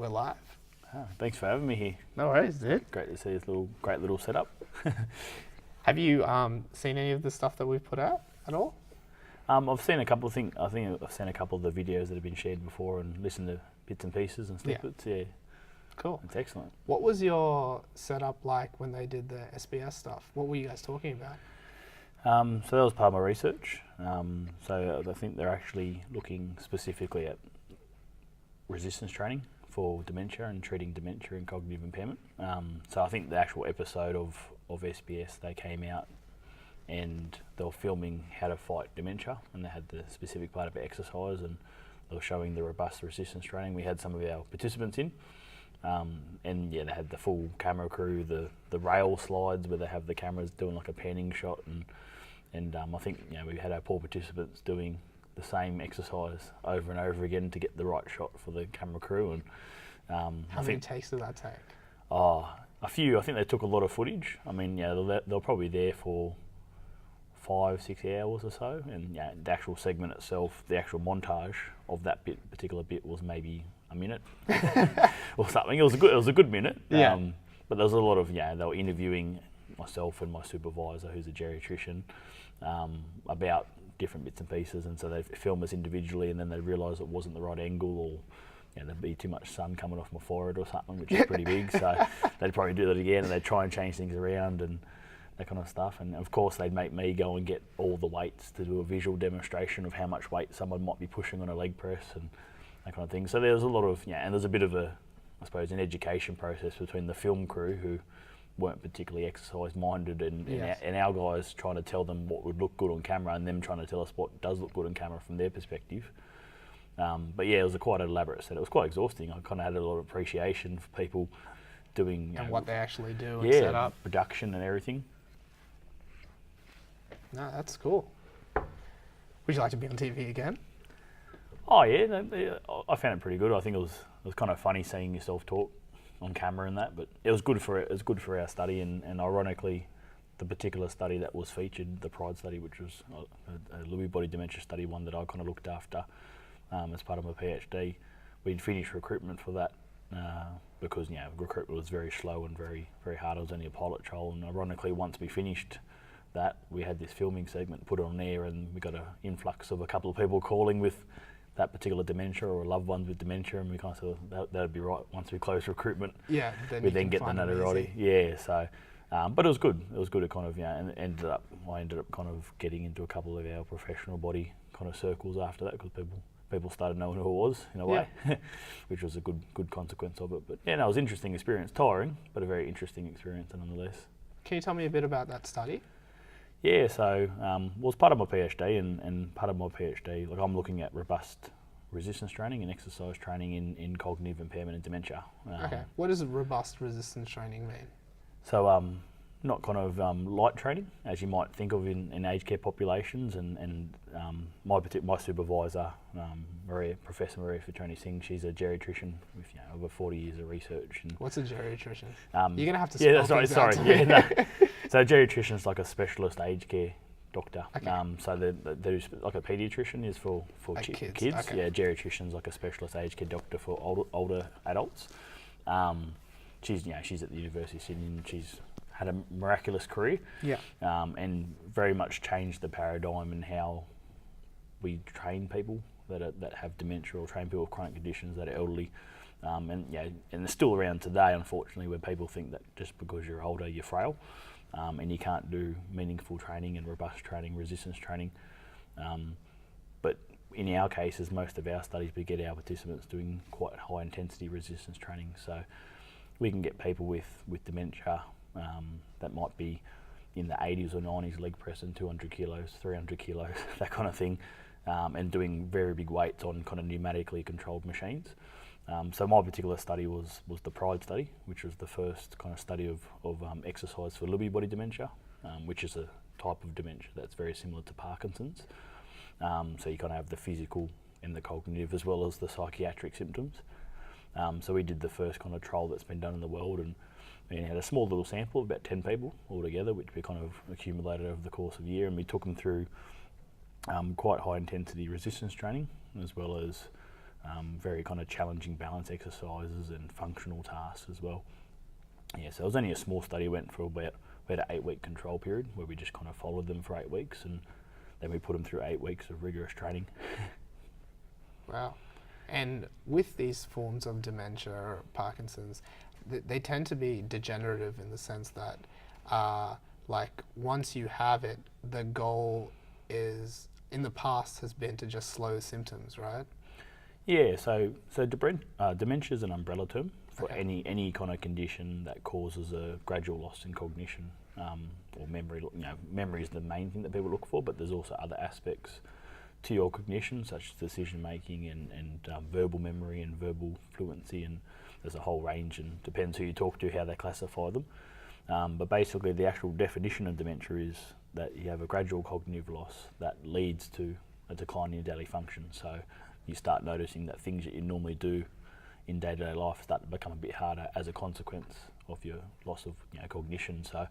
We're live. Thanks for having me here. No worries, dude. Great to see this great little setup. Have you seen any of the stuff that we've put out at all? I've seen a couple of things. I think I've seen a couple of the videos that have been shared before and listened to bits and pieces and snippets. Yeah. Cool. It's excellent. What was your setup like when they did the SBS stuff? What were you guys talking about? So that was part of my research. So I think they're actually looking specifically at resistance training for dementia and treating dementia and cognitive impairment. So I think the actual episode of SBS, they came out and they were filming how to fight dementia, and they had the specific part of exercise, and they were showing the robust resistance training. We had some of our participants in, and yeah, they had the full camera crew, the rail slides where they have the cameras doing like a panning shot, and I think we had our poor participants doing the same exercise over and over again to get the right shot for the camera crew. And How many takes did that take? A few. I think they took a lot of footage. I mean, they're probably there for 5-6 hours or so, and the actual segment itself, the actual montage of that particular bit was maybe a minute or something. It was a good minute. Yeah. But there was a lot of they were interviewing myself and my supervisor, who's a geriatrician, about different bits and pieces, and so they film us individually, and then they realise it wasn't the right angle, or there'd be too much sun coming off my forehead or something, which is pretty big. So they'd probably do that again, and they'd try and change things around and that kind of stuff. And of course, they'd make me go and get all the weights to do a visual demonstration of how much weight someone might be pushing on a leg press and that kind of thing. So there was a lot of and there's a bit of an education process between the film crew, who weren't particularly exercise minded, and our guys trying to tell them what would look good on camera, and them trying to tell us what does look good on camera from their perspective. But yeah, it was quite an elaborate set. It was quite exhausting. I kind of had a lot of appreciation for people doing and what they actually do and set up. Production and everything. No, that's cool. Would you like to be on TV again? Oh yeah, I found it pretty good. I think it was kind of funny seeing yourself talk on camera and that, but it was good for our study, and ironically, the particular study that was featured, the PRIDE study, which was a Lewy body dementia study, one that I kind of looked after as part of my PhD. We'd finished recruitment for that because recruitment was very slow and very very hard. It was only a pilot trial, and ironically, once we finished that, we had this filming segment put on air, and we got an influx of a couple of people calling with that particular dementia or loved ones with dementia, and we kind of thought that'd be right once we close recruitment. Yeah, we then get the notoriety. Yeah, so but it was good. It was good to kind of and I ended up kind of getting into a couple of our professional body kind of circles after that, because people started knowing who I was in a way, which was a good consequence of it. But it was an interesting experience, tiring, but a very interesting experience nonetheless. Can you tell me a bit about that study? Yeah, so was part of my PhD, and part of my PhD, like I'm looking at robust resistance training and exercise training in cognitive impairment and dementia. Okay, what does robust resistance training mean? So not kind of light training, as you might think of in aged care populations, and my supervisor, Professor Maria Fitroni Singh, she's a geriatrician with over 40 years of research. And what's a geriatrician? You're going to have to spell things out to me. So a geriatrician is like a specialist aged care doctor. Okay. So there's like a paediatrician is for kids. Okay. Yeah, geriatrician's like a specialist aged care doctor for older adults. She's at the University of Sydney, and she's had a miraculous career. Yeah. And very much changed the paradigm in how we train people that have dementia, or train people with chronic conditions that are elderly. And they're still around today, unfortunately, where people think that just because you're older, you're frail, and you can't do meaningful training and robust training, resistance training. But in our cases, most of our studies, we get our participants doing quite high intensity resistance training. So we can get people with dementia that might be in the 80s or 90s, leg pressing 200 kilos, 300 kilos, that kind of thing, and doing very big weights on kind of pneumatically controlled machines. So my particular study was the PRIDE study, which was the first kind of study of exercise for Lewy body dementia, which is a type of dementia that's very similar to Parkinson's. So you kind of have the physical and the cognitive as well as the psychiatric symptoms. So we did the first kind of trial that's been done in the world, and we had a small little sample of about 10 people altogether, which we kind of accumulated over the course of a year, and we took them through quite high intensity resistance training, as well as very kind of challenging balance exercises and functional tasks as well. Yeah, so it was only a small study. Went for we had an 8-week control period where we just kind of followed them for 8 weeks, and then we put them through 8 weeks of rigorous training. Wow. And with these forms of dementia or Parkinson's, they tend to be degenerative in the sense that like once you have it, the goal is, in the past, has been to just slow symptoms, right? Yeah, so dementia is an umbrella term for any kind of condition that causes a gradual loss in cognition or memory. Memory is the main thing that people look for, but there's also other aspects to your cognition, such as decision making and verbal memory and verbal fluency, and there's a whole range, and depends who you talk to how they classify them. But basically, the actual definition of dementia is that you have a gradual cognitive loss that leads to a decline in your daily function. So you start noticing that things that you normally do in day-to-day life start to become a bit harder as a consequence of your loss of cognition. So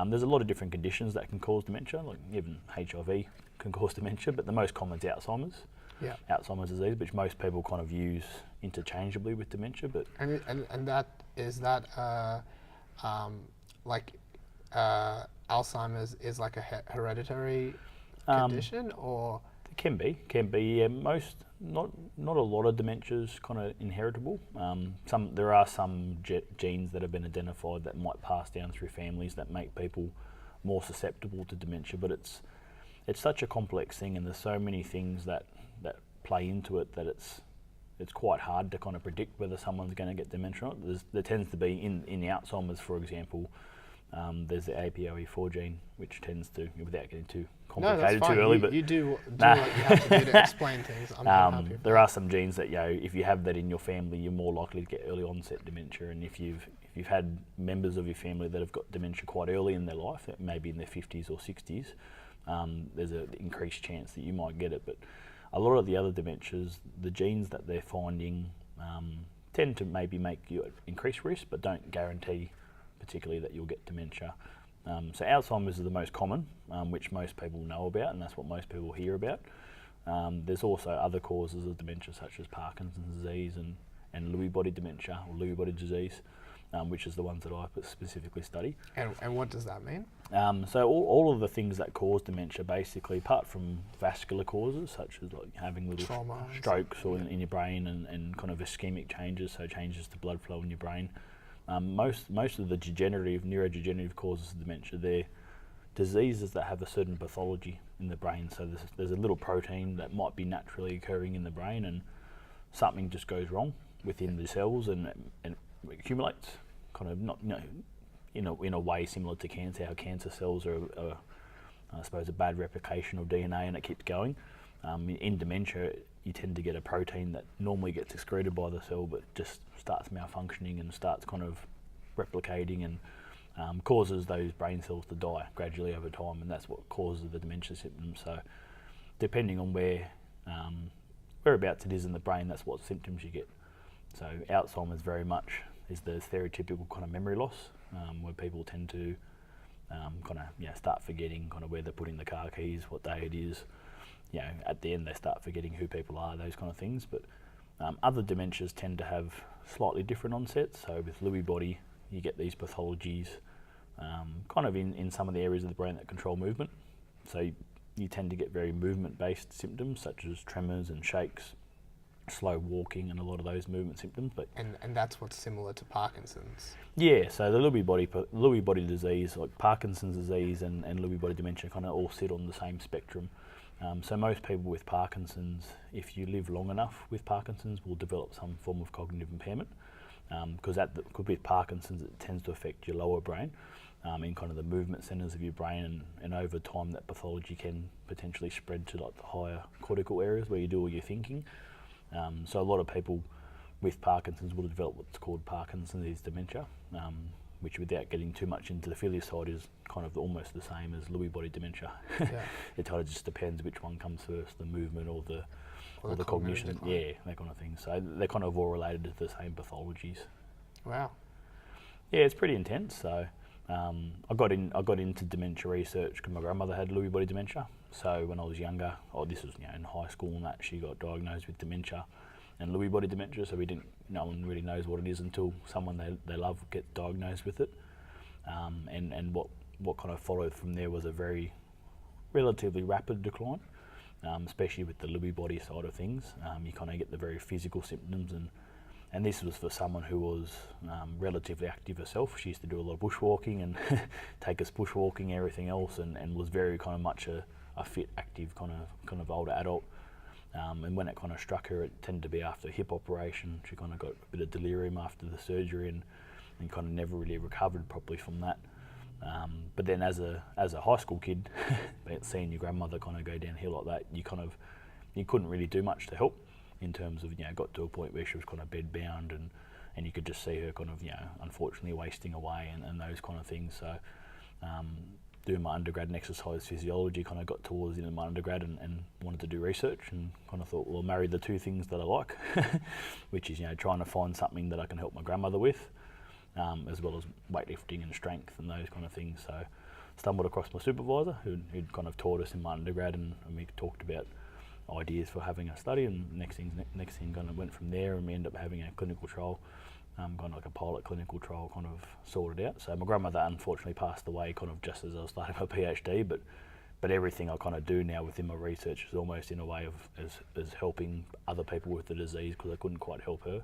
there's a lot of different conditions that can cause dementia, like even HIV can cause dementia, but the most common is Alzheimer's. Yeah. Alzheimer's disease, which most people kind of use interchangeably with dementia. But and that is that Alzheimer's is like a hereditary condition, or it can be. Yeah, not a lot of dementia is kind of inheritable. There are some genes that have been identified that might pass down through families that make people more susceptible to dementia, but it's such a complex thing, and there's so many things that play into it that it's quite hard to kind of predict whether someone's going to get dementia or not. There tends to be in the Alzheimer's, for example, there's the APOE4 gene, which tends to, without getting too complicated too early, but you do what you have to do to explain things. I'm happy. There are some genes that if you have that in your family, you're more likely to get early onset dementia, and if you've had members of your family that have got dementia quite early in their life, maybe in their 50s or 60s, there's an increased chance that you might get it. But a lot of the other dementias, the genes that they're finding tend to maybe make you at increased risk, but don't guarantee particularly that you'll get dementia. So Alzheimer's is the most common, which most people know about, and that's what most people hear about. There's also other causes of dementia, such as Parkinson's disease and Lewy body dementia, or Lewy body disease, which is the ones that I specifically study. And what does that mean? So all of the things that cause dementia, basically, apart from vascular causes, such as like having little strokes or in your brain and kind of ischemic changes, so changes to blood flow in your brain, most of the neurodegenerative causes of dementia, they're diseases that have a certain pathology in the brain. So there's a little protein that might be naturally occurring in the brain, and something just goes wrong within the cells and accumulates, kind of not in a way similar to cancer, how cancer cells are I suppose a bad replication of DNA and it keeps going. In dementia, you tend to get a protein that normally gets excreted by the cell but just starts malfunctioning and starts kind of replicating and causes those brain cells to die gradually over time, and that's what causes the dementia symptoms. So depending on whereabouts it is in the brain, that's what symptoms you get. So Alzheimer's very much is the stereotypical kind of memory loss, where people tend to start forgetting kind of where they're putting the car keys, what day it is. At the end they start forgetting who people are, those kind of things. But other dementias tend to have slightly different onsets. So with Lewy body, you get these pathologies kind of in some of the areas of the brain that control movement. So you tend to get very movement-based symptoms, such as tremors and shakes, slow walking, and a lot of those movement symptoms. But and that's what's similar to Parkinson's. Yeah, so the Lewy body disease, like Parkinson's disease and Lewy body dementia, kind of all sit on the same spectrum. So most people with Parkinson's, if you live long enough with Parkinson's, will develop some form of cognitive impairment, because with Parkinson's it tends to affect your lower brain, in kind of the movement centres of your brain, and over time that pathology can potentially spread to like the higher cortical areas where you do all your thinking. So a lot of people with Parkinson's will develop what's called Parkinson's disease dementia, which, without getting too much into the philia side, is kind of almost the same as Lewy body dementia. Yeah. It kind of just depends which one comes first, the movement or the cognition. Decline. Yeah, that kind of thing. So they're kind of all related to the same pathologies. Wow. Yeah, it's pretty intense. So I got into dementia research because my grandmother had Lewy body dementia. So when I was younger, this was in high school and that, she got diagnosed with dementia. and Lewy body dementia. So no one really knows what it is until someone they love gets diagnosed with it. And what kind of followed from there was a very relatively rapid decline, especially with the Lewy body side of things. You kind of get the very physical symptoms, and this was for someone who was relatively active herself. She used to do a lot of bushwalking and take us bushwalking, everything else, and was very kind of much a fit, active kind of older adult. And when it kind of struck her, it tended to be after a hip operation. She kind of got a bit of delirium after the surgery and kind of never really recovered properly from that. But then as a high school kid, seeing your grandmother kind of go downhill like that, you couldn't really do much to help, in terms of, got to a point where she was kind of bedbound and you could just see her kind of, unfortunately wasting away and those kind of things. So doing my undergrad in exercise physiology, kind of got towards the end of my undergrad and wanted to do research, and kind of thought, well, I'll marry the two things that I like, which is, trying to find something that I can help my grandmother with, as well as weightlifting and strength and those kind of things. So stumbled across my supervisor who'd kind of taught us in my undergrad, and we talked about ideas for having a study, and next thing kind of went from there, and we ended up having a clinical trial, kind of like a pilot clinical trial kind of sorted out. So my grandmother unfortunately passed away kind of just as I was starting my PhD, but everything I kind of do now within my research is almost in a way of as helping other people with the disease, because I couldn't quite help her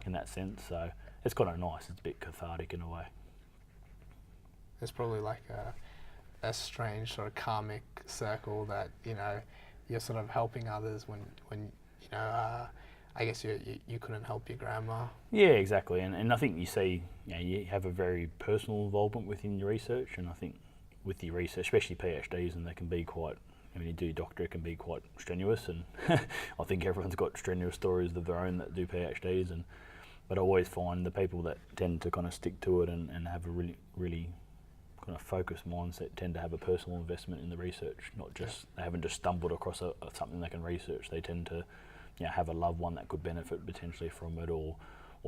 in that sense. So it's kind of nice, it's a bit cathartic in a way. It's probably like a strange sort of karmic circle that, you're sort of helping others when I guess you couldn't help your grandma. Yeah, exactly, and I think you see, you have a very personal involvement within your research, and I think with your research, especially PhDs, and they can be quite, when you do doctor, it can be quite strenuous, and I think everyone's got strenuous stories of their own that do PhDs, but I always find the people that tend to kind of stick to it and have a really kind of focused mindset tend to have a personal investment in the research, not just, they haven't just stumbled across something they can research. They tend to have a loved one that could benefit potentially from it, or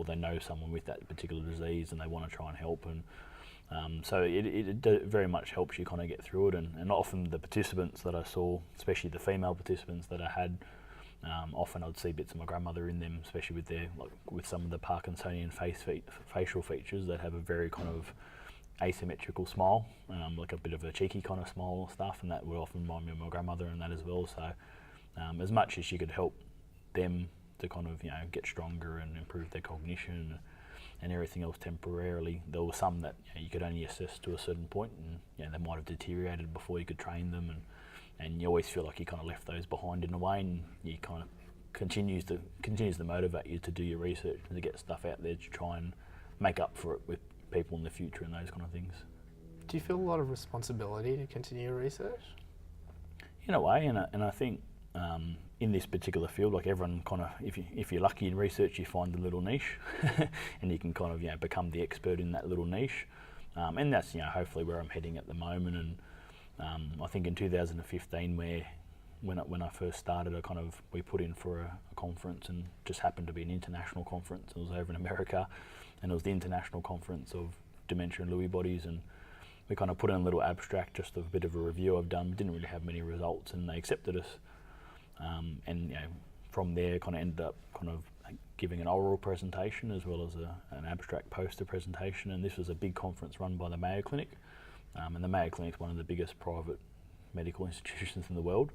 they know someone with that particular disease and they want to try and help, and so it very much helps you kind of get through it, and often the participants that I saw, especially the female participants that I had, often I'd see bits of my grandmother in them, especially with some of the Parkinsonian facial features that have a very kind of asymmetrical smile, like a bit of a cheeky kind of smile and stuff, and that would often remind me of my grandmother and that as well. So as much as you could help them to kind of get stronger and improve their cognition and everything else temporarily, there were some that you could only assess to a certain point, and they might have deteriorated before you could train them, and you always feel like you kind of left those behind in a way, and you kind of continues to motivate you to do your research and to get stuff out there to try and make up for it with people in the future and those kind of things. Do you feel a lot of responsibility to continue your research? In a way, and I think in this particular field, like everyone kind of, if you're lucky in research, you find the little niche, and you can kind of become the expert in that little niche, and that's hopefully where I'm heading at the moment. And I think in 2015, when I first started, we put in for a conference, and just happened to be an international conference. It was over in America, and it was the International Conference of Dementia and Lewy Bodies, and we kind of put in a little abstract, just a bit of a review I've done. Didn't really have many results, and they accepted us. And from there, kind of ended up kind of giving an oral presentation as well as an abstract poster presentation. And this was a big conference run by the Mayo Clinic, and the Mayo Clinic is one of the biggest private medical institutions in the world.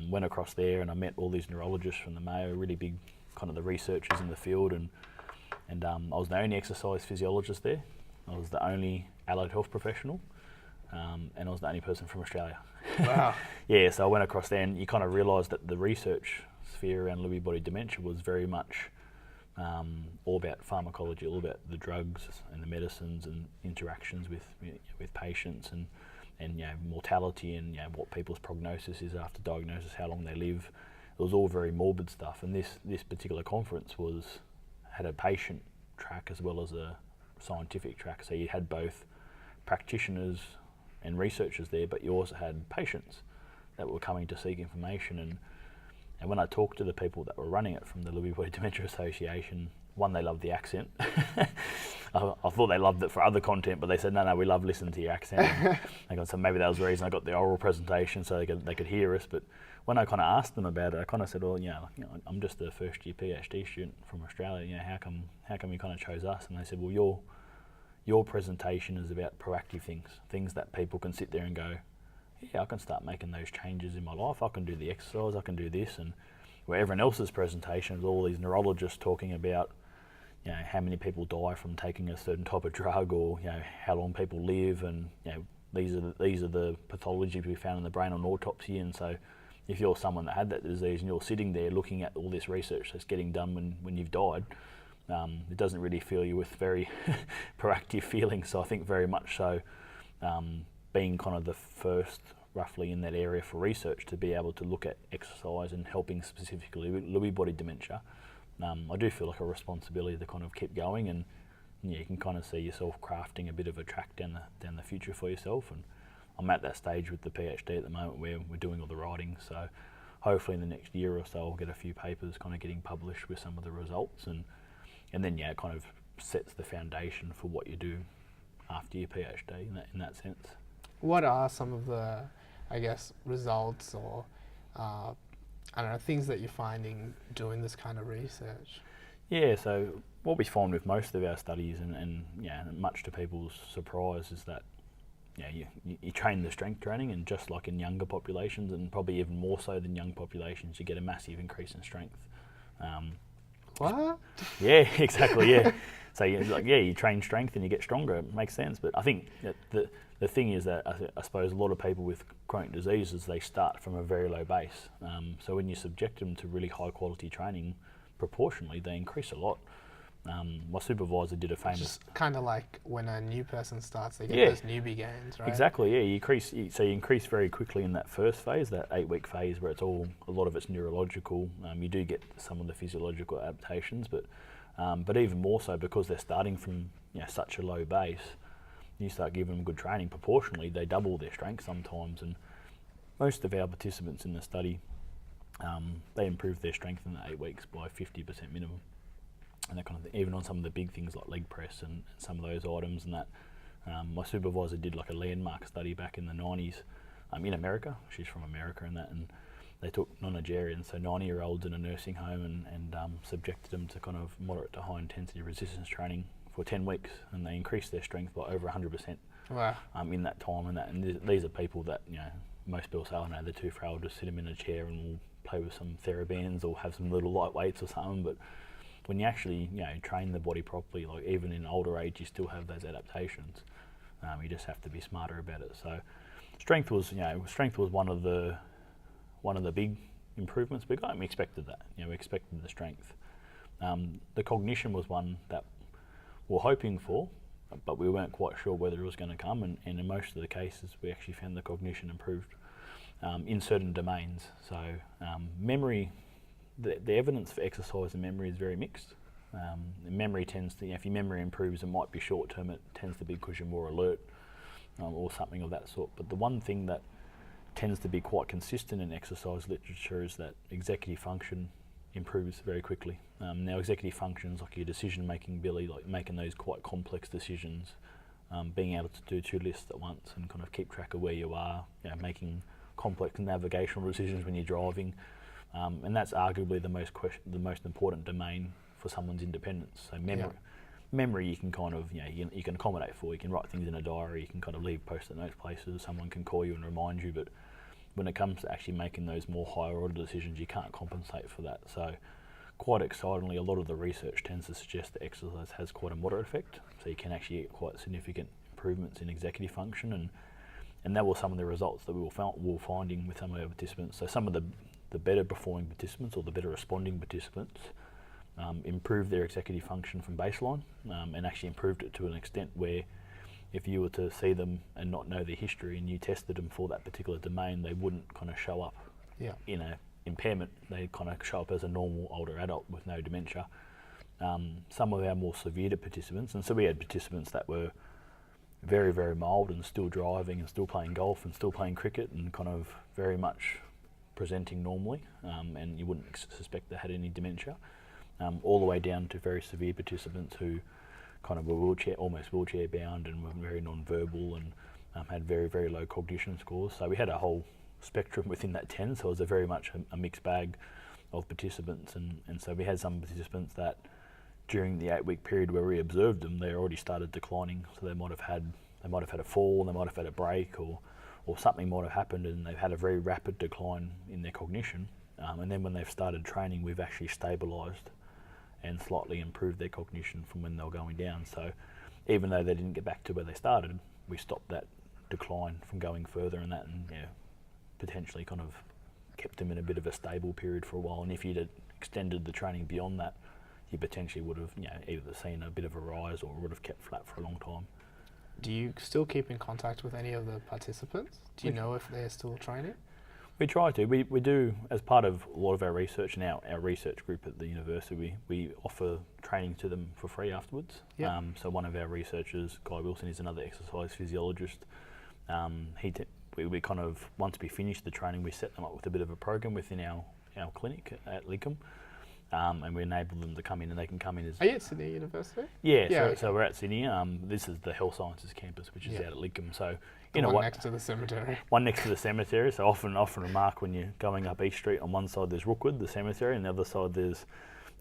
Went across there, and I met all these neurologists from the Mayo, really big, kind of the researchers in the field, and I was the only exercise physiologist there. I was the only allied health professional, and I was the only person from Australia. Wow. Yeah, so I went across there, and you kind of realise that the research sphere around Lewy body dementia was very much all about pharmacology, all about the drugs and the medicines and interactions with patients, and mortality, and what people's prognosis is after diagnosis, how long they live. It was all very morbid stuff, and this particular conference had a patient track as well as a scientific track. So you had both practitioners and researchers there, but you also had patients that were coming to seek information, And when I talked to the people that were running it from the Lewy Body Dementia Association, one, they loved the accent. I thought they loved it for other content, but they said, no, we love listening to your accent. So maybe that was the reason I got the oral presentation, so they could hear us. But when I kind of asked them about it, I kind of said, well, I'm just a first year PhD student from Australia. How come you kind of chose us? And they said, well, your presentation is about proactive things that people can sit there and go, yeah, I can start making those changes in my life. I can do the exercise, I can do this. And where everyone else's presentation is all these neurologists talking about, how many people die from taking a certain type of drug, or how long people live, and these are the pathologies we found in the brain on autopsy. And so, if you're someone that had that disease and you're sitting there looking at all this research that's getting done when you've died, it doesn't really fill you with very proactive feelings. So I think very much so, being kind of the first roughly in that area for research to be able to look at exercise and helping specifically Lewy body dementia, I do feel like a responsibility to kind of keep going, and you can kind of see yourself crafting a bit of a track down the future for yourself. And I'm at that stage with the PhD at the moment where we're doing all the writing, so hopefully in the next year or so I'll get a few papers kind of getting published with some of the results, and then it kind of sets the foundation for what you do after your PhD in that sense. What are some of the, I guess, results or I don't know, things that you're finding doing this kind of research? Yeah, so what we find with most of our studies, and much to people's surprise, is that you train the strength training, and just like in younger populations, and probably even more so than young populations, you get a massive increase in strength. What? Yeah, exactly, yeah. So you train strength and you get stronger. It makes sense. But I think that the thing is that I suppose a lot of people with chronic diseases, they start from a very low base. So when you subject them to really high quality training, proportionally they increase a lot. My supervisor did a famous... Just kind of like when a new person starts, they get those newbie gains, right? Exactly, yeah. You increase very quickly in that first phase, that 8-week phase, where a lot of it's neurological. You do get some of the physiological adaptations, but even more so because they're starting from such a low base. You start giving them good training, proportionally they double their strength sometimes. And most of our participants in the study, they improve their strength in the 8 weeks by 50% minimum. And that kind of thing, even on some of the big things like leg press and some of those items. And that my supervisor did like a landmark study back in the 90s in America. She's from America, and they took nonagenarians, so 90-year-olds in a nursing home, and subjected them to kind of moderate to high intensity resistance training for 10 weeks, and they increased their strength by over 100%. Wow. In that time. And these are people that most people say, oh no, they're too frail, just sit them in a chair and we'll play with some therabands or have some little light weights or something. But when you actually train the body properly, like even in older age, you still have those adaptations. You just have to be smarter about it. So strength was one of the big improvements we got, and we expected that. We expected the strength. The cognition was one that we're hoping for, but we weren't quite sure whether it was going to come, and in most of the cases we actually found the cognition improved in certain domains. So memory, the evidence for exercise and memory is very mixed. Memory tends to, if your memory improves, it might be short term, it tends to be because you're more alert or something of that sort. But the one thing that tends to be quite consistent in exercise literature is that executive function improves very quickly. Now executive functions like your decision making ability, like making those quite complex decisions, being able to do 2 lists at once and kind of keep track of where you are, making complex navigational decisions when you're driving, and that's arguably the most important domain for someone's independence. So memory you can kind of you can accommodate for. You can write things in a diary, you can kind of leave post-it notes places, someone can call you and remind you, but when it comes to actually making those more higher order decisions, you can't compensate for that. So quite excitingly, a lot of the research tends to suggest that exercise has quite a moderate effect, so you can actually get quite significant improvements in executive function, and that was some of the results that we were finding with some of our participants. So some of the better performing participants, or the better responding participants, improved their executive function from baseline, and actually improved it to an extent where if you were to see them and not know their history and you tested them for that particular domain, they wouldn't kind of show up in a impairment. They kind of show up as a normal older adult with no dementia. Some of our more severe participants, and so we had participants that were very, very mild and still driving and still playing golf and still playing cricket and kind of very much presenting normally, and you wouldn't suspect they had any dementia, all the way down to very severe participants who kind of were almost wheelchair bound and were very non-verbal and had very, very low cognition scores. So we had a whole spectrum within that 10, so it was very much a mixed bag of participants, and so we had some participants that during the 8-week period where we observed them, they already started declining. So they might have had a fall, they might have had a break, or something might have happened, and they've had a very rapid decline in their cognition. And then when they've started training, we've actually stabilised and slightly improved their cognition from when they were going down. So even though they didn't get back to where they started, we stopped that decline from going further, and potentially kind of kept them in a bit of a stable period for a while. And if you'd extended the training beyond that, you potentially would have either seen a bit of a rise or would have kept flat for a long time. Do you still keep in contact with any of the participants? Do you know if they're still training? We try to. We do, as part of a lot of our research, and our research group at the university, we offer training to them for free afterwards. Yep. So one of our researchers, Guy Wilson, is another exercise physiologist. We kind of, once we finish the training, we set them up with a bit of a program within our clinic at Lincoln. And we enable them to come in, and they can come in as... Are you at Sydney University? Yeah, so we're at Sydney. This is the Health Sciences campus, which is out at Lincoln. So one next to the cemetery. One next to the cemetery. So often remark when you're going up East Street, on one side there's Rookwood, the cemetery, and the other side there's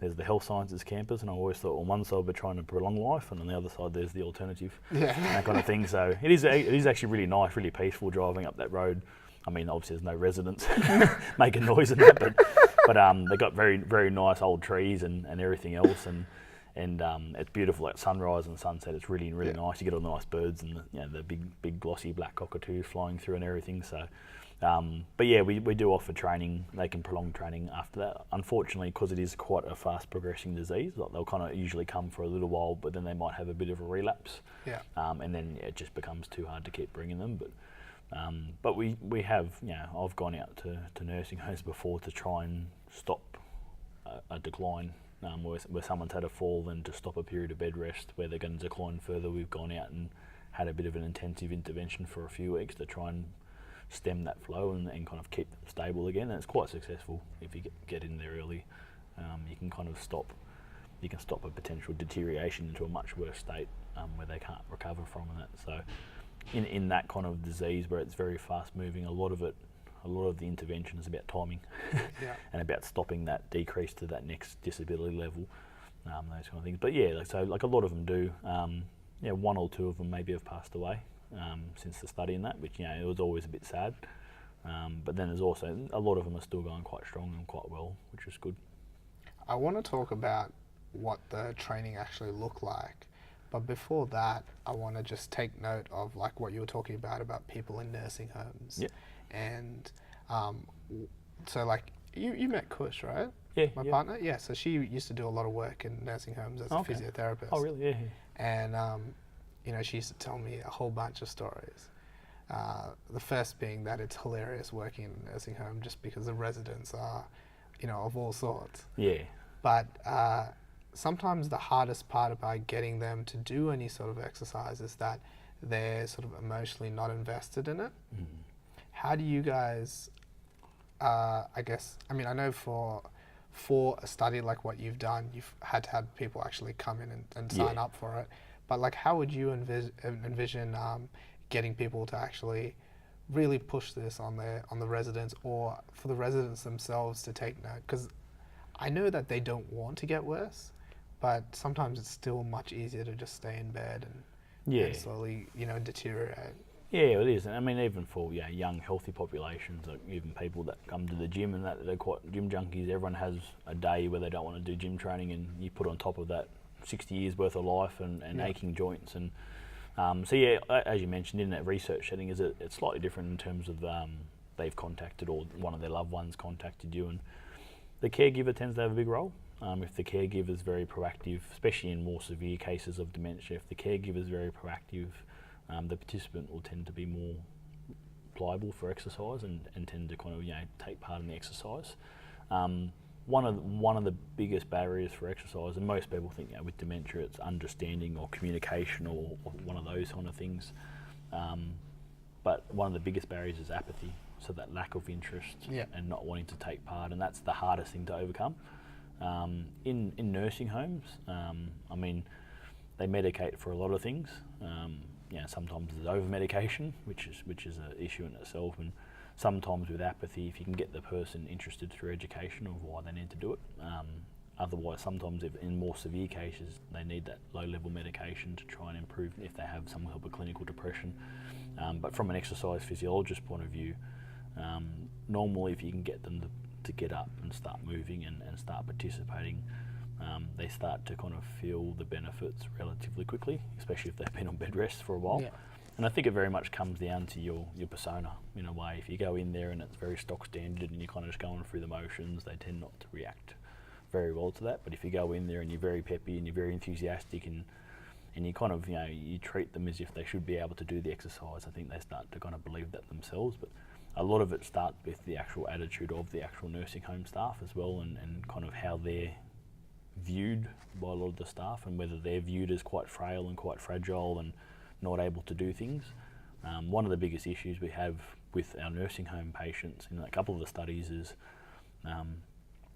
the Health Sciences campus. And I always thought on one side we're trying to prolong life, and on the other side there's the alternative. Yeah. And that kind of thing. So it is actually really nice, really peaceful driving up that road. I mean, obviously there's no residents making noise in that, but they got very, very nice old trees and everything else, and it's beautiful at sunrise and sunset. It's really, really nice. You get all the nice birds and the big glossy black cockatoos flying through and everything. So, but yeah, we do offer training. They can prolong training after that. Unfortunately, because it is quite a fast progressing disease, they'll kind of usually come for a little while, but then they might have a bit of a relapse. Yeah. And then it just becomes too hard to keep bringing them. But we have, I've gone out to nursing homes before to try and stop a decline where someone's had a fall, and to stop a period of bed rest where they're going to decline further. We've gone out and had a bit of an intensive intervention for a few weeks to try and stem that flow and kind of keep them stable again. And it's quite successful if you get in there early. You can kind of stop a potential deterioration into a much worse state where they can't recover from that. So in that kind of disease where it's very fast moving, a lot of the intervention is about timing and about stopping that decrease to that next disability level, those kind of things. But so a lot of them do. One or two of them maybe have passed away since the study in that, which it was always a bit sad. But then there's also a lot of them are still going quite strong and quite well, which is good. I want to talk about what the training actually looked like. But before that, I want to just take note of like what you were talking about people in nursing homes. Yeah. And so like you met Kush, right? Yeah. My partner? Yeah. So she used to do a lot of work in nursing homes as a physiotherapist. Oh, really? Yeah. And she used to tell me a whole bunch of stories. The first being that it's hilarious working in a nursing home just because the residents are, of all sorts. Yeah. But sometimes the hardest part about getting them to do any sort of exercise is that they're sort of emotionally not invested in it. Mm. How do you guys, I know for a study like what you've done, you've had to have people actually come in and sign up for it. But like, how would you envision getting people to actually really push this on the residents, or for the residents themselves to take note? Because I know that they don't want to get worse, but sometimes it's still much easier to just stay in bed and slowly, deteriorate. Yeah, it is. I mean, even for young, healthy populations, like even people that come to the gym and that they're quite gym junkies, everyone has a day where they don't want to do gym training, and you put on top of that 60 years worth of life and aching joints. And as you mentioned, in that research setting, it's slightly different in terms of they've contacted or one of their loved ones contacted you, and the caregiver tends to have a big role. If the caregiver is very proactive, especially in more severe cases of dementia, if the caregiver is very proactive, the participant will tend to be more pliable for exercise and tend to kind of take part in the exercise. One of the biggest barriers for exercise, and most people think with dementia it's understanding or communication or one of those kind of things, but one of the biggest barriers is apathy. so that lack of interest Yeah. and not wanting to take part, and that's the hardest thing to overcome. In nursing homes, I mean, they medicate for a lot of things. Sometimes there's over medication, which is an issue in itself, and sometimes with apathy, if you can get the person interested through education of why they need to do it. Otherwise, sometimes in more severe cases, they need that low-level medication to try and improve if they have some type of clinical depression. But from an exercise physiologist point of view, normally if you can get them to get up and start moving and start participating, they start to kind of feel the benefits relatively quickly, especially if they've been on bed rest for a while. Yeah. And I think it very much comes down to your persona in a way. If you go in there and it's very stock standard and you're kind of just going through the motions, they tend not to react very well to that. But if you go in there and you're very peppy and you're very enthusiastic and you kind of, you treat them as if they should be able to do the exercise, I think they start to kind of believe that themselves. But a lot of it starts with the actual attitude of the actual nursing home staff as well, and kind of how they're viewed by a lot of the staff, and whether they're viewed as quite frail and quite fragile and not able to do things. One of the biggest issues we have with our nursing home patients in a couple of the studies is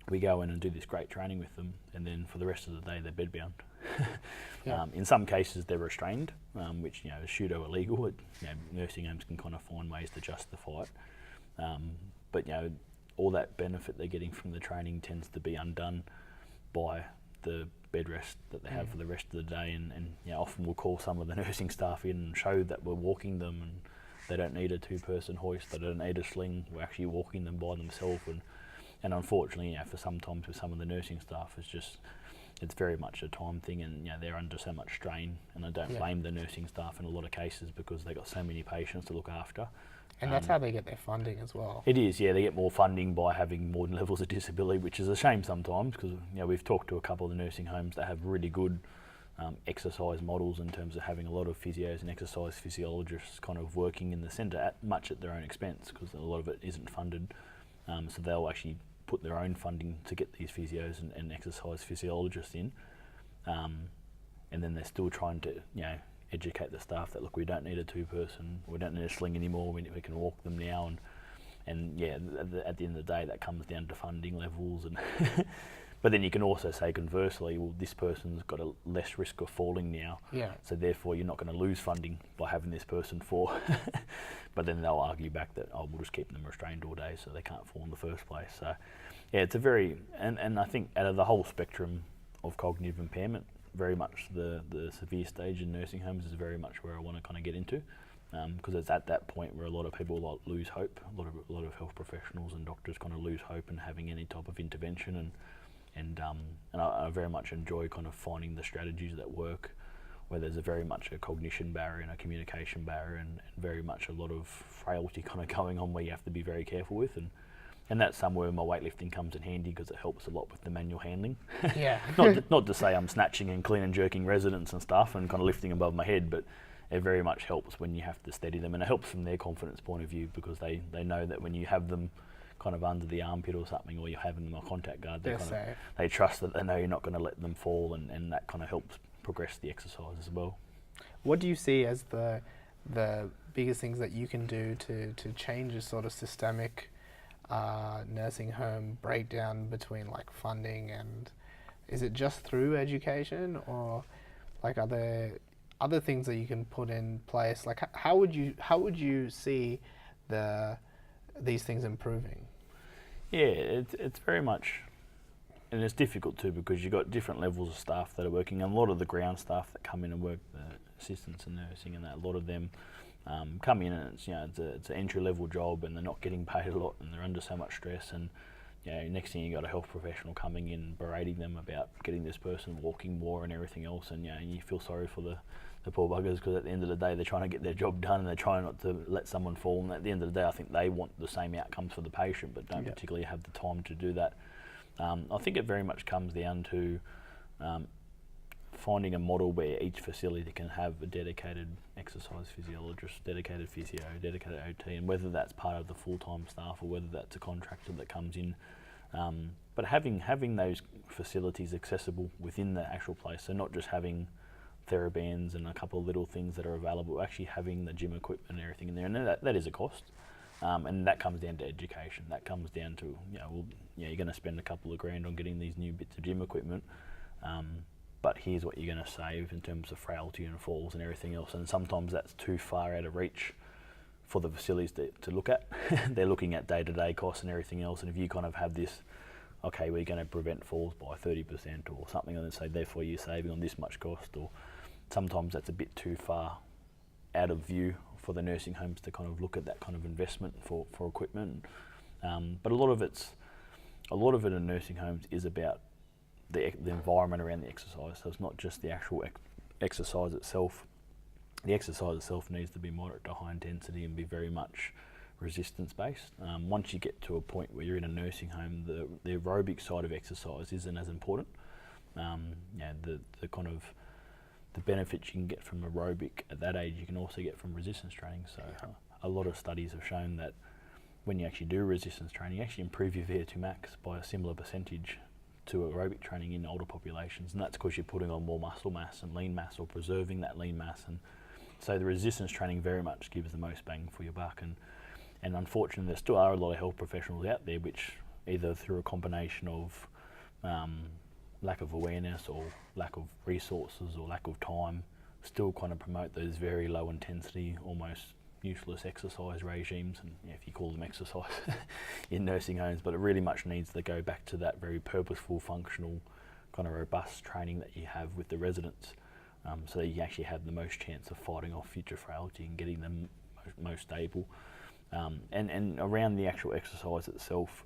we go in and do this great training with them, and then for the rest of the day they're bedbound. Yeah. In some cases they're restrained, which is pseudo illegal. Nursing homes can kind of find ways to justify it, but all that benefit they're getting from the training tends to be undone by the bed rest that they have for the rest of the day, and often we'll call some of the nursing staff in and show that we're walking them, and they don't need a two-person hoist, they don't need a sling, we're actually walking them by themselves. And unfortunately, for sometimes with some of the nursing staff, it's very much a time thing, and they're under so much strain, and I don't blame the nursing staff in a lot of cases because they've got so many patients to look after. And that's how they get their funding as well. It is, they get more funding by having more levels of disability, which is a shame sometimes, because we've talked to a couple of the nursing homes that have really good exercise models in terms of having a lot of physios and exercise physiologists kind of working in the centre much at their own expense, because a lot of it isn't funded. So they'll actually put their own funding to get these physios and exercise physiologists in, and then they're still trying to educate the staff that, look, we don't need a two-person, we don't need a sling anymore, we can walk them now, and at the end of the day that comes down to funding levels, and but then you can also say conversely, well, this person's got a less risk of falling now, so therefore you're not going to lose funding by having this person fall. But then they'll argue back that, we'll just keep them restrained all day so they can't fall in the first place. So it's a very, and I think out of the whole spectrum of cognitive impairment, very much the severe stage in nursing homes is very much where I want to kind of get into, because it's at that point where a lot of people lose hope. A lot of health professionals and doctors kind of lose hope in having any type of intervention, and I very much enjoy kind of finding the strategies that work, where there's a very much a cognition barrier and a communication barrier, and very much a lot of frailty kind of going on where you have to be very careful with, and that's somewhere my weightlifting comes in handy, because it helps a lot with the manual handling. Yeah. not to say I'm snatching and clean and jerking residents and stuff and kind of lifting above my head, but it very much helps when you have to steady them, and it helps from their confidence point of view, because they know that when you have them kind of under the armpit or something, or you're having them on contact guard, they trust that they know you're not going to let them fall, and that kind of helps progress the exercise as well. What do you see as the biggest things that you can do to change a sort of systemic nursing home breakdown between like funding, and is it just through education, or like are there other things that you can put in place? Like how would you see these things improving? It's very much, and it's difficult too, because you've got different levels of staff that are working, and a lot of the ground staff that come in and work, the assistants in nursing, and that a lot of them come in and it's an entry level job, and they're not getting paid a lot, and they're under so much stress, and next thing you got a health professional coming in berating them about getting this person walking more and everything else, and you feel sorry for the poor buggers, because at the end of the day they're trying to get their job done, and they're trying not to let someone fall, and at the end of the day I think they want the same outcomes for the patient, but don't particularly have the time to do that. I think it very much comes down to finding a model where each facility can have a dedicated exercise physiologist, dedicated physio, dedicated OT, and whether that's part of the full-time staff or whether that's a contractor that comes in. But having those facilities accessible within the actual place, so not just having TheraBands and a couple of little things that are available, actually having the gym equipment and everything in there, and that is a cost. And that comes down to education. That comes down to, you're going to spend a couple of grand on getting these new bits of gym equipment, but here's what you're going to save in terms of frailty and falls and everything else. And sometimes that's too far out of reach for the facilities to look at. They're looking at day-to-day costs and everything else. And if you kind of have this, okay, we're going to prevent falls by 30% or something, and then say, therefore you're saving on this much cost, or sometimes that's a bit too far out of view for the nursing homes to kind of look at that kind of investment for equipment. But a lot of it in nursing homes is about the environment around the exercise. So it's not just the actual exercise itself. The exercise itself needs to be moderate to high intensity and be very much resistance based. Once you get to a point where you're in a nursing home, the aerobic side of exercise isn't as important. The kind of the benefits you can get from aerobic at that age, you can also get from resistance training. So a lot of studies have shown that when you actually do resistance training, you actually improve your VO2 max by a similar percentage to aerobic training in older populations, and that's because you're putting on more muscle mass and lean mass, or preserving that lean mass. And so the resistance training very much gives the most bang for your buck. And unfortunately, there still are a lot of health professionals out there which, either through a combination of lack of awareness or lack of resources or lack of time, still kind of promote those very low intensity, almost useless exercise regimes, and if you call them exercise in nursing homes, but it really much needs to go back to that very purposeful, functional, kind of robust training that you have with the residents, so that you actually have the most chance of fighting off future frailty and getting them most stable. And around the actual exercise itself,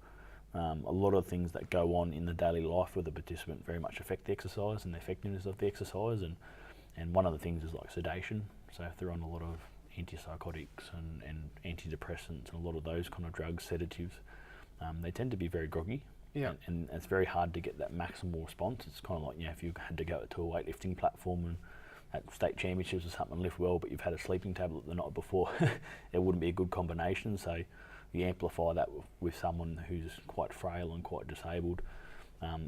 a lot of things that go on in the daily life with the participant very much affect the exercise and the effectiveness of the exercise, and one of the things is like sedation. So if they're on a lot of antipsychotics and antidepressants and a lot of those kind of drugs, sedatives, they tend to be very groggy. Yeah. And it's very hard to get that maximal response. It's kind of like, if you had to go to a weightlifting platform and at state championships or something, lift well, but you've had a sleeping tablet the night before, it wouldn't be a good combination. So you amplify that with someone who's quite frail and quite disabled.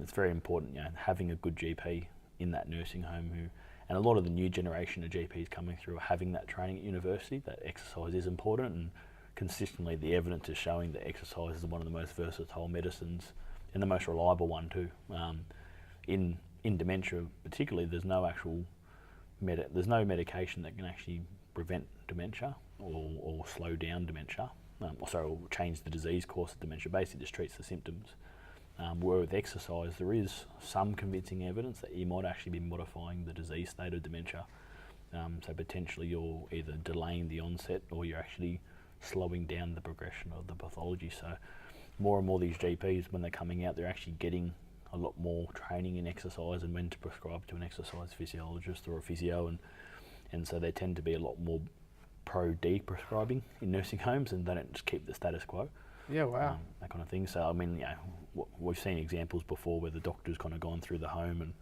It's very important, having a good GP in that nursing home and a lot of the new generation of GPs coming through are having that training at university, that exercise is important, and consistently the evidence is showing that exercise is one of the most versatile medicines and the most reliable one too. In dementia particularly, there's no actual there's no medication that can actually prevent dementia or slow down dementia, or change the disease course of dementia. Basically just treats the symptoms. Where with exercise, there is some convincing evidence that you might actually be modifying the disease state of dementia. So potentially you're either delaying the onset or you're actually slowing down the progression of the pathology. So more and more these GPs, when they're coming out, they're actually getting a lot more training in exercise and when to prescribe to an exercise physiologist or a physio, and so they tend to be a lot more pro-de-prescribing in nursing homes, and they don't just keep the status quo. Yeah, wow. That kind of thing. So, I mean, we've seen examples before where the doctor's kind of gone through the home and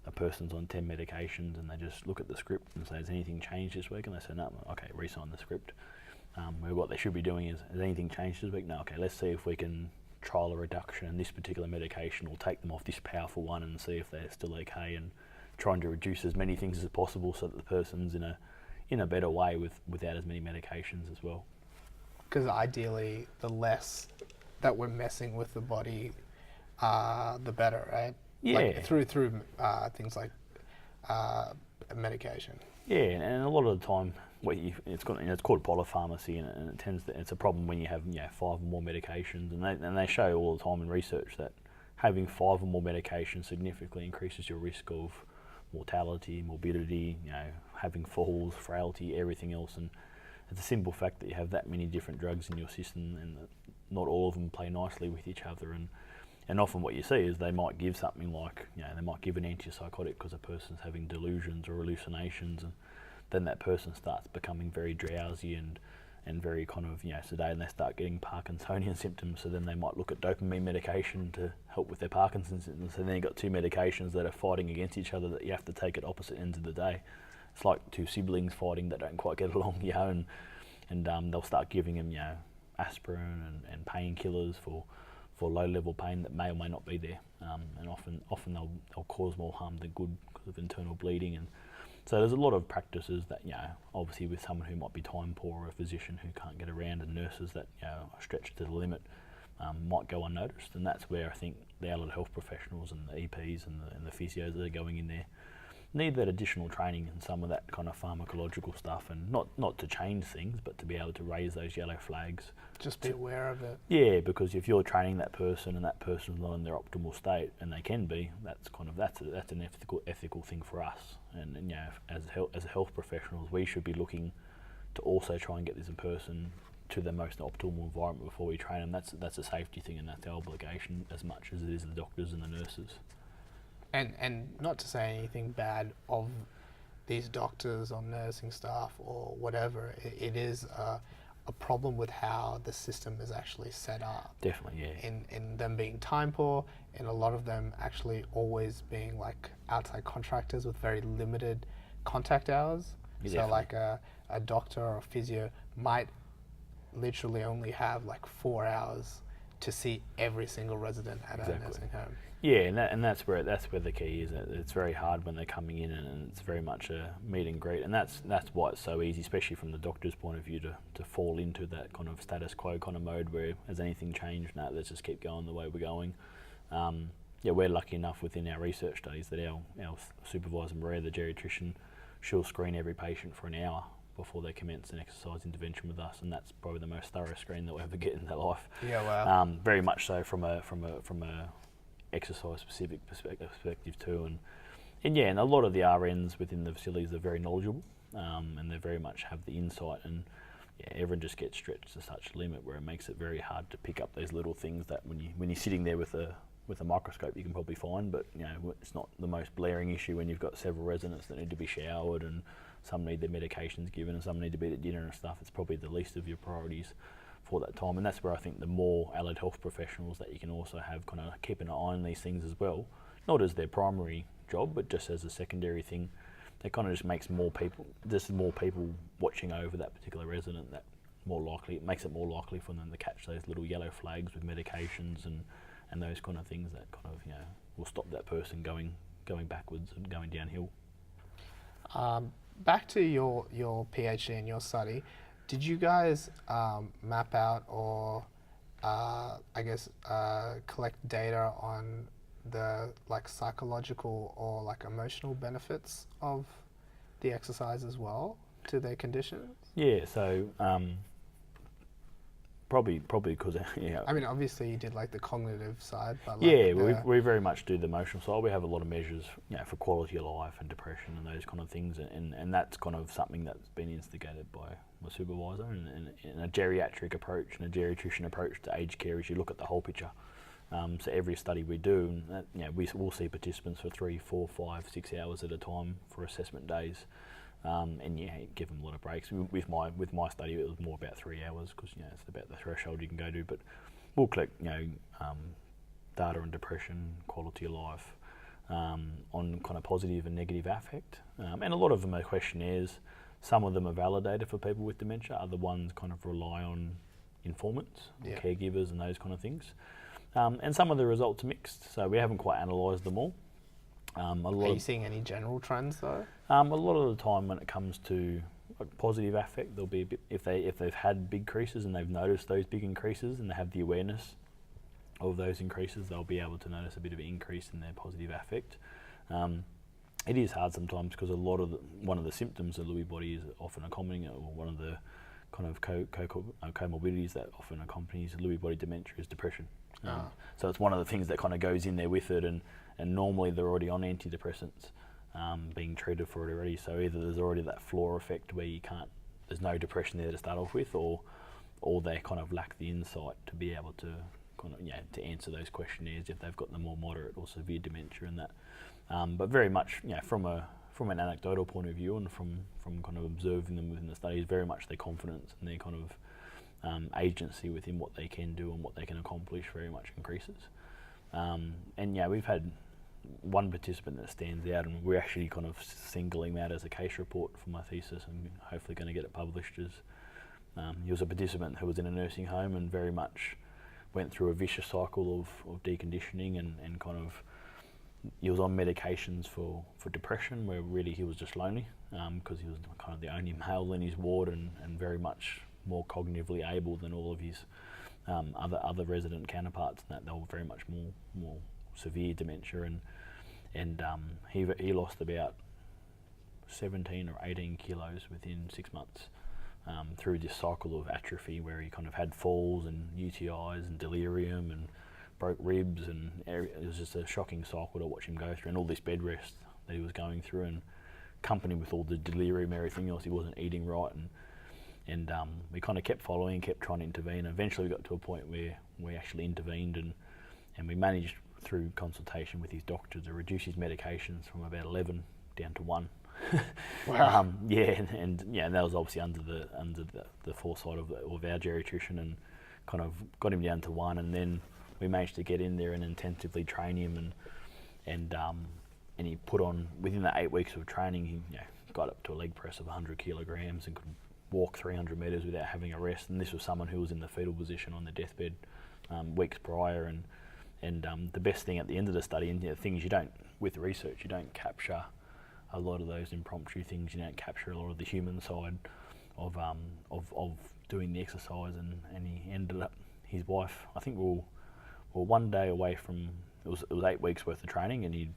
a person's on 10 medications and they just look at the script and say, has anything changed this week? And they say, no, okay, re-sign the script. Where what they should be doing is, has anything changed this week? No, okay, let's see if we can trial a reduction in this particular medication or take them off this powerful one and see if they're still okay, and trying to reduce as many things as possible so that the person's in a better way without as many medications as well. Because ideally, the less that we're messing with the body, the better, right? Yeah. Like through things like medication. Yeah, and a lot of the time, it's called polypharmacy, and it's a problem when you have 5 or more medications, and they show all the time in research that having 5 or more medications significantly increases your risk of mortality, morbidity, having falls, frailty, everything else. And it's a simple fact that you have that many different drugs in your system, and that not all of them play nicely with each other. And often what you see is they might give something like, they might give an antipsychotic because a person's having delusions or hallucinations, and then that person starts becoming very drowsy and very kind of sedated, and they start getting Parkinsonian symptoms. So then they might look at dopamine medication to help with their Parkinson's symptoms. So then you've got 2 medications that are fighting against each other that you have to take at opposite ends of the day. It's like 2 siblings fighting that don't quite get along, and they'll start giving them aspirin and painkillers for low-level pain that may or may not be there, and often they'll cause more harm than good because of internal bleeding. And So there's a lot of practices that, obviously with someone who might be time poor, or a physician who can't get around, and nurses that, are stretched to the limit, might go unnoticed. And that's where I think the allied health professionals and the EPs and the physios that are going in there need that additional training and some of that kind of pharmacological stuff, and not to change things, but to be able to raise those yellow flags. Just be aware of it. Yeah, because if you're training that person and that person's not in their optimal state, and they can be, that's an ethical thing for us. And as health professionals, we should be looking to also try and get this person to the most optimal environment before we train them. That's a safety thing, and that's our obligation as much as it is the doctors and the nurses. And not to say anything bad of these doctors or nursing staff or whatever, it is a problem with how the system is actually set up. Definitely, yeah. In them being time poor, and a lot of them actually always being like outside contractors with very limited contact hours. Yeah, so definitely. like a doctor or a physio might literally only have like 4 hours to see every single resident at a nursing home. Yeah, and that's where the key is. It's very hard when they're coming in, and it's very much a meet and greet, and that's why it's so easy, especially from the doctor's point of view, to fall into that kind of status quo kind of mode where has anything changed? No, let's just keep going the way we're going. We're lucky enough within our research studies that our supervisor Maria, the geriatrician, she'll screen every patient for an hour before they commence an exercise intervention with us, and that's probably the most thorough screen they'll ever get in their life. Yeah, wow. Very much so from a exercise specific perspective too, and a lot of the RNs within the facilities are very knowledgeable, and they very much have the insight, and everyone just gets stretched to such a limit where it makes it very hard to pick up those little things that when you're sitting there with a microscope you can probably find, but it's not the most blaring issue when you've got several residents that need to be showered, and some need their medications given, and some need to be at dinner and stuff. It's probably the least of your priorities for that time, and that's where I think the more allied health professionals that you can also have kind of keep an eye on these things as well, not as their primary job, but just as a secondary thing. That kind of just makes more people watching over that particular resident. That it makes it more likely for them to catch those little yellow flags with medications and those kind of things that kind of will stop that person going backwards and going downhill. Back to your PhD and your study. Did you guys map out or collect data on the psychological or emotional benefits of the exercise as well to their conditions? Yeah, so probably because I mean, obviously you did the cognitive side, but we very much do the emotional side. We have a lot of measures, for quality of life and depression and those kind of things, and that's kind of something that's been instigated by my supervisor, and a geriatric approach and a geriatrician approach to aged care is you look at the whole picture. So every study we do, we'll see participants for 3, 4, 5, 6 hours at a time for assessment days. And give them a lot of breaks. With my study, it was more about 3 hours because it's about the threshold you can go to. But we'll collect data on depression, quality of life, on kind of positive and negative affect, and a lot of them are questionnaires. Some of them are validated for people with dementia. Other ones kind of rely on informants, caregivers, and those kind of things. And some of the results are mixed. So we haven't quite analysed them all. Are you seeing any general trends though? A lot of the time when it comes to positive affect, there'll be a bit, if they've had big increases and they've noticed those big increases and they have the awareness of those increases, they'll be able to notice a bit of an increase in their positive affect. It is hard sometimes because one of the symptoms of Lewy body is often accompanying it, or one of the kind of comorbidities that often accompanies Lewy body dementia is depression. So it's one of the things that kind of goes in there with it, and normally they're already on antidepressants, being treated for it already. So either there's already that floor effect where there's no depression there to start off with, or they kind of lack the insight to be able to kind of to answer those questionnaires if they've got the more moderate or severe dementia and that. But very much from an anecdotal point of view and from kind of observing them within the studies, very much their confidence and their kind of agency within what they can do and what they can accomplish very much increases. We've had one participant that stands out, and we're actually kind of singling him out as a case report for my thesis, and hopefully going to get it published. He was a participant who was in a nursing home and very much went through a vicious cycle of deconditioning and kind of he was on medications for depression, where really he was just lonely, because he was kind of the only male in his ward, and very much more cognitively able than all of his other resident counterparts, and that they were very much more severe dementia, and he lost about 17 or 18 kilos within 6 months, through this cycle of atrophy, where he kind of had falls and UTIs and delirium and broke ribs, and it was just a shocking cycle to watch him go through, and all this bed rest that he was going through, and accompanied with all the delirium and everything else. He wasn't eating right, and we kind of kept following, kept trying to intervene. Eventually we got to a point where we actually intervened, and we managed through consultation with his doctor to reduce his medications from about 11 down to 1. Wow. And that was obviously under the foresight of our geriatrician, and kind of got him down to 1, and then we managed to get in there and intensively train him, and he put on, within the 8 weeks of training, he got up to a leg press of 100 kilograms and could walk 300 metres without having a rest. And this was someone who was in the fetal position on the deathbed weeks prior, and the best thing at the end of the study, and things you don't, with research, you don't capture a lot of those impromptu things. You don't capture a lot of the human side of doing the exercise, and he ended up, his wife, I think we were 1 day away from, it was 8 weeks worth of training, and he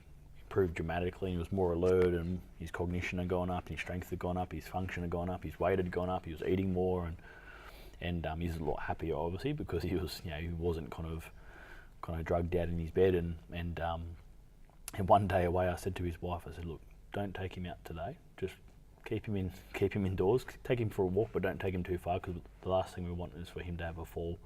improved dramatically, and he was more alert, and his cognition had gone up, his strength had gone up, his function had gone up, his weight had gone up, he was eating more, and he's a lot happier, obviously, because he was, he wasn't kind of drugged out in his bed, and 1 day away, I said to his wife, I said, look, don't take him out today, just keep him indoors, take him for a walk, but don't take him too far, because the last thing we want is for him to have a fall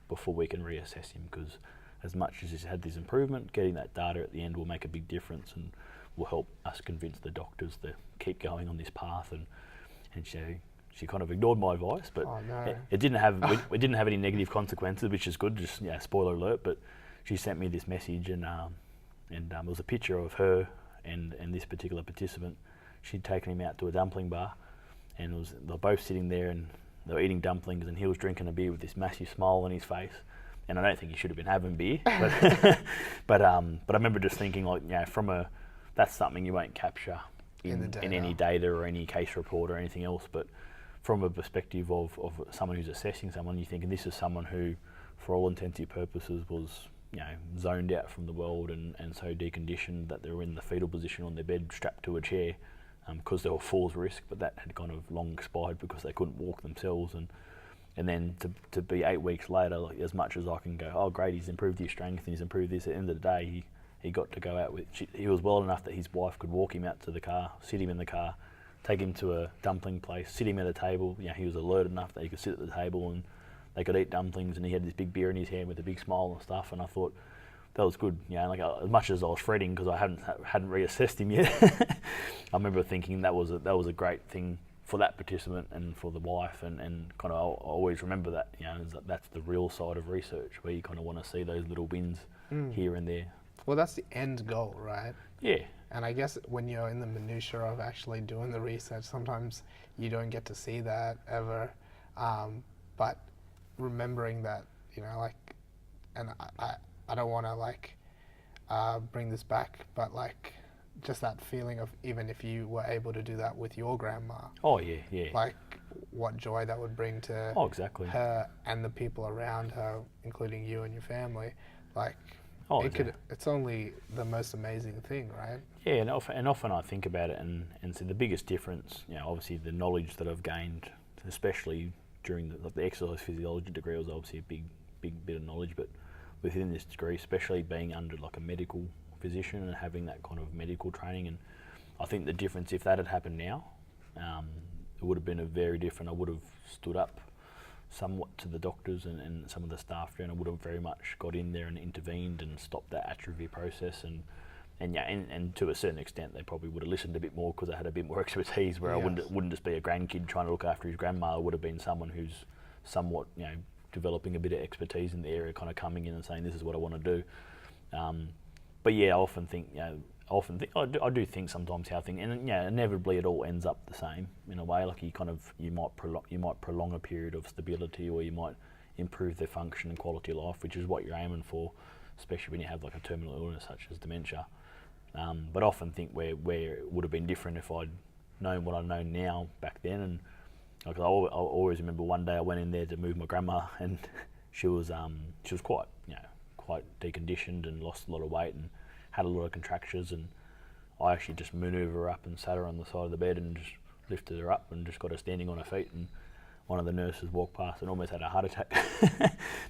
before we can reassess him, because as much as he's had this improvement, getting that data at the end will make a big difference, and will help us convince the doctors to keep going on this path. And she kind of ignored my advice, but it didn't have we didn't have any negative consequences, which is good. Just spoiler alert. But she sent me this message, and it was a picture of her and this particular participant. She'd taken him out to a dumpling bar, and they were both sitting there, and they were eating dumplings, and he was drinking a beer with this massive smile on his face. And I don't think he should have been having beer, but I remember just thinking, like, that's something you won't capture in any data or any case report or anything else. But from a perspective of someone who's assessing someone, you're thinking this is someone who, for all intensive purposes, was zoned out from the world, and so deconditioned that they were in the fetal position on their bed, strapped to a chair, because there were falls risk, but that had kind of long expired because they couldn't walk themselves. And then to be 8 weeks later, like, as much as I can go, oh great, he's improved his strength and he's improved this, at the end of the day, he got to go out with, he was well enough that his wife could walk him out to the car, sit him in the car, take him to a dumpling place, sit him at a table. He was alert enough that he could sit at the table and they could eat dumplings, and he had this big beer in his hand with a big smile and stuff. And I thought that was good. As much as I was fretting because I hadn't reassessed him yet, I remember thinking that was a great thing for that participant and for the wife, and kind of I always remember that, that's the real side of research, where you kind of want to see those little wins here and there. Well, that's the end goal, right? Yeah. And I guess when you're in the minutiae of actually doing the research, sometimes you don't get to see that ever. But remembering that, and I don't want to bring this back, but just that feeling of, even if you were able to do that with your grandma. Oh yeah. What joy that would bring to exactly. her and the people around her, including you and your family. It's only the most amazing thing, right? Yeah, and often I think about it and so the biggest difference, obviously the knowledge that I've gained, especially during the exercise physiology degree, was obviously a big bit of knowledge, but within this degree, especially being under a medical physician and having that kind of medical training, and I think the difference, if that had happened now, it would have been a very different. I would have stood up somewhat to the doctors and some of the staff there, and I would have very much got in there and intervened and stopped that atrophy process, and to a certain extent they probably would have listened a bit more because I had a bit more expertise, where I wouldn't just be a grandkid trying to look after his grandma. I would have been someone who's somewhat developing a bit of expertise in the area, kind of coming in and saying this is what I want to do. But I often think, I do think sometimes how things, and inevitably it all ends up the same in a way. You might prolong a period of stability, or you might improve their function and quality of life, which is what you're aiming for, especially when you have a terminal illness such as dementia. But I often think where it would have been different if I'd known what I know now back then. And like, I always remember one day I went in there to move my grandma, and she was quite deconditioned and lost a lot of weight and had a lot of contractions, and I actually just manoeuvred her up and sat her on the side of the bed and just lifted her up and just got her standing on her feet. And one of the nurses walked past and almost had a heart attack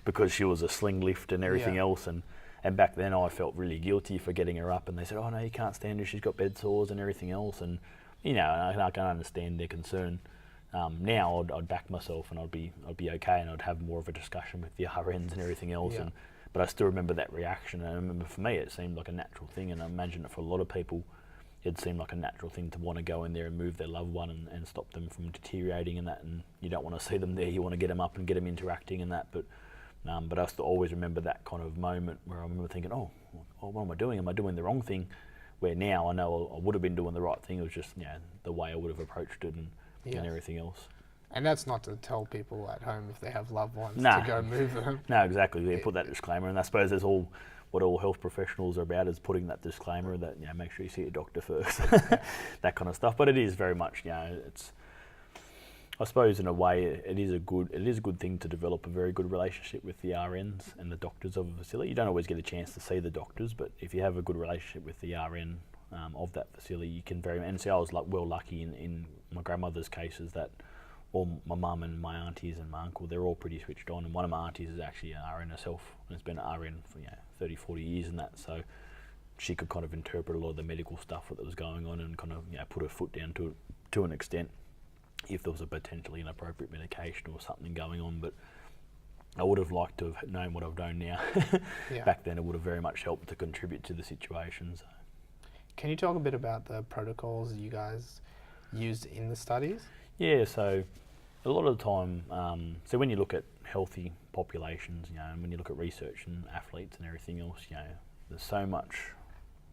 because she was a sling lift and everything else. And back then I felt really guilty for getting her up, and they said, "Oh no, you can't stand her. She's got bed sores and everything else." And I can understand their concern. Now I'd back myself and I'd be okay, and I'd have more of a discussion with the RNs and everything else. Yeah. But I still remember that reaction, and I remember for me it seemed like a natural thing, and I imagine that for a lot of people it seemed like a natural thing to want to go in there and move their loved one and stop them from deteriorating and that, and you don't want to see them there, you want to get them up and get them interacting and that. But I still always remember that kind of moment where I remember thinking, oh, what am I doing? Am I doing the wrong thing? Where now I know I would have been doing the right thing. It was just the way I would have approached it and everything else. And that's not to tell people at home if they have loved ones to go move them. No, exactly. We put that disclaimer, and I suppose there's what all health professionals are about, is putting that disclaimer that make sure you see your doctor first, that kind of stuff. But it is very much it's, I suppose in a way it is a good thing to develop a very good relationship with the RNs and the doctors of a facility. You don't always get a chance to see the doctors, but if you have a good relationship with the RN of that facility, you can I was lucky in my grandmother's cases that all my mum and my aunties and my uncle, they're all pretty switched on, and one of my aunties is actually an RN herself, and has been an RN for 30, 40 years and that, so she could kind of interpret a lot of the medical stuff that was going on and kind of put her foot down to an extent if there was a potentially inappropriate medication or something going on. But I would have liked to have known what I've known now. Back then it would have very much helped to contribute to the situation. So. Can you talk a bit about the protocols you guys used in the studies? Yeah, so a lot of the time, so when you look at healthy populations, and when you look at research and athletes and everything else, there's so much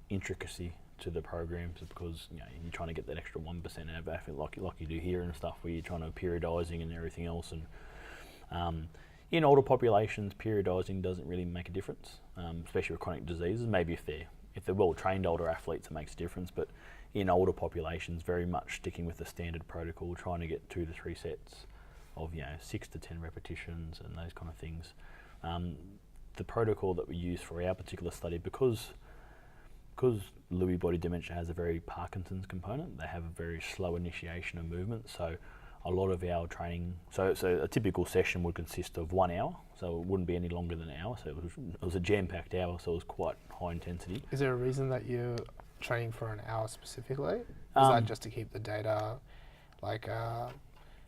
intricacy to the programs because you're trying to get that extra 1% out of athlete like you do here and stuff, where you're trying to periodising and everything else. And in older populations, periodising doesn't really make a difference, especially with chronic diseases. Maybe if they're well trained older athletes, it makes a difference, but in older populations, very much sticking with the standard protocol, trying to get 2 to 3 sets of 6 to 10 repetitions and those kind of things. The protocol that we use for our particular study, because Lewy body dementia has a very Parkinson's component, they have a very slow initiation of movement. So a lot of our training, so a typical session would consist of 1 hour, so it wouldn't be any longer than an hour. So it was a jam-packed hour, so it was quite high intensity. Is there a reason that you're training for an hour specifically? Is that just to keep the data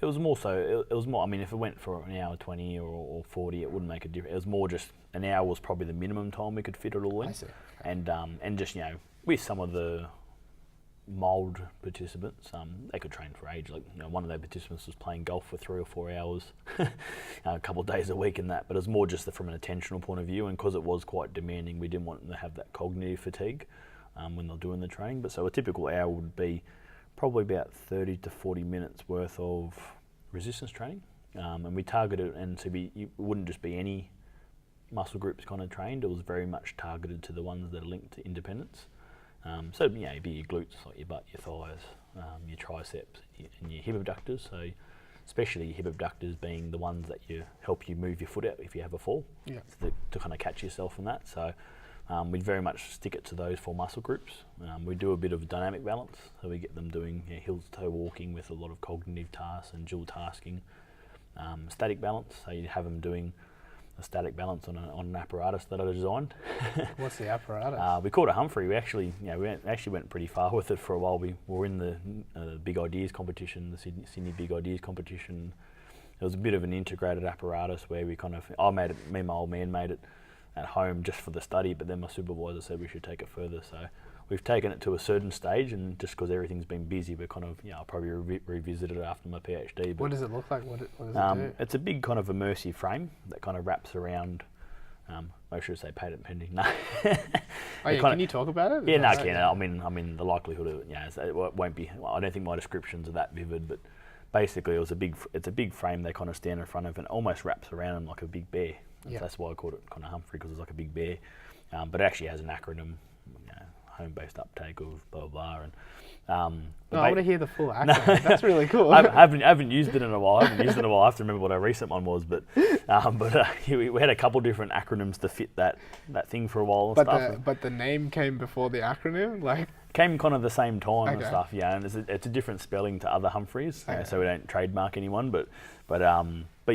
It was more so, it was more, I mean, if it went for an hour 20 or 40, it wouldn't make a difference. It was more just an hour was probably the minimum time we could fit it all in. I see. Okay. And just, with some of the mild participants, they could train for age. Like, one of their participants was playing golf for 3 or 4 hours, a couple of days a week and that, but it was more just from an attentional point of view, and because it was quite demanding, we didn't want them to have that cognitive fatigue when they're doing the training. But so a typical hour would be probably about 30 to 40 minutes worth of resistance training, and we targeted, and so it wouldn't just be any muscle groups kind of trained. It was very much targeted to the ones that are linked to independence. So it'd be your glutes, like your butt, your thighs, your triceps, and your hip abductors. So especially your hip abductors being the ones that help you move your foot out if you have a fall, to kind of catch yourself on that. So we'd very much stick it to those 4 muscle groups. We do a bit of dynamic balance, so we get them doing heel-to-toe walking with a lot of cognitive tasks and dual tasking. Static balance, so you have them doing a static balance on an apparatus that I designed. What's the apparatus? We called it Humphrey. We actually, went pretty far with it for a while. We were in the Big Ideas competition, the Sydney Big Ideas competition. It was a bit of an integrated apparatus where me and my old man made it at home just for the study, but then my supervisor said we should take it further. So we've taken it to a certain stage, and just because everything's been busy, we're kind of, I'll probably revisit it after my PhD. But what does it look like? What does it do? It's a big kind of immersive frame that kind of wraps around, I should say patent pending. No. Can you talk about it? Yeah, no, I can. I mean, the likelihood of it, it won't be, I don't think my descriptions are that vivid, but basically it's a big frame they kind of stand in front of and almost wraps around them like a big bear. That's why I called it kind of Humphrey, because it's like a big bear. But it actually has an acronym, home-based uptake of blah, blah, blah. And, I want to hear the full acronym. That's really cool. I haven't used it in a while. I have to remember what our recent one was. But we had a couple different acronyms to fit that thing for a while and stuff. But the name came before the acronym? Like came kind of the same time and stuff, yeah. And it's a different spelling to other Humphreys, so we don't trademark anyone. But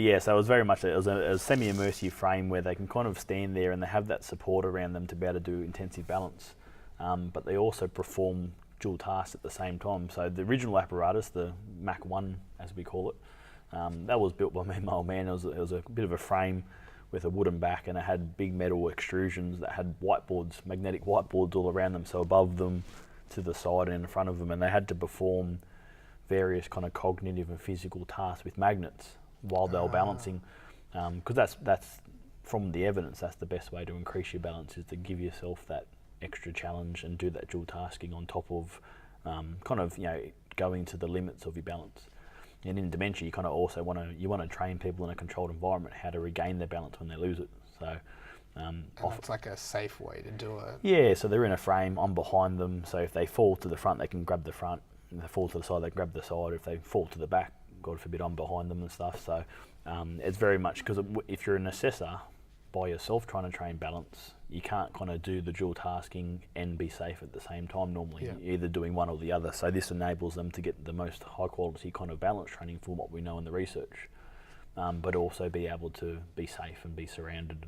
yeah, so it was very much it was a semi-immersive frame where they can kind of stand there and they have that support around them to be able to do intensive balance. But they also perform dual tasks at the same time. So the original apparatus, the Mach 1 as we call it, that was built by me and my old man. It was a bit of a frame with a wooden back, and it had big metal extrusions that had whiteboards, magnetic whiteboards all around them, so above them, to the side and in front of them, and they had to perform various kind of cognitive and physical tasks with magnets while they were balancing, because that's from the evidence, that's the best way to increase your balance, is to give yourself that extra challenge and do that dual tasking on top of kind of going to the limits of your balance. And in dementia, you kind of also want to train people in a controlled environment how to regain their balance when they lose it. So and it's like a safe way to do it. Yeah, so they're in a frame, I'm behind them, so if they fall to the front, they can grab the front. If they fall to the side, they grab the side. If they fall to the back, God forbid, I'm behind them and stuff. So it's very much, because if you're an assessor by yourself trying to train balance, you can't kind of do the dual tasking and be safe at the same time normally. You're either doing one or the other. So this enables them to get the most high quality kind of balance training from what we know in the research, but also be able to be safe and be surrounded.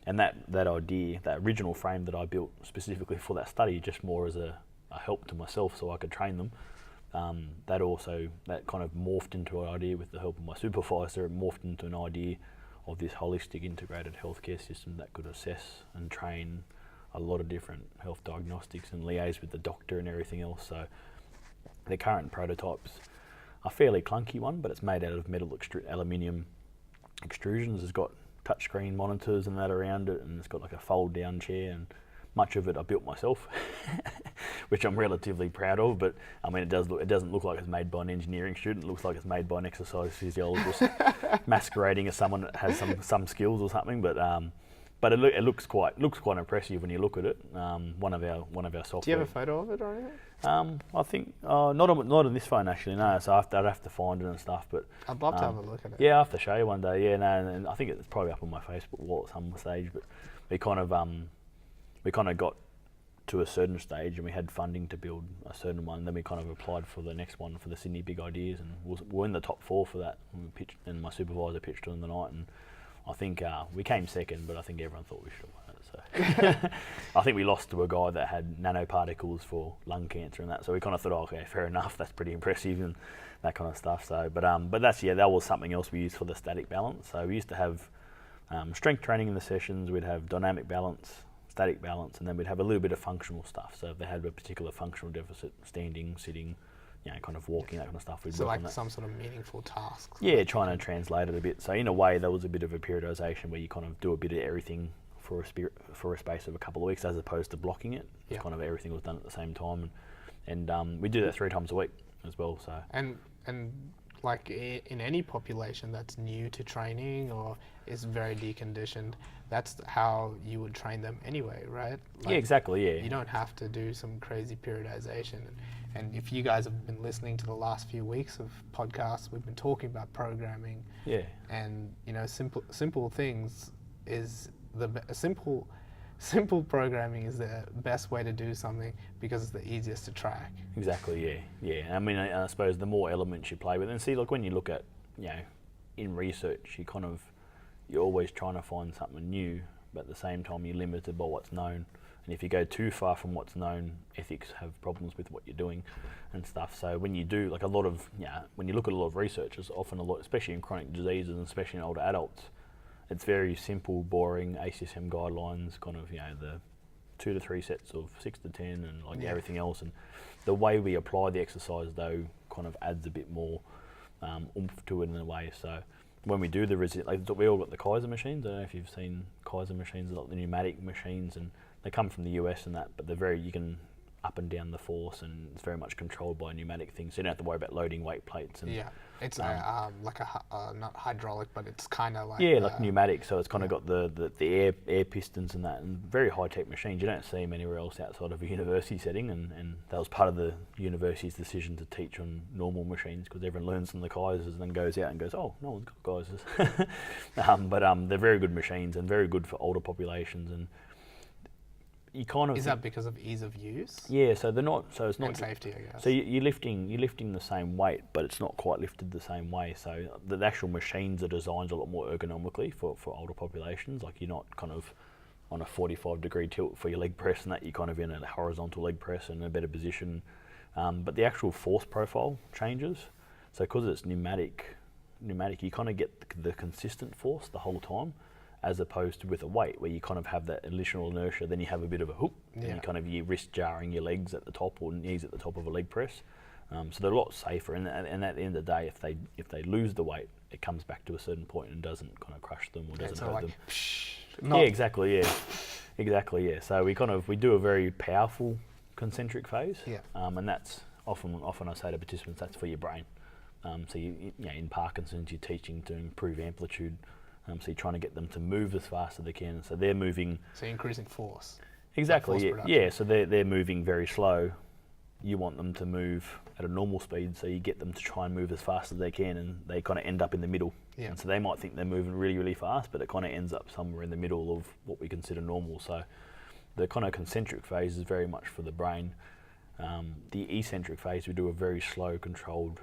And that idea, that original frame that I built specifically for that study, just more as a help to myself so I could train them, that kind of morphed into an idea with the help of my supervisor. It morphed into an idea of this holistic integrated healthcare system that could assess and train a lot of different health diagnostics and liaise with the doctor and everything else. So the current prototype's a fairly clunky one, but it's made out of metal aluminium extrusions. It's got touchscreen monitors and that around it, and it's got like a fold down chair, and much of it I built myself, which I'm relatively proud of. But I mean, it doesn't look like it's made by an engineering student. It looks like it's made by an exercise physiologist masquerading as someone that has some skills or something. But it looks quite impressive when you look at it. One of our software. Do you have a photo of it or anything? I think not on this phone actually. No, so I'd have to find it and stuff. But I'd love to have a look at it. Yeah, I have to show you one day. Yeah, no, and I think it's probably up on my Facebook wall at some stage. But we kind of got to a certain stage, and we had funding to build a certain one. Then we kind of applied for the next one for the Sydney Big Ideas, and we're in the top 4 for that. And my supervisor pitched on the night, and I think we came second, but I think everyone thought we should have won it. So I think we lost to a guy that had nanoparticles for lung cancer and that. So we kind of thought, okay, fair enough, that's pretty impressive and that kind of stuff. So, but that was something else we used for the static balance. So we used to have strength training in the sessions. We'd have dynamic balance, static balance, and then we'd have a little bit of functional stuff. So if they had a particular functional deficit, standing, sitting, kind of walking, that kind of stuff. We'd so work like on that. some sort of meaningful tasks. Yeah, trying to translate it a bit. So in a way, there was a bit of a periodisation where you kind of do a bit of everything for a space of a couple of weeks, as opposed to blocking it. It's kind of everything was done at the same time, and we do that 3 times a week as well. So and like in any population that's new to training or is very deconditioned, that's how you would train them anyway, right? Like, yeah, exactly. Yeah, you don't have to do some crazy periodization. And if you guys have been listening to the last few weeks of podcasts, we've been talking about programming. Yeah. And simple things is simple programming is the best way to do something because it's the easiest to track. Exactly. Yeah. I mean, I suppose the more elements you play with, and see, like when you look at in research, you're always trying to find something new, but at the same time you're limited by what's known. And if you go too far from what's known, ethics have problems with what you're doing and stuff. So when you do, like when you look at a lot of research, it's often especially in chronic diseases and especially in older adults, it's very simple, boring ACSM guidelines, kind of, the 2 to 3 sets of 6 to 10 and everything else. And the way we apply the exercise though kind of adds a bit more oomph to it in a way. So when we do we all got the Kaiser machines. I don't know if you've seen Kaiser machines, like the pneumatic machines, and they come from the US and that, but they're up and down the force, and it's very much controlled by pneumatic things. So you don't have to worry about loading weight plates. And, it's like not hydraulic, but it's kind of like like pneumatic. So it's kind of got the air pistons and that, and very high tech machines. You don't see them anywhere else outside of a university setting, and that was part of the university's decision to teach on normal machines, because everyone learns from the Kaisers and then goes out and goes, oh, no one's got Kaisers. But they're very good machines and very good for older populations. And you kind of is that because of ease of use? Yeah, so they're not. So it's not and safety, I guess. So you're lifting the same weight, but it's not quite lifted the same way. So the actual machines are designed a lot more ergonomically for older populations. Like, you're not kind of on a 45-degree tilt for your leg press, and that you're kind of in a horizontal leg press in a better position. But the actual force profile changes. So because it's pneumatic, you kind of get the consistent force the whole time, as opposed to with a weight where you kind of have that additional inertia, then you have a bit of a hook, and you kind of your wrist jarring your legs at the top or knees at the top of a leg press. So they're a lot safer, and at the end of the day, if they lose the weight, it comes back to a certain point and doesn't kind of crush them or doesn't hurt them. Yeah, exactly. So we do a very powerful concentric phase, and that's often I say to participants, that's for your brain. So in Parkinson's, you're teaching to improve amplitude. So you're trying to get them to move as fast as they can. So they're moving. So you're increasing force. Exactly. Yeah. So they're moving very slow. You want them to move at a normal speed, so you get them to try and move as fast as they can, and they kind of end up in the middle. Yeah. And so they might think they're moving really, really fast, but it kind of ends up somewhere in the middle of what we consider normal. So the kind of concentric phase is very much for the brain. The eccentric phase, we do a very slow, controlled,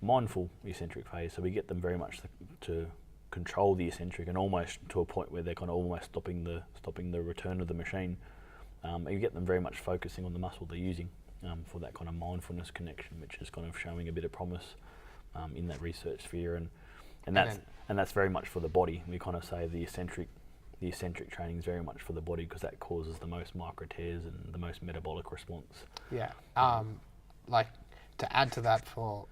mindful eccentric phase. So we get them very much to control the eccentric, and almost to a point where they're kind of almost stopping the return of the machine. And you get them very much focusing on the muscle they're using for that kind of mindfulness connection, which is kind of showing a bit of promise in that research sphere. And that's very much for the body. We kind of say the eccentric training is very much for the body, because that causes the most micro tears and the most metabolic response. Yeah. Like, to add to that, for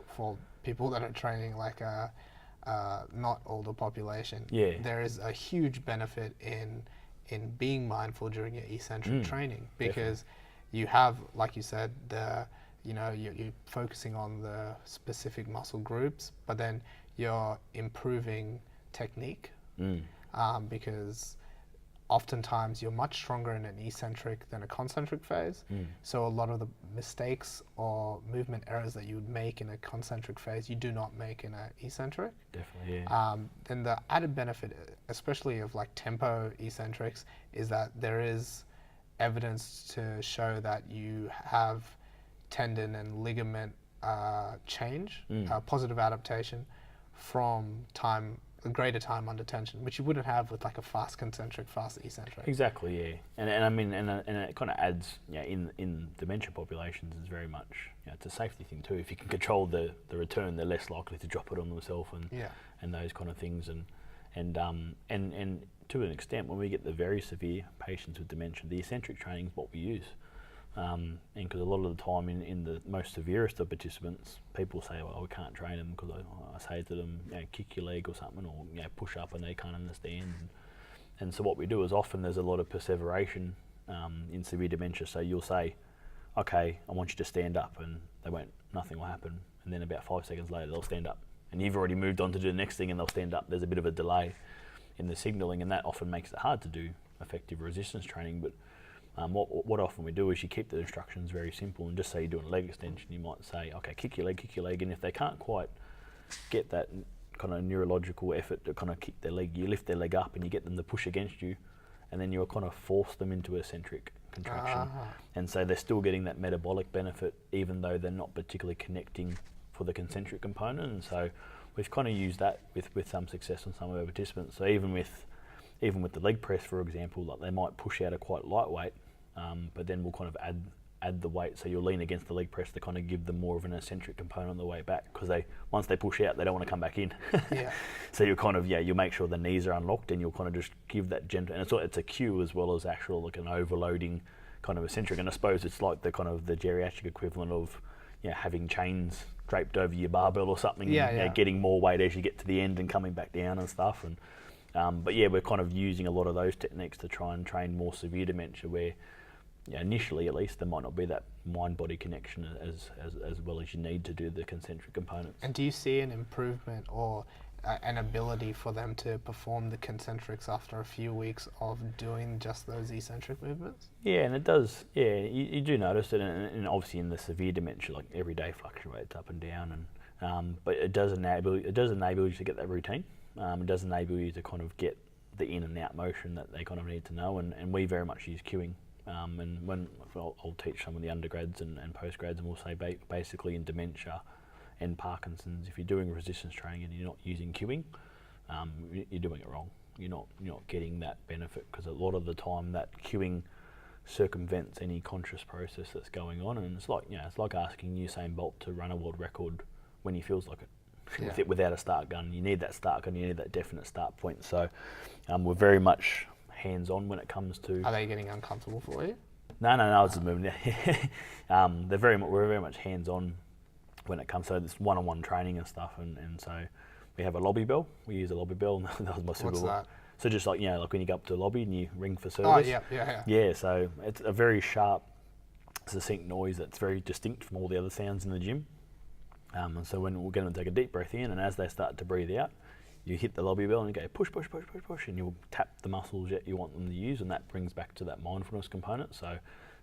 people that are training like not older population, there is a huge benefit in being mindful during your eccentric training, because you have, like you said, you're focusing on the specific muscle groups, but then you're improving technique, because oftentimes you're much stronger in an eccentric than a concentric phase. So a lot of the mistakes or movement errors that you would make in a concentric phase, you do not make in an eccentric. Definitely, yeah. Then the added benefit, especially of like tempo eccentrics, is that there is evidence to show that you have tendon and ligament change, positive adaptation from greater time under tension, which you wouldn't have with like a fast concentric, fast eccentric. Exactly, yeah. And I mean, and it kind of adds, in dementia populations, is very much, it's a safety thing too. If you can control the return, they're less likely to drop it on themselves and those kind of things. And to an extent, when we get the very severe patients with dementia, the eccentric training is what we use. And because a lot of the time in the most severest of participants, people say, well, we can't train them, because I say to them, kick your leg or something, or push up, and they can't understand. And so what we do is, often there's a lot of perseveration in severe dementia. So you'll say, okay, I want you to stand up, and nothing will happen. And then about 5 seconds later, they'll stand up. And you've already moved on to do the next thing, and they'll stand up. There's a bit of a delay in the signalling, and that often makes it hard to do effective resistance training. But what often we do is you keep the instructions very simple, and just say you're doing a leg extension, you might say, okay, kick your leg, and if they can't quite get that kind of neurological effort to kind of kick their leg, you lift their leg up and you get them to push against you, and then you'll kind of force them into eccentric contraction. And so they're still getting that metabolic benefit, even though they're not particularly connecting for the concentric component. And so we've kind of used that with some success on some of our participants. So even with the leg press, for example, like, they might push out a quite lightweight, but then we'll kind of add the weight, so you'll lean against the leg press to kind of give them more of an eccentric component on the way back, because once they push out, they don't want to come back in. So you'll kind of you'll make sure the knees are unlocked, and you'll kind of just give that gentle, and it's a cue as well as actual, like, an overloading kind of eccentric. And I suppose it's like the kind of the geriatric equivalent of having chains draped over your barbell or something, getting more weight as you get to the end and coming back down and stuff. And but we're kind of using a lot of those techniques to try and train more severe dementia, where initially at least, there might not be that mind-body connection as well as you need to do the concentric components. And do you see an improvement or an ability for them to perform the concentrics after a few weeks of doing just those eccentric movements? Yeah, and it does. Yeah, you do notice it, and obviously in the severe dementia, like every day fluctuates up and down, and but it does enable you to get that routine. It does enable you to kind of get the in and out motion that they kind of need to know, and we very much use cueing. And when I'll teach some of the undergrads and postgrads, and we'll say basically in dementia and Parkinson's, if you're doing resistance training and you're not using cueing, you're doing it wrong. You're not getting that benefit, because a lot of the time that cueing circumvents any conscious process that's going on, and it's like asking Usain Bolt to run a world record when he feels like it. Yeah. Without a start gun, you need that start gun. You need that definite start point. So we're very much hands-on when it comes to. Are they getting uncomfortable for you? No. It's just moving. We're very much hands-on when it comes to this one-on-one training and stuff. And so we have a lobby bell. We use a lobby bell. And that was my super. What's that? So just like when you go up to the lobby and you ring for service. Oh yeah. Yeah. So it's a very sharp, succinct noise that's very distinct from all the other sounds in the gym. And so when we'll get them to take a deep breath in, and as they start to breathe out, you hit the lobby bell and you go push, and you'll tap the muscles that you want them to use, and that brings back to that mindfulness component. So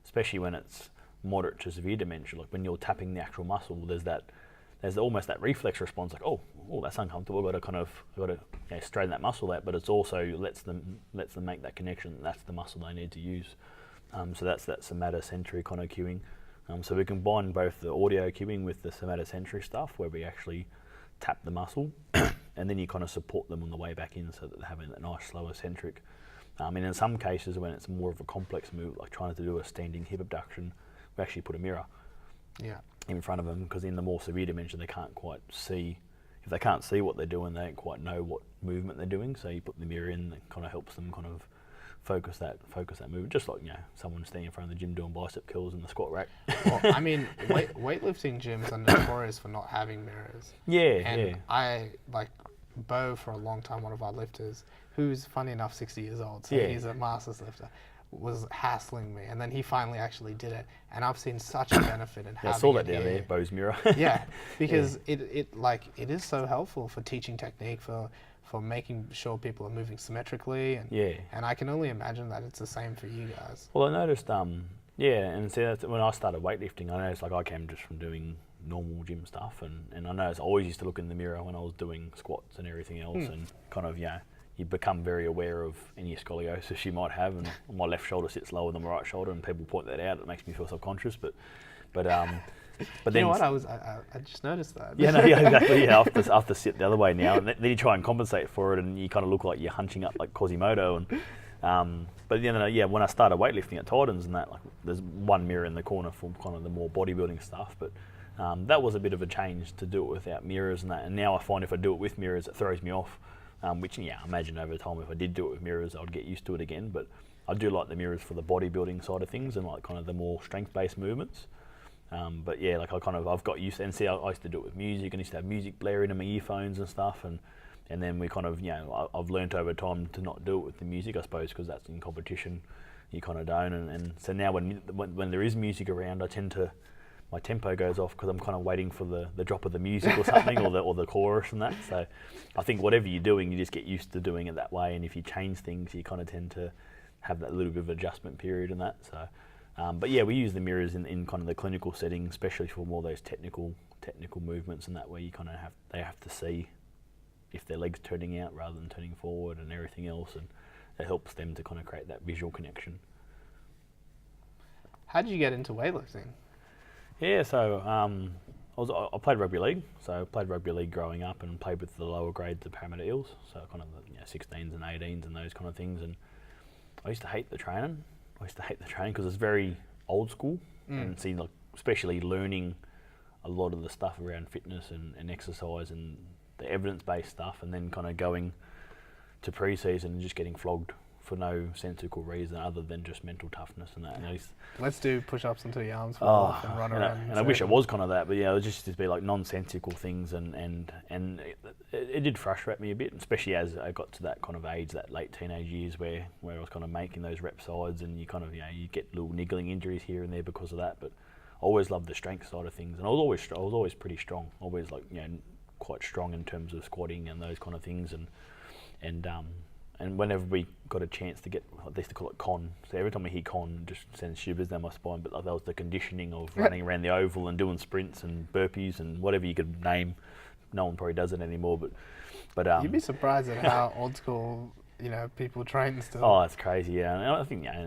especially when it's moderate to severe dementia, like when you're tapping the actual muscle, there's almost that reflex response, like oh that's uncomfortable. I've got to straighten that muscle out, but it's also lets them make that connection. That's the muscle they need to use. So that's that somatosensory kind of cueing. So we combine both the audio cueing with the somatosensory stuff, where we actually tap the muscle, and then you kind of support them on the way back in, so that they're having that nice slow eccentric. And in some cases, when it's more of a complex move, like trying to do a standing hip abduction, we actually put a mirror in front of them, because in the more severe dementia, they can't quite see. If they can't see what they're doing, they don't quite know what movement they're doing. So you put the mirror in, that kind of helps them kind of focus that movement, just like someone standing in front of the gym doing bicep curls in the squat rack. Well, I mean, weightlifting gyms are notorious for not having mirrors. And I like Bo for a long time, one of our lifters, who's funny enough 60 years old, so he's a masters lifter, was hassling me, and then he finally actually did it, and I've seen such a benefit in having it. I saw that down there, Bo's mirror. Because it is so helpful for teaching technique, for making sure people are moving symmetrically, and I can only imagine that it's the same for you guys. Well, I noticed, and see, that's when I started weightlifting, I noticed I came just from doing normal gym stuff, and I noticed I always used to look in the mirror when I was doing squats and everything else, and kind of, you become very aware of any scoliosis you might have, and my left shoulder sits lower than my right shoulder, and people point that out. It makes me feel subconscious, but then, you know what, I just noticed that. Exactly. I have to sit the other way now, and then you try and compensate for it, and you kind of look like you're hunching up like Quasimodo. And but when I started weightlifting at Titans and that, like, there's one mirror in the corner for kind of the more bodybuilding stuff, but that was a bit of a change to do it without mirrors and that. And now I find if I do it with mirrors, it throws me off. Which I imagine over time, if I did do it with mirrors, I'd get used to it again. But I do like the mirrors for the bodybuilding side of things and like kind of the more strength-based movements. But I've got used to, and see, I used to do it with music, and I used to have music blaring in my earphones and stuff, and then we kind of, I've learnt over time to not do it with the music, I suppose, because that's in competition, you kind of don't, and so now when there is music around, I tend to, my tempo goes off, because I'm kind of waiting for the drop of the music or something, or the chorus and that. So I think whatever you're doing, you just get used to doing it that way, and if you change things, you kind of tend to have that little bit of adjustment period and that. So. But we use the mirrors in kind of the clinical setting, especially for more those technical movements and that, where you kind of they have to see if their leg's turning out rather than turning forward and everything else, and it helps them to kind of create that visual connection. How did you get into weightlifting? Yeah, so I played rugby league. So I played rugby league growing up and played with the lower grades of Parramatta Eels, so kind of the 16s and 18s and those kind of things. And I used to hate the training. Because it's very old school, and see, like, especially learning a lot of the stuff around fitness and exercise and the evidence-based stuff, and then kind of going to pre-season and just getting flogged for no sensical reason other than just mental toughness and that. You know, let's do push-ups until your arms fall off and run around. And I wish it was kind of that, but yeah, it was just to be like nonsensical things, and it did frustrate me a bit, especially as I got to that kind of age, that late teenage years where I was kind of making those rep sides, and you kind of, you know, you get little niggling injuries here and there because of that. But I always loved the strength side of things, and I was always pretty strong, always like, you know, quite strong in terms of squatting and those kind of things, and whenever we got a chance to get, they used to call it con, so every time we hear con, it just sends shivers down my spine. But that was the conditioning of running around the oval and doing sprints and burpees and whatever you could name. No one probably does it anymore, but you'd be surprised at how old school, you know, people train still. Oh, it's crazy, yeah. And I think, yeah,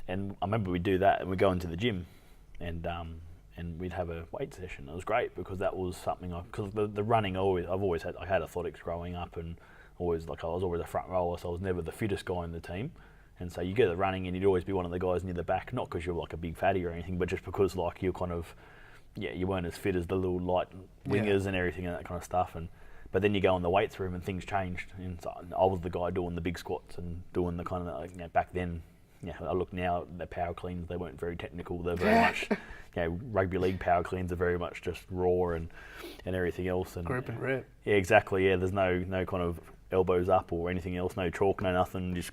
and I remember we'd do that, and we'd go into the gym, and we'd have a weight session. It was great because that was something because the running I had athletics growing up, and I was always a front rower, so I was never the fittest guy in the team. And so you get the running, and you'd always be one of the guys near the back, not because you're like a big fatty or anything, but just because like you're kind of, yeah, you weren't as fit as the little light wingers and everything and that kind of stuff. But then you go in the weights room and things changed, and so I was the guy doing the big squats and doing the kind of, like, you know, back then. Yeah, I look now, the power cleans, they weren't very technical. They're very much, you know, rugby league power cleans are very much just raw and everything else. And group and rip. Yeah, exactly. Yeah, there's no kind of elbows up or anything else, no chalk, no nothing. Just,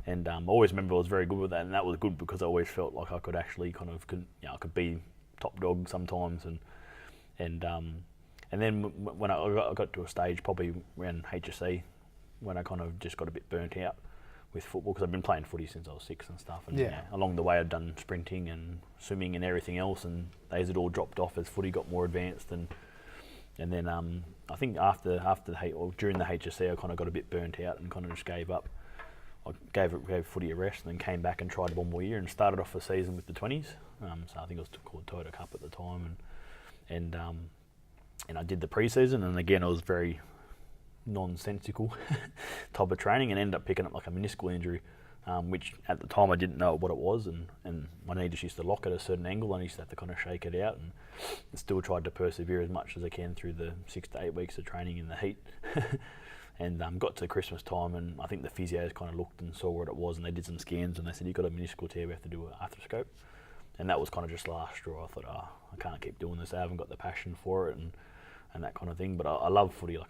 and I always remember I was very good with that, and that was good because I always felt like I could actually kind of, you know, I could be top dog sometimes, and then when I got to a stage probably around HSC when I kind of just got a bit burnt out with football, because I've been playing footy since I was 6 and stuff, and along the way I'd done sprinting and swimming and everything else, and those had all dropped off as footy got more advanced, and then I think during the HSC I kind of got a bit burnt out and kind of just gave up. I gave footy a rest, and then came back and tried one more year and started off the season with the 20s. So I think it was called Toyota Cup at the time, and I did the pre-season, and again I was very nonsensical type of training, and ended up picking up like a meniscal injury, which at the time I didn't know what it was, and my knee just used to lock at a certain angle, and I used to have to kind of shake it out, and still tried to persevere as much as I can through the 6 to 8 weeks of training in the heat. And got to Christmas time, and I think the physios kind of looked and saw what it was, and they did some scans, and they said, you've got a meniscal tear, we have to do an arthroscope. And that was kind of just last straw. I thought, I can't keep doing this, I haven't got the passion for it, and that kind of thing. But I love footy, I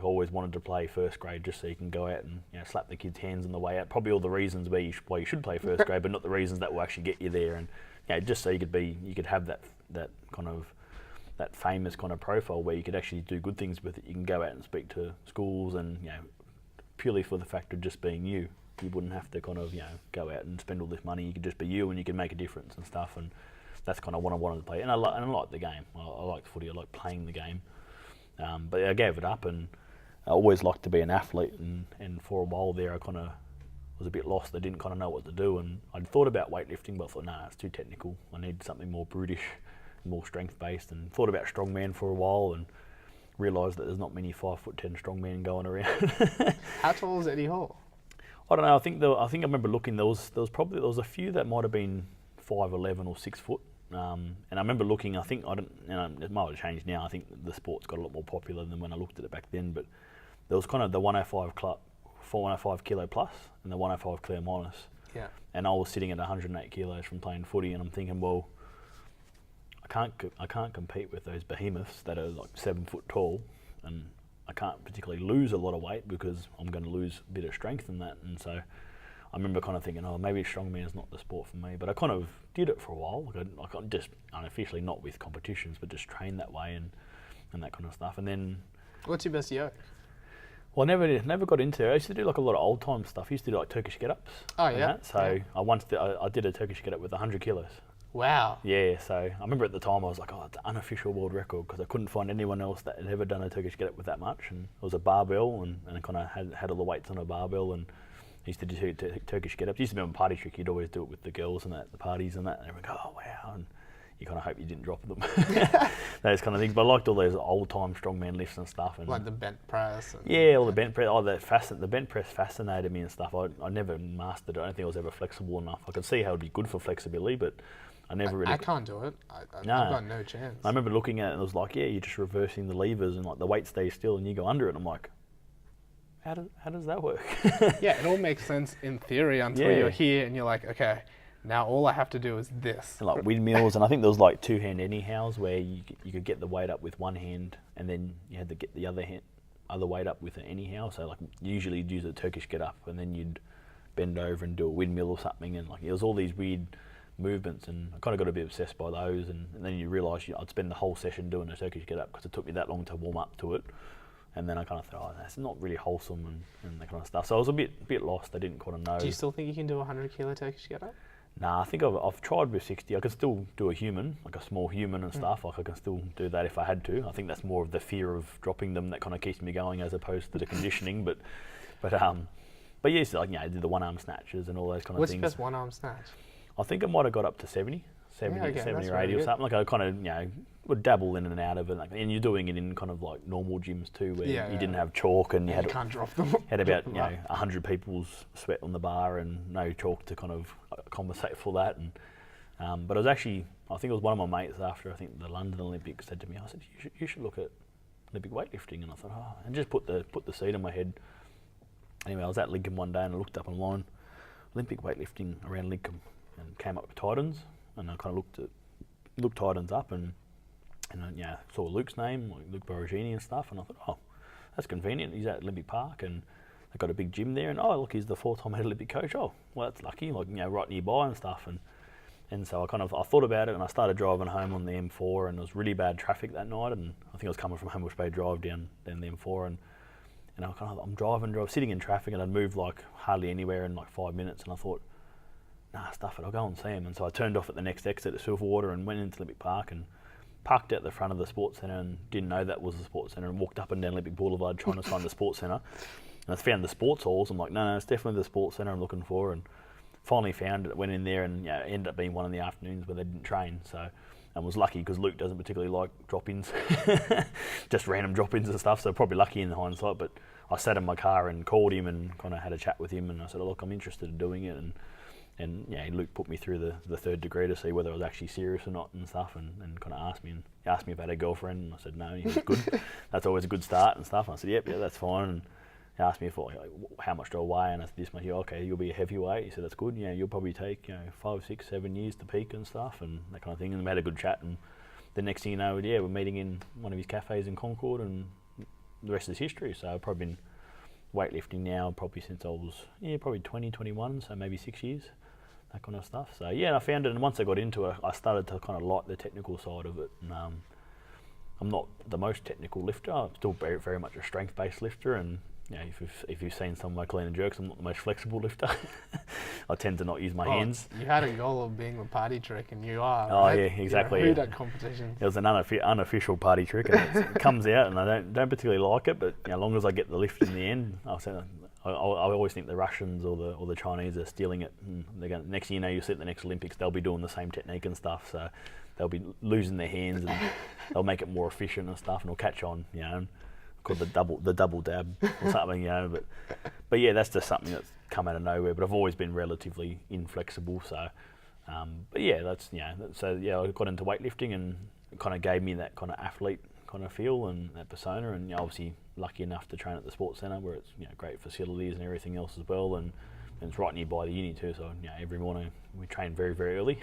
always wanted to play first grade, just so you can go out and, you know, slap the kids' hands on the way out. Probably all the reasons why you should play first grade, but not the reasons that will actually get you there. And, you know, just so you could have that kind of, that famous kind of profile where you could actually do good things with it. You can go out and speak to schools, and, you know, purely for the fact of just being you wouldn't have to kind of, you know, go out and spend all this money. You could just be you, and you can make a difference and stuff. And that's kind of what I wanted to play. And I like the game. I like footy. I like playing the game. But I gave it up, and I always liked to be an athlete. And for a while there, I kind of was a bit lost. I didn't kind of know what to do. And I'd thought about weightlifting, but I thought, nah, it's too technical. I need something more brutish, more strength based, and thought about strongman for a while, and realised that there's not many 5'10" strongmen going around. How tall is Eddie Hall? I don't know. I think I remember looking. There was a few that might have been 5'11" or 6 foot. And I remember looking. I think it might have changed now. I think the sport's got a lot more popular than when I looked at it back then. But there was kind of the 105 club, 105 kilo plus, and the 105 clear minus. Yeah. And I was sitting at 108 kilos from playing footy, and I'm thinking, well, I can't compete with those behemoths that are like 7 foot tall, and I can't particularly lose a lot of weight because I'm going to lose a bit of strength in that. And so I remember kind of thinking, oh, maybe strongman is not the sport for me. But I kind of did it for a while, like I just unofficially, not with competitions, but just trained that way and that kind of stuff. And then, what's your best yoke? Well, I never got into it. I used to do like a lot of old time stuff. I used to do like Turkish get-ups. Oh yeah. So yeah. I did a Turkish get-up with 100 kilos. Wow. Yeah, so I remember at the time I was like, oh, it's an unofficial world record, because I couldn't find anyone else that had ever done a Turkish get-up with that much. And it was a barbell, and I kind of had all the weights on a barbell, and I used to do Turkish get-ups. It used to be a party trick. You'd always do it with the girls and at the parties and that, and everyone go, oh wow, and you kind of hope you didn't drop them. Those kind of things. But I liked all those old-time strongman lifts and stuff. And like the bent press. Yeah, all the bent press. Oh, the bent press fascinated me and stuff. I never mastered it. I don't think I was ever flexible enough. I could see how it would be good for flexibility, but I never really... I can't do it. I've got no chance. I remember looking at it and it was like, yeah, you're just reversing the levers and like the weight stays still and you go under it. And I'm like, how does that work? Yeah, it all makes sense in theory until you're here and you're like, okay, now all I have to do is this. And like windmills, and I think there was like two-hand anyhows where you could get the weight up with one hand, and then you had to get the other weight up with an anyhow. So like usually you'd use a Turkish get up, and then you'd bend over and do a windmill or something, and like it was all these weird movements, and I kind of got a bit obsessed by those, and then you realise I'd spend the whole session doing a Turkish get up because it took me that long to warm up to it. And then I kind of thought, oh, that's not really wholesome and that kind of stuff. So I was a bit lost. I didn't kind of know. Do you still think you can do a 100 kilo Turkish get up? Nah, I think I've tried with 60. I could still do a human, like a small human and stuff. Like I can still do that if I had to. I think that's more of the fear of dropping them that kind of keeps me going as opposed to the conditioning. But yes, like I did the one arm snatches and all those kind of things. What's your best one arm snatch? I think I might have got up to 70 or 80 or something. Like I kind of would dabble in and out of it, and you're doing it in kind of like normal gyms too, where you didn't have chalk and you can't drop them. Had about 100 people's sweat on the bar and no chalk to kind of compensate for that. And but it was actually, I think it was one of my mates after I think the London Olympics said to me, I said you should look at Olympic weightlifting, and I thought and just put the seed in my head. Anyway, I was at Lincoln one day and I looked up online, Olympic weightlifting around Lincoln, and came up with Titans, and I kind of looked Titans up and saw Luke's name, like Luke Borragini and stuff, and I thought, oh, that's convenient. He's at Olympic Park, and they've got a big gym there, and oh, look, he's the 4-time Olympic coach. Oh, well, that's lucky, like right nearby and stuff, and so I thought about it, and I started driving home on the M4, and there was really bad traffic that night, and I think I was coming from Homebush Bay Drive down the M4, and I'm driving, sitting in traffic, and I'd moved like hardly anywhere in like 5 minutes, and I thought, nah, stuff it, I'll go and see him. And so I turned off at the next exit at Silverwater and went into Olympic Park and parked at the front of the sports centre and didn't know that was the sports centre, and walked up and down Olympic Boulevard trying to find the sports centre. And I found the sports halls. I'm like, no, it's definitely the sports centre I'm looking for. And finally found it, went in there, and it ended up being one of the afternoons where they didn't train. So, and was lucky because Luke doesn't particularly like drop-ins, just random drop-ins and stuff. So probably lucky in hindsight. But I sat in my car and called him and kind of had a chat with him, and I said, oh, look, I'm interested in doing it. And Luke put me through the third degree to see whether I was actually serious or not and stuff, and kind of asked me if I had a girlfriend, and I said no. And he was good. That's always a good start and stuff. And I said, yep, that's fine. And he asked me how much do I weigh, and I said this much. Okay, you'll be a heavyweight. He said that's good. You'll probably take 5, 6, 7 years to peak and stuff, and that kind of thing. And we had a good chat, and the next thing you know, we're meeting in one of his cafes in Concord, and the rest is history. So I've probably been weightlifting now probably since I was probably 20, 21, so maybe 6 years. That kind of stuff. So I found it, and once I got into it, I started to kind of like the technical side of it. And, I'm not the most technical lifter. I'm still very, very much a strength-based lifter, and if you've seen some of my clean and jerks, I'm not the most flexible lifter. I tend to not use my hands. You had a goal of being a party trick, and you are. Oh right? yeah, exactly. You're at competition. It was an unofficial party trick, and it comes out, and I don't particularly like it. But as long as I get the lift in the end, I always think the Russians or the Chinese are stealing it. And next thing you know, you sit at the next Olympics, they'll be doing the same technique and stuff. So they'll be losing their hands, and they'll make it more efficient and stuff, and it'll catch on. Called the double dab or something. But yeah, that's just something that's come out of nowhere. But I've always been relatively inflexible. So, but yeah, So I got into weightlifting, and it kind of gave me that kind of athlete kind of feel and that persona, and obviously lucky enough to train at the sports centre where it's great facilities and everything else as well, and it's right nearby the uni too, so every morning we train very, very early.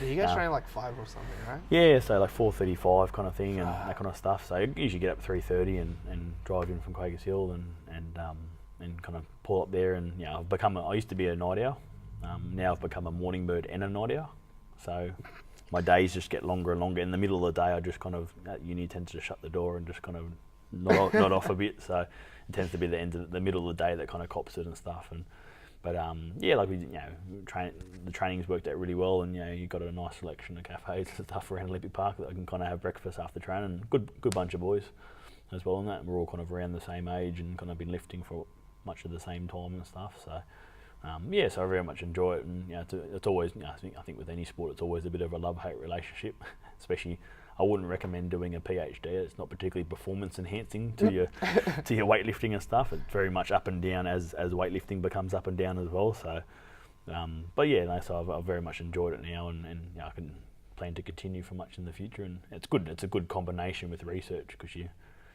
You guys train like 5 or something, right? Yeah, so like 4:35 kind of thing, and that kind of stuff. So I usually get up at 3:30 and drive in from Quakers Hill and kind of pull up there, and I used to be a night owl. Now I've become a morning bird and a night owl. So my days just get longer and longer. In the middle of the day, I just kind of, at uni, tends to shut the door and just kind of nod off a bit. So it tends to be the middle of the day that kind of cops it and stuff. But the training's worked out really well, and you've got a nice selection of cafes and stuff around Olympic Park that I can kind of have breakfast after training. Good bunch of boys as well, and that we're all kind of around the same age and kind of been lifting for much of the same time and stuff. So. So I very much enjoy it, and it's always. I think with any sport, it's always a bit of a love-hate relationship. Especially, I wouldn't recommend doing a PhD. It's not particularly performance enhancing to your weightlifting and stuff. It's very much up and down as weightlifting becomes up and down as well. So, so I've very much enjoyed it now, and I can plan to continue for much in the future. And it's good. It's a good combination with research because you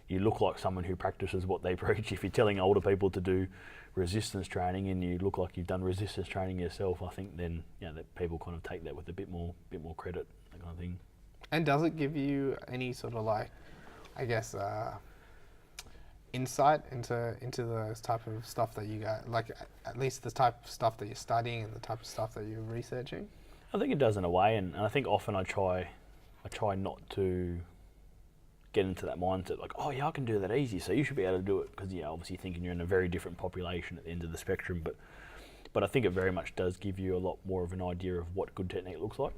you look like someone who practices what they preach. If you're telling older people to do resistance training and you look like you've done resistance training yourself, I think then that people kind of take that with a bit more credit, that kind of thing. And does it give you any sort of like, I guess, insight into the type of stuff that you got, like at least the type of stuff that you're studying and the type of stuff that you're researching? I think it does in a way, and I think often I try not to get into that mindset like, oh yeah, I can do that easy, so you should be able to do it, because obviously thinking you're in a very different population at the end of the spectrum, but I think it very much does give you a lot more of an idea of what good technique looks like,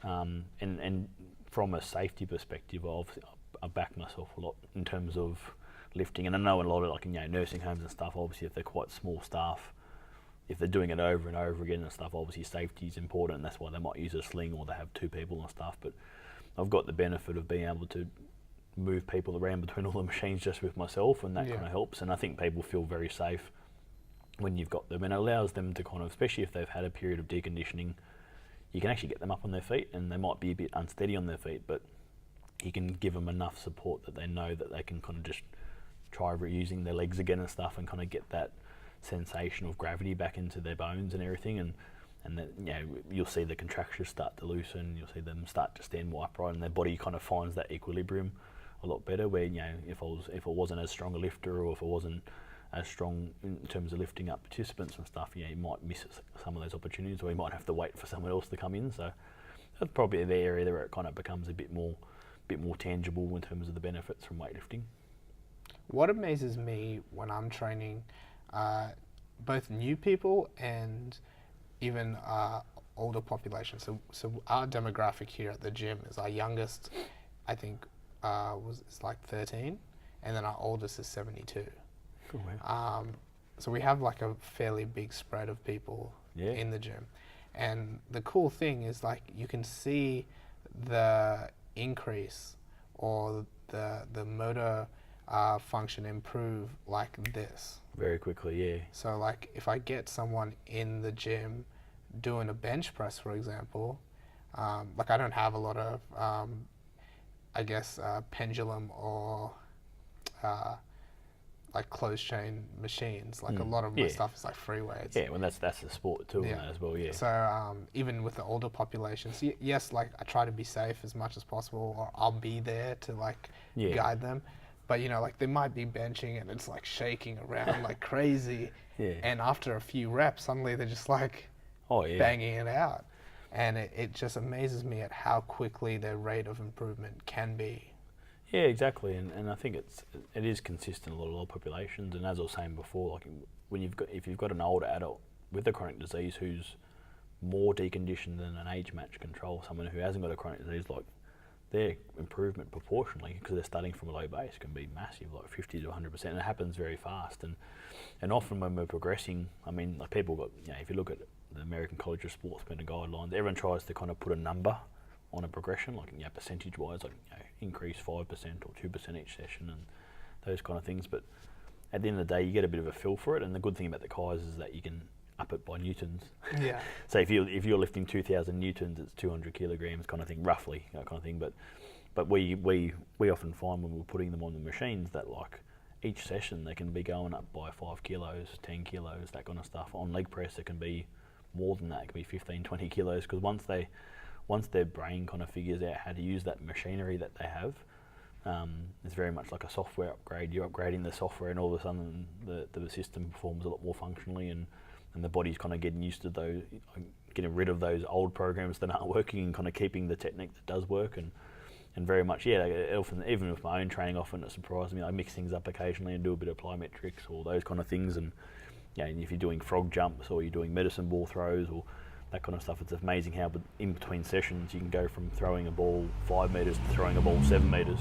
and from a safety perspective, I back myself a lot in terms of lifting, and I know a lot of like nursing homes and stuff, obviously if they're quite small staff, if they're doing it over and over again and stuff, obviously safety is important, and that's why they might use a sling or they have 2 people and stuff. But I've got the benefit of being able to move people around between all the machines just with myself, and that kind of helps. And I think people feel very safe when you've got them, and it allows them to kind of, especially if they've had a period of deconditioning, you can actually get them up on their feet, and they might be a bit unsteady on their feet, but you can give them enough support that they know that they can kind of just try reusing their legs again and stuff, and kind of get that sensation of gravity back into their bones and everything, and then you'll see the contractures start to loosen, you'll see them start to stand more upright, and their body kind of finds that equilibrium a lot better, where if I wasn't as strong a lifter, or if I wasn't as strong in terms of lifting up participants and stuff, you might miss some of those opportunities, or you might have to wait for someone else to come in. So that's probably the area where it kind of becomes a bit more tangible in terms of the benefits from weightlifting. What amazes me when I'm training both new people and even older population. So our demographic here at the gym is, our youngest, I think, is like 13, and then our oldest is 72. Oh, wow. So we have like a fairly big spread of people in the gym, and the cool thing is like you can see the increase or the motor function improve like this very quickly. Yeah. So like if I get someone in the gym doing a bench press, for example, like I don't have a lot of I guess pendulum or like closed chain machines. Like a lot of my stuff is like free weights. Yeah, well that's the sport too as well. Yeah. So even with the older populations, yes, like I try to be safe as much as possible, or I'll be there to like guide them. But like they might be benching and it's like shaking around like crazy. Yeah. And after a few reps, suddenly they're just like banging it out. And it just amazes me at how quickly their rate of improvement can be. Yeah, exactly, and I think it is consistent in a lot of populations. And as I was saying before, like if you've got an older adult with a chronic disease who's more deconditioned than an age-matched control, someone who hasn't got a chronic disease, like their improvement proportionally, because they're starting from a low base, can be massive, like 50 to 100%, and it happens very fast. And often when we're progressing, I mean, like people got, if you look at the American College of Sportsmen guidelines, everyone tries to kind of put a number on a progression, like percentage-wise, like increase 5% or 2% each session and those kind of things. But at the end of the day, you get a bit of a feel for it. And the good thing about the Kais is that you can up it by newtons. Yeah. So if you're lifting 2,000 newtons, it's 200 kilograms, kind of thing, roughly, kind of thing. But we often find when we're putting them on the machines that like each session they can be going up by 5 kilos, 10 kilos, that kind of stuff. On leg press, it can be more than that. It can be 15, 20 kilos, because once their brain kind of figures out how to use that machinery that they have, it's very much like a software upgrade. You're upgrading the software, and all of a sudden the system performs a lot more functionally, and the body's kind of getting used to those, getting rid of those old programs that aren't working, and kind of keeping the technique that does work. And very much, often, even with my own training, often it surprises me. I mix things up occasionally and do a bit of plyometrics or those kind of things. And and if you're doing frog jumps or you're doing medicine ball throws or that kind of stuff, it's amazing how in between sessions you can go from throwing a ball 5 meters to throwing a ball 7 meters,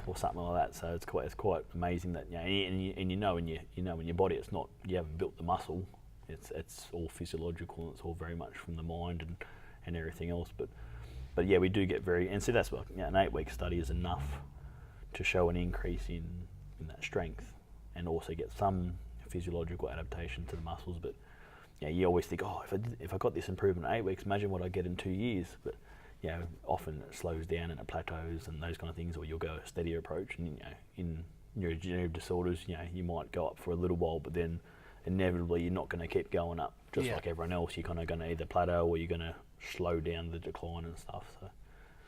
or something like that. So it's quite amazing that and you know in your body, it's not, you haven't built the muscle. It's all physiological, and it's all very much from the mind and everything else. But we do get and so that's what an 8-week study is enough to show an increase in that strength, and also get some physiological adaptation to the muscles. But you always think, if I got this improvement in 8 weeks, imagine what I get in 2 years. But often it slows down and it plateaus and those kind of things, or you'll go a steadier approach. And in neurodegenerative disorders, you might go up for a little while, but then inevitably you're not going to keep going up. Just like everyone else, you're kind of going to either plateau or you're going to slow down the decline and stuff. So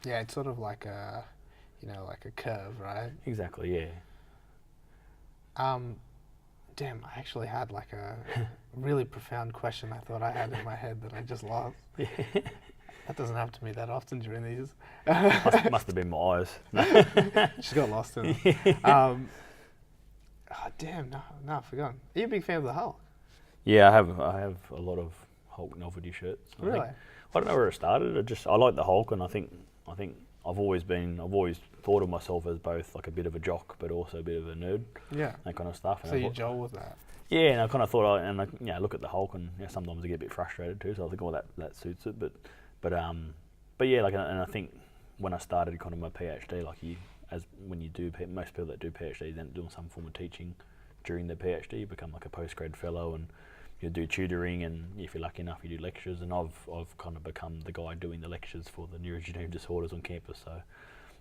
yeah, it's sort of like a curve, right? Exactly. Yeah. Damn, I actually had like a really profound question I thought I had in my head that I just lost. Yeah. That doesn't happen to me that often during these. must have been my eyes. Just got lost in it. Oh, damn, no, I've forgotten. Are you a big fan of the Hulk? Yeah, I have a lot of Hulk novelty shirts. Really? I don't know where it started. I like the Hulk, and I think I've always thought of myself as both like a bit of a jock, but also a bit of a nerd. Yeah. That kind of stuff. So you joel with that? Yeah, and I kind of thought, I look at the Hulk, and sometimes I get a bit frustrated too. So I think, well, that suits it. But yeah, like, and I think when I started kind of my PhD, like when you do, most people that do PhD end up doing some form of teaching during their PhD. You become like a postgrad fellow, and you do tutoring, and if you're lucky enough, you do lectures. And I've kind of become the guy doing the lectures for the neurodegenerative disorders on campus. So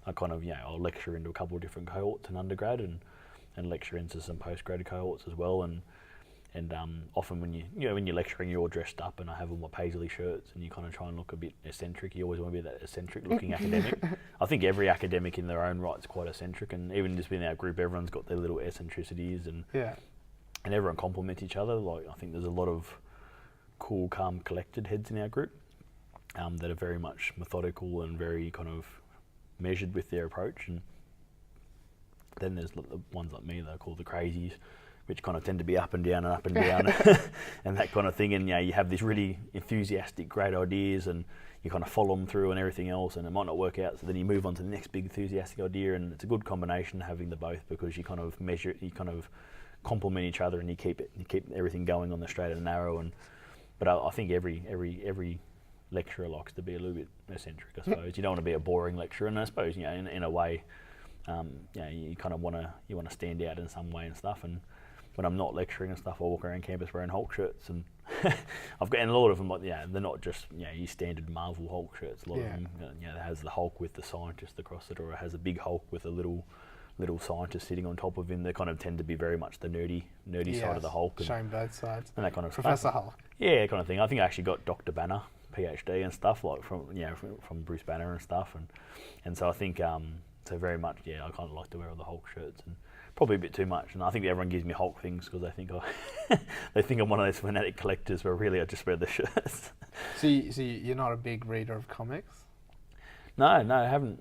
I kind of I'll lecture into a couple of different cohorts in undergrad, and lecture into some postgrad cohorts as well. And often when when you're lecturing, you're all dressed up, and I have all my paisley shirts, and you kind of try and look a bit eccentric. You always want to be that eccentric looking academic. I think every academic in their own right is quite eccentric, and even just within our group, everyone's got their little eccentricities, and everyone complements each other. Like, I think there's a lot of cool, calm, collected heads in our group that are very much methodical and very kind of measured with their approach. And then there's the ones like me that I call the crazies, which kind of tend to be up and down and up and down and that kind of thing. And you have these really enthusiastic, great ideas, and you kind of follow them through and everything else, and it might not work out. So then you move on to the next big enthusiastic idea, and it's a good combination having the both, because you kind of measure it, you kind of complement each other, and you keep everything going on the straight and narrow. But I think every lecturer likes to be a little bit eccentric, I suppose. You don't want to be a boring lecturer, and I suppose in a way, you kind of want to stand out in some way and stuff. And when I'm not lecturing and stuff, I walk around campus wearing Hulk shirts, and I've got, and a lot of them, they're not just your standard Marvel Hulk shirts. A lot of them, it has the Hulk with the scientist across it, or it has a big Hulk with a little scientist sitting on top of him. They kind of tend to be very much the nerdy side of the Hulk, and showing both sides, and that kind of Professor stuff. Hulk. Yeah, kind of thing. I think I actually got Dr. Banner PhD and stuff, like from Bruce Banner and stuff, and so I think so very much I kind of like to wear all the Hulk shirts, and probably a bit too much. And I think everyone gives me Hulk things because they think I'm one of those fanatic collectors, where really I just wear the shirts. So you're not a big reader of comics? No, I haven't.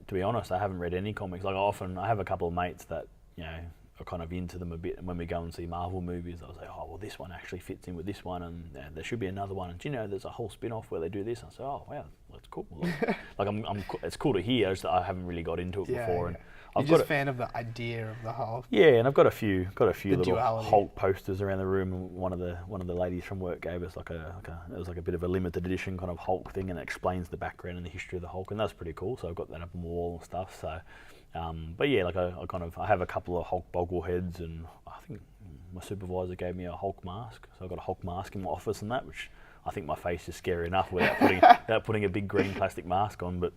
To be honest, I haven't read any comics. Like, I have a couple of mates that are kind of into them a bit, and when we go and see Marvel movies, I'll say, oh well, this one actually fits in with this one, and there should be another one. And there's a whole spin-off where they do this. And I say, oh wow, that's cool. It's cool to hear. I haven't really got into it before. And You're just a fan of the idea of the Hulk. Yeah, and I've got a few little duality. Hulk posters around the room. And one of the ladies from work gave us it was like a bit of a limited edition kind of Hulk thing, and it explains the background and the history of the Hulk, and that's pretty cool. So I've got that up on the wall and stuff. So, but yeah, I have a couple of Hulk boggleheads, and I think my supervisor gave me a Hulk mask. So I've got a Hulk mask in my office and that, which I think my face is scary enough without putting a big green plastic mask on. But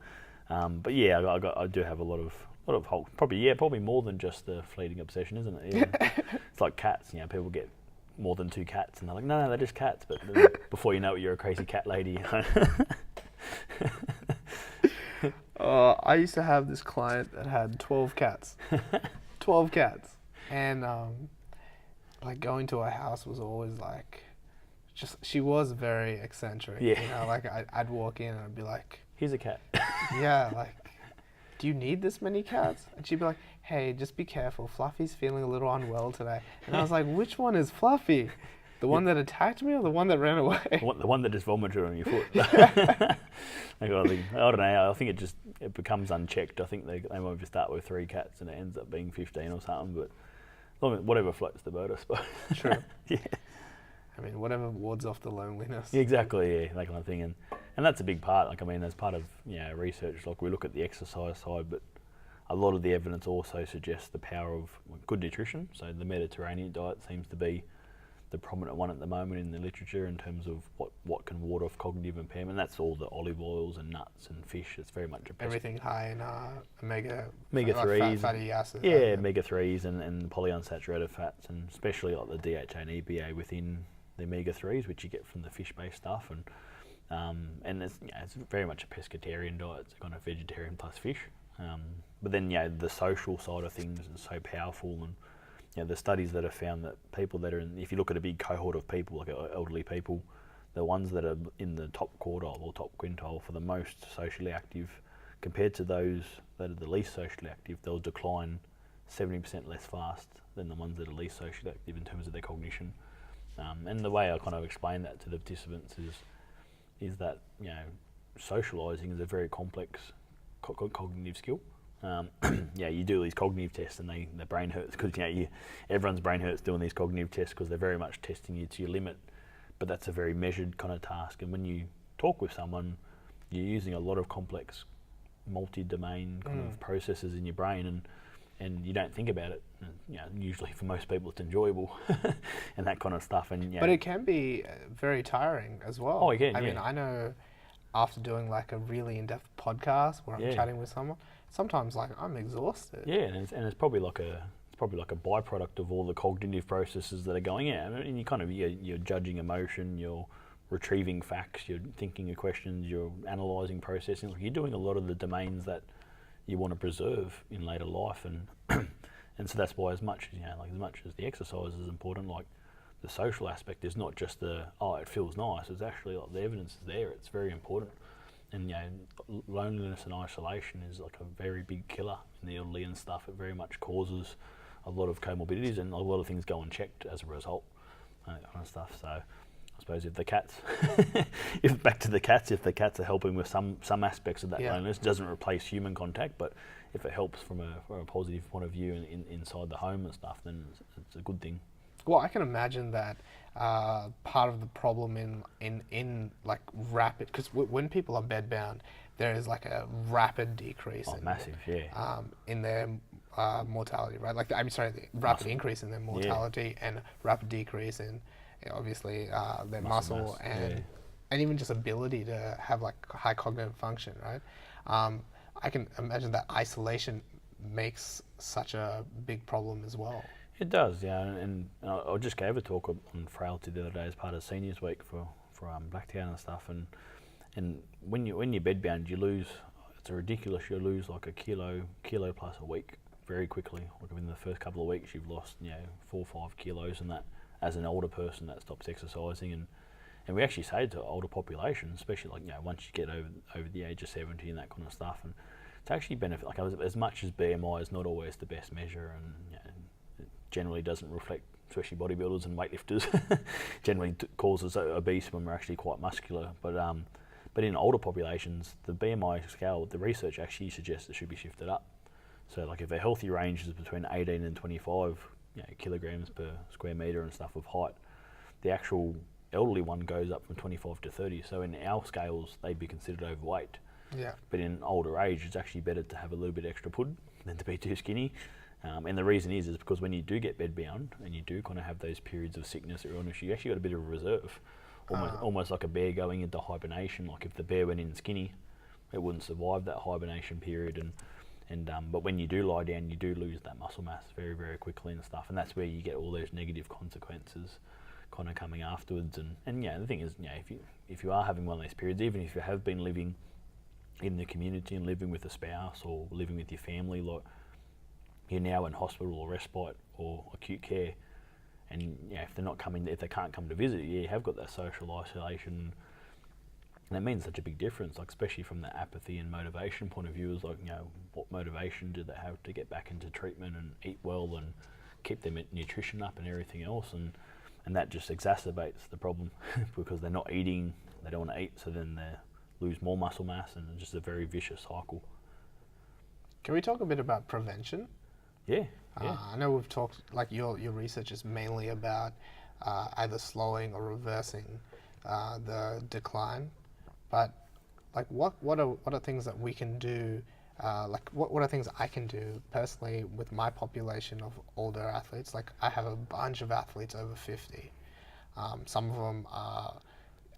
yeah, I do have a lot of Hulk. Probably more than just the fleeting obsession, isn't it? Yeah. It's like cats. People get more than 2 cats, and they're like, no, they're just cats. But before you know it, you're a crazy cat lady. I used to have this client that had 12 cats. 12 cats. And going to her house was always she was very eccentric. Yeah. I'd walk in and I'd be like, here's a cat. Yeah, do you need this many cats? And she'd be like, hey, just be careful. Fluffy's feeling a little unwell today. And I was like, which one is Fluffy? The one that attacked me or the one that ran away? The one that just vomited on your foot. I don't know. I think it becomes unchecked. I think they might just start with 3 cats and it ends up being 15 or something. But whatever floats the boat, I suppose. True. Yeah. I mean, whatever wards off the loneliness. Exactly, yeah, that kind of thing. And that's a big part. As part of research, we look at the exercise side, but a lot of the evidence also suggests the power of good nutrition. So the Mediterranean diet seems to be the prominent one at the moment in the literature in terms of what can ward off cognitive impairment. That's all the olive oils and nuts and fish. It's very much everything high in omega 3s, fatty acids. Yeah, omega 3s and polyunsaturated fats, and especially like the DHA and EPA within the omega 3s, which you get from the fish-based stuff, and it's, it's very much a pescatarian diet. It's kind of vegetarian plus fish. But then the social side of things is so powerful, and the studies that have found that people that are in, if you look at a big cohort of people, like elderly people, the ones that are in the top quartile or top quintile for the most socially active, compared to those that are the least socially active, they'll decline 70% less fast than the ones that are least socially active in terms of their cognition. And the way I kind of explain that to the participants is that socialising is a very complex cognitive skill. You do these cognitive tests and the brain hurts because everyone's brain hurts doing these cognitive tests because they're very much testing you to your limit, but that's a very measured kind of task. And when you talk with someone, you're using a lot of complex multi-domain kind of processes in your brain, and you don't think about it. And, usually for most people it's enjoyable and that kind of stuff. And but it can be very tiring as well. Oh, again, I mean, I know after doing like a really in-depth podcast where I'm chatting with someone, sometimes like I'm exhausted. Yeah, and it's probably like a byproduct of all the cognitive processes that are going out. And you kind of you're judging emotion, you're retrieving facts, you're thinking of questions, you're analysing, processing. Like you're doing a lot of the domains that you want to preserve in later life, and and so that's why as much as the exercise is important, like the social aspect is not just it feels nice. It's actually like the evidence is there. It's very important. And loneliness and isolation is like a very big killer in the elderly and stuff. It very much causes a lot of comorbidities, and a lot of things go unchecked as a result, that kind of stuff. So I suppose if the cats, if the cats are helping with some aspects of that loneliness, it doesn't replace human contact, but if it helps from a positive point of view inside the home and stuff, then it's a good thing. Well, I can imagine that part of the problem in like rapid, because when people are bedbound, there is like a rapid decrease in their mortality, right? Like the rapid increase in their mortality and rapid decrease in obviously their muscle and even just ability to have like high cognitive function, right? I can imagine that isolation makes such a big problem as well. It does, and I just gave a talk on frailty the other day as part of Seniors Week for Blacktown and stuff, and when you're bedbound, you lose. It's ridiculous. You lose like a kilo plus a week very quickly. Like within the first couple of weeks, you've lost 4 or 5 kilos, and that as an older person that stops exercising, and we actually say to older populations, especially like once you get over the age of 70 and that kind of stuff, and it's actually benefit. Like as much as BMI is not always the best measure, and generally doesn't reflect, especially bodybuilders and weightlifters, generally calls us obese when we're actually quite muscular. But in older populations, the BMI scale, the research actually suggests it should be shifted up. So like if a healthy range is between 18 and 25 kilograms per square metre and stuff of height, the actual elderly one goes up from 25 to 30. So in our scales, they'd be considered overweight. Yeah. But in older age, it's actually better to have a little bit extra pud than to be too skinny. And the reason is because when you do get bedbound and you do kind of have those periods of sickness or illness, you actually got a bit of a reserve, almost like a bear going into hibernation. Like if the bear went in skinny, it wouldn't survive that hibernation period. But when you do lie down, you do lose that muscle mass very, very quickly and stuff. And that's where you get all those negative consequences kind of coming afterwards. And the thing is, if you are having one of these periods, even if you have been living in the community and living with a spouse or living with your family, like you're now in hospital or respite or acute care, and if they can't come to visit you, you have got that social isolation, and it means such a big difference. Like especially from the apathy and motivation point of view, is like what motivation do they have to get back into treatment and eat well and keep their nutrition up and everything else, and that just exacerbates the problem because they're not eating, they don't want to eat, so then they lose more muscle mass, and it's just a very vicious cycle. Can we talk a bit about prevention? Yeah. I know we've talked, like your research is mainly about either slowing or reversing the decline, but like what are things that we can do? Like what are things I can do personally with my population of older athletes? Like I have a bunch of athletes over 50, Some of them are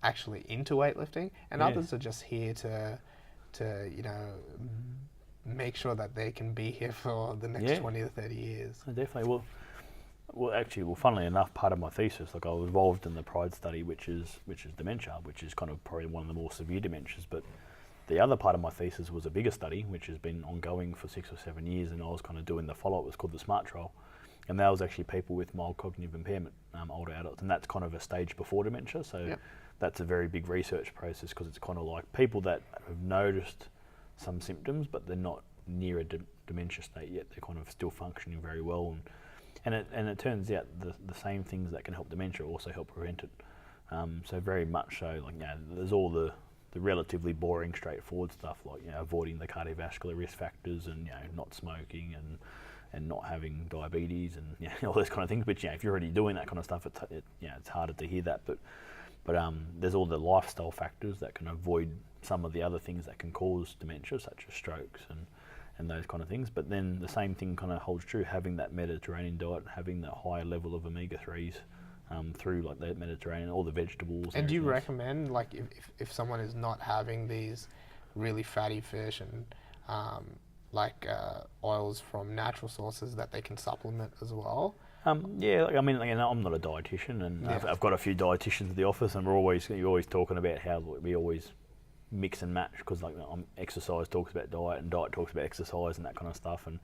actually into weightlifting, and others are just here to make sure that they can be here for the next 20 to 30 years. Definitely. Well, funnily enough, part of my thesis, like I was involved in the PRIDE study, which is dementia, which is kind of probably one of the more severe dementias. But the other part of my thesis was a bigger study, which has been ongoing for 6 or 7 years, and I was kind of doing the follow-up. It was called the SMART trial, and that was actually people with mild cognitive impairment, older adults, and that's kind of a stage before dementia. So that's a very big research process, because it's kind of like people that have noticed some symptoms, but they're not near a dementia state yet. They're kind of still functioning very well, and it turns out the same things that can help dementia also help prevent it. So very much so, like, there's all the relatively boring, straightforward stuff, like avoiding the cardiovascular risk factors, and not smoking, and not having diabetes, and all those kind of things. But if you're already doing that kind of stuff, it's harder to hear that. But there's all the lifestyle factors that can avoid some of the other things that can cause dementia, such as strokes and those kind of things. But then the same thing kind of holds true, having that Mediterranean diet, having that higher level of omega-3s through like the Mediterranean, all the vegetables. And do you recommend, like, if someone is not having these really fatty fish and oils from natural sources, that they can supplement as well? I'm not a dietitian, and I've got a few dietitians at the office, and you're always talking about how we always mix and match, because exercise talks about diet, and diet talks about exercise, and that kind of stuff, and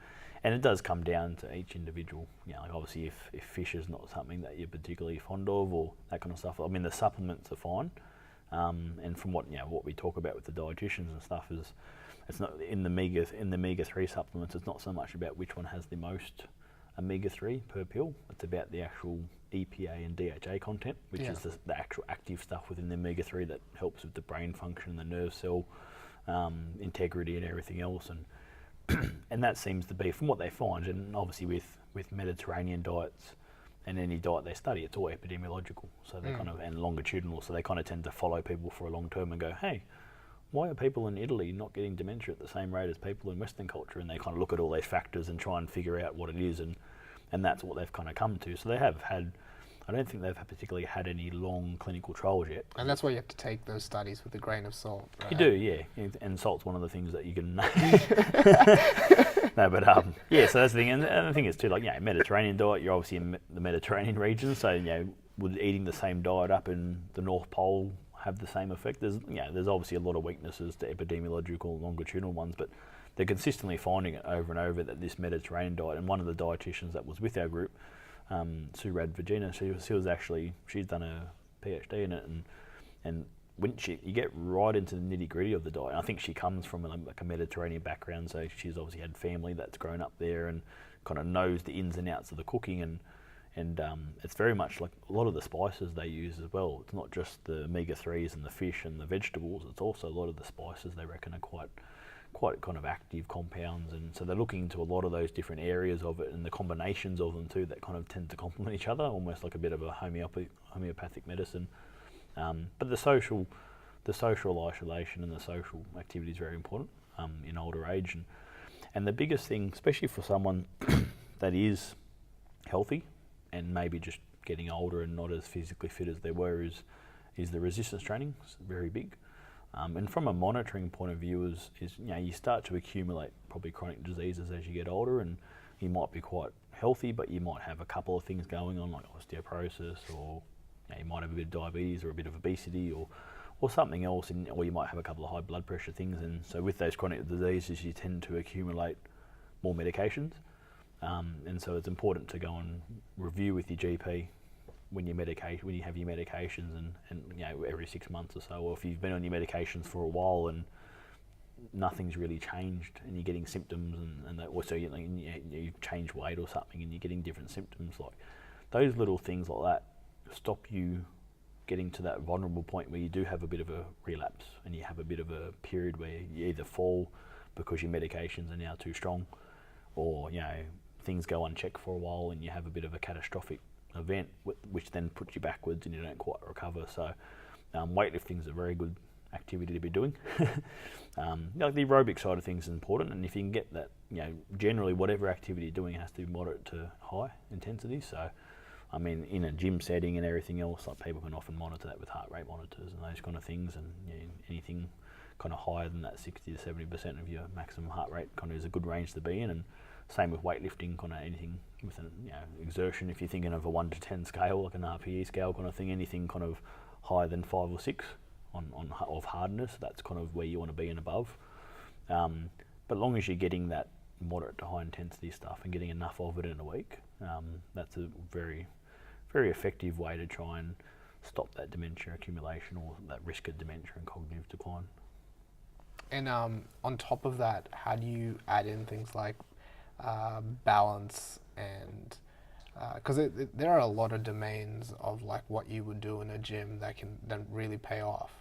it does come down to each individual. Like obviously if fish is not something that you're particularly fond of, or that kind of stuff, I mean the supplements are fine, and from what we talk about with the dietitians and stuff is, it's not in the omega-3 supplements, it's not so much about which one has the most omega-3 per pill. It's about the actual EPA and DHA content, which is the actual active stuff within the omega-3 that helps with the brain function, the nerve cell integrity, and everything else. And that seems to be, from what they find, and obviously with Mediterranean diets and any diet they study, it's all epidemiological. So they kind of, and longitudinal. So they kind of tend to follow people for a long term and go, hey, why are people in Italy not getting dementia at the same rate as people in Western culture? And they kind of look at all those factors and try and figure out what it is, and that's what they've kind of come to. So they have had, I don't think they've particularly had any long clinical trials yet. And that's why you have to take those studies with a grain of salt, right? You do, yeah. And salt's one of the things that you can... No, but so that's the thing. And the thing is too, like, Mediterranean diet, you're obviously in the Mediterranean region, so, would eating the same diet up in the North Pole have the same effect? There's obviously a lot of weaknesses to epidemiological longitudinal ones, but they're consistently finding it over and over that this Mediterranean diet, and one of the dietitians that was with our group, Sue Radvagina, she's done a PhD in it, and when you get right into the nitty gritty of the diet, and I think she comes from like a Mediterranean background, so she's obviously had family that's grown up there and kind of knows the ins and outs of the cooking, and it's very much like a lot of the spices they use as well. It's not just the omega-3s and the fish and the vegetables, it's also a lot of the spices they reckon are quite kind of active compounds, and so they're looking into a lot of those different areas of it, and the combinations of them too that kind of tend to complement each other, almost like a bit of a homeopathic medicine. But the social isolation and the social activity is very important in older age, and the biggest thing, especially for someone that is healthy and maybe just getting older and not as physically fit as they were, is the resistance training. It's very big. And from a monitoring point of view, is you start to accumulate probably chronic diseases as you get older, and you might be quite healthy, but you might have a couple of things going on, like osteoporosis, or you might have a bit of diabetes or a bit of obesity, or something else, or you might have a couple of high blood pressure things. And so with those chronic diseases, you tend to accumulate more medications. And so it's important to go and review with your GP when you have your medications, and every 6 months or so, or if you've been on your medications for a while and nothing's really changed, and you're getting symptoms, and that, or so you've changed weight or something, and you're getting different symptoms, like those little things like that stop you getting to that vulnerable point where you do have a bit of a relapse, and you have a bit of a period where you either fall because your medications are now too strong, or things go unchecked for a while and you have a bit of a catastrophic event, which then puts you backwards and you don't quite recover. So weightlifting is a very good activity to be doing. Like the aerobic side of things is important, and if you can get that, generally whatever activity you're doing has to be moderate to high intensity. So I mean, in a gym setting and everything else, like people can often monitor that with heart rate monitors and those kind of things, and anything kind of higher than that 60 to 70% of your maximum heart rate kind of is a good range to be in. And same with weightlifting, kind of anything with an exertion. If you're thinking of a 1 to 10 scale, like an RPE scale kind of thing, anything kind of higher than 5 or 6 of hardness, that's kind of where you want to be and above. But as long as you're getting that moderate to high intensity stuff and getting enough of it in a week, that's a very, very effective way to try and stop that dementia accumulation or that risk of dementia and cognitive decline. And on top of that, how do you add in things like balance and because there are a lot of domains of like what you would do in a gym that can then really pay off.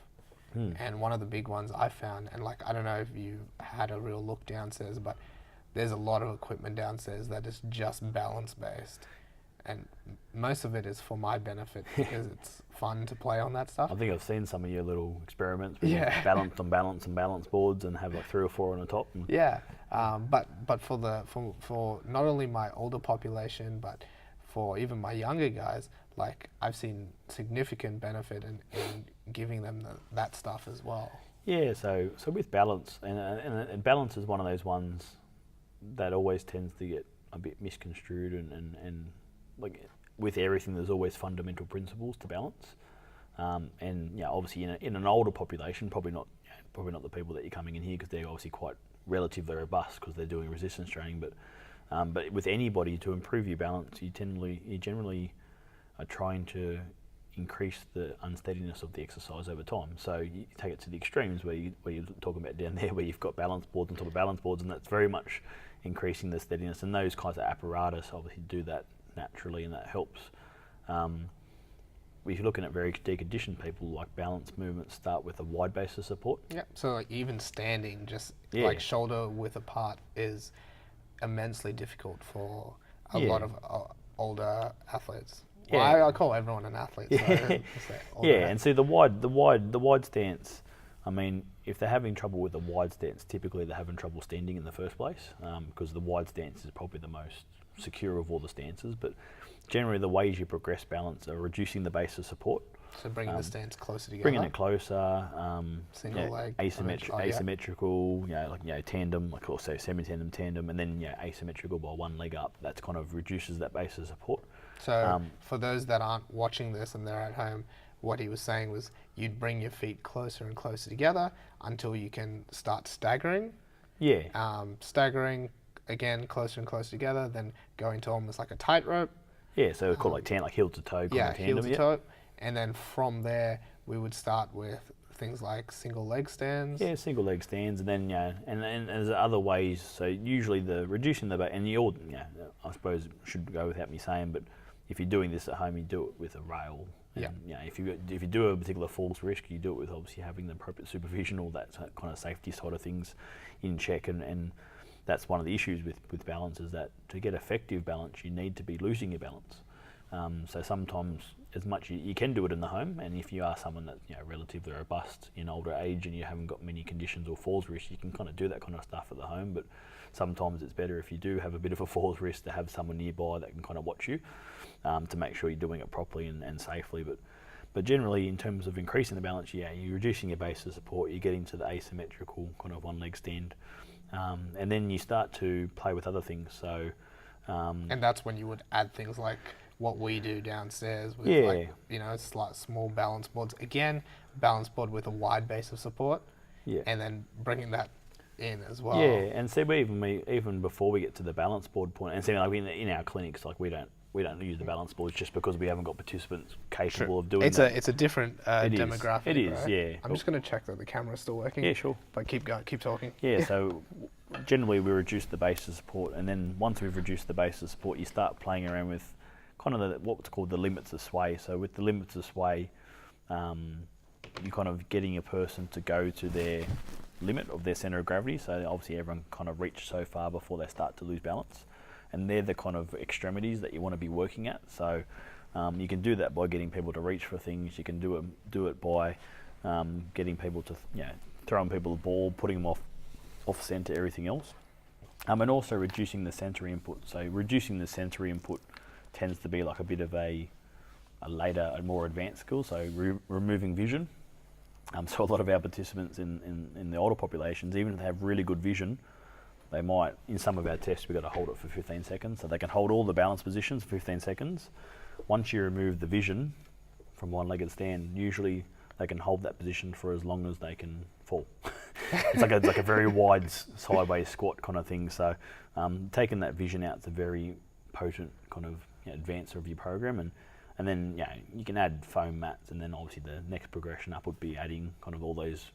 And one of the big ones I found, and like I don't know if you had a real look downstairs, but there's a lot of equipment downstairs that is just balance based, and most of it is for my benefit because it's fun to play on that stuff. I think I've seen some of your little experiments where you balance on balance and balance boards and have like 3 or 4 on the top. But for not only my older population, but for even my younger guys, like I've seen significant benefit in giving them that stuff as well. Yeah, so with balance, and balance is one of those ones that always tends to get a bit misconstrued, and like with everything, there's always fundamental principles to balance. And obviously in an older population, probably not the people that you're coming in here, because they're obviously quite relatively robust because they're doing resistance training. But with anybody, to improve your balance, you generally are trying to increase the unsteadiness of the exercise over time. So you take it to the extremes where you're talking about down there, where you've got balance boards on top of balance boards, and that's very much increasing the steadiness. And those kinds of apparatus obviously do that naturally, and that helps. If you're looking at very deconditioned people, like balance movements start with a wide base of support. Yeah. So like even standing, just like shoulder width apart, is immensely difficult for a lot of older athletes. Well, I call everyone an athlete. So and see the wide stance. I mean, if they're having trouble with the wide stance, typically they're having trouble standing in the first place, because the wide stance is probably the most secure of all the stances. But generally, the ways you progress balance are reducing the base of support. So bringing the stance closer together. Bringing it closer. Single leg. Asymmetrical. Tandem, like also semi-tandem, tandem, and then asymmetrical by one leg up. That's kind of reduces that base of support. So for those that aren't watching this and they're at home, what he was saying was you'd bring your feet closer and closer together until you can start staggering. Yeah. Staggering again, closer and closer together, then going to almost like a tightrope. Yeah, so called like heel to toe. Heel to toe. And then from there, we would start with things like single leg stands. Yeah, single leg stands, and then and there's other ways. So usually the reducing the and you all I suppose should go without me saying, but if you're doing this at home, you do it with a rail. And, if you do a particular falls risk, you do it with obviously having the appropriate supervision, all that kind of safety side of things in check. And that's one of the issues with balance, is that to get effective balance, you need to be losing your balance. So sometimes, as much you can do it in the home, and if you are someone that's relatively robust in older age and you haven't got many conditions or falls risk, you can kind of do that kind of stuff at the home. But sometimes it's better if you do have a bit of a falls risk to have someone nearby that can kind of watch you, to make sure you're doing it properly and safely. But generally, in terms of increasing the balance, you're reducing your base of support, you're getting to the asymmetrical kind of one leg stand, and then you start to play with other things. So, and that's when you would add things like what we do downstairs with it's like small balance boards. Again, balance board with a wide base of support. Yeah. And then bringing that in as well. Yeah, and see, even before we get to the balance board point, and see, like in our clinics, like we don't use the balance boards just because we haven't got participants capable of doing that. It's a different demographic. It is, right? yeah. I'm just going to check that the camera's still working. Yeah, sure. But keep going, keep talking. Yeah, so generally we reduce the base of support, and then once we've reduced the base of support, you start playing around with kind of what's called the limits of sway. So with the limits of sway, you're kind of getting a person to go to their limit of their centre of gravity. So obviously everyone kind of reach so far before they start to lose balance. And they're the kind of extremities that you want to be working at. So you can do that by getting people to reach for things. You can do it by getting people to throwing people the ball, putting them off centre, everything else. And also reducing the sensory input. So reducing the sensory input tends to be like a bit of a later, a more advanced skill, so removing vision. So a lot of our participants in the older populations, even if they have really good vision, they might, in some of our tests, we've got to hold it for 15 seconds. So they can hold all the balance positions for 15 seconds. Once you remove the vision from one-legged stand, usually they can hold that position for as long as they can fall. It's like a very wide sideways squat kind of thing. So taking that vision out is a very potent kind of advancer of your program. And then you can add foam mats, and then obviously the next progression up would be adding kind of all those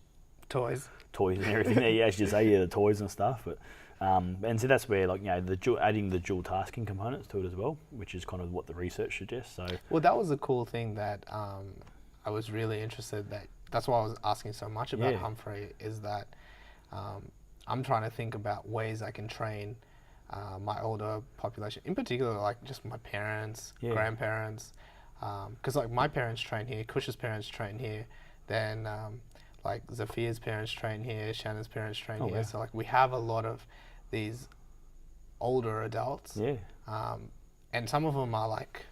toys and everything there. Yeah, as you say, the toys and stuff. But and so that's where adding the dual tasking components to it as well, which is kind of what the research suggests. So well, that was a cool thing that I was really interested. That's why I was asking so much about Humphrey, is that I'm trying to think about ways I can train my older population, in particular, like just my parents, grandparents, because like my parents train here, Kush's parents train here, then like Zafia's parents train here, Shanna's parents train here. So like we have a lot of these older adults, and some of them are like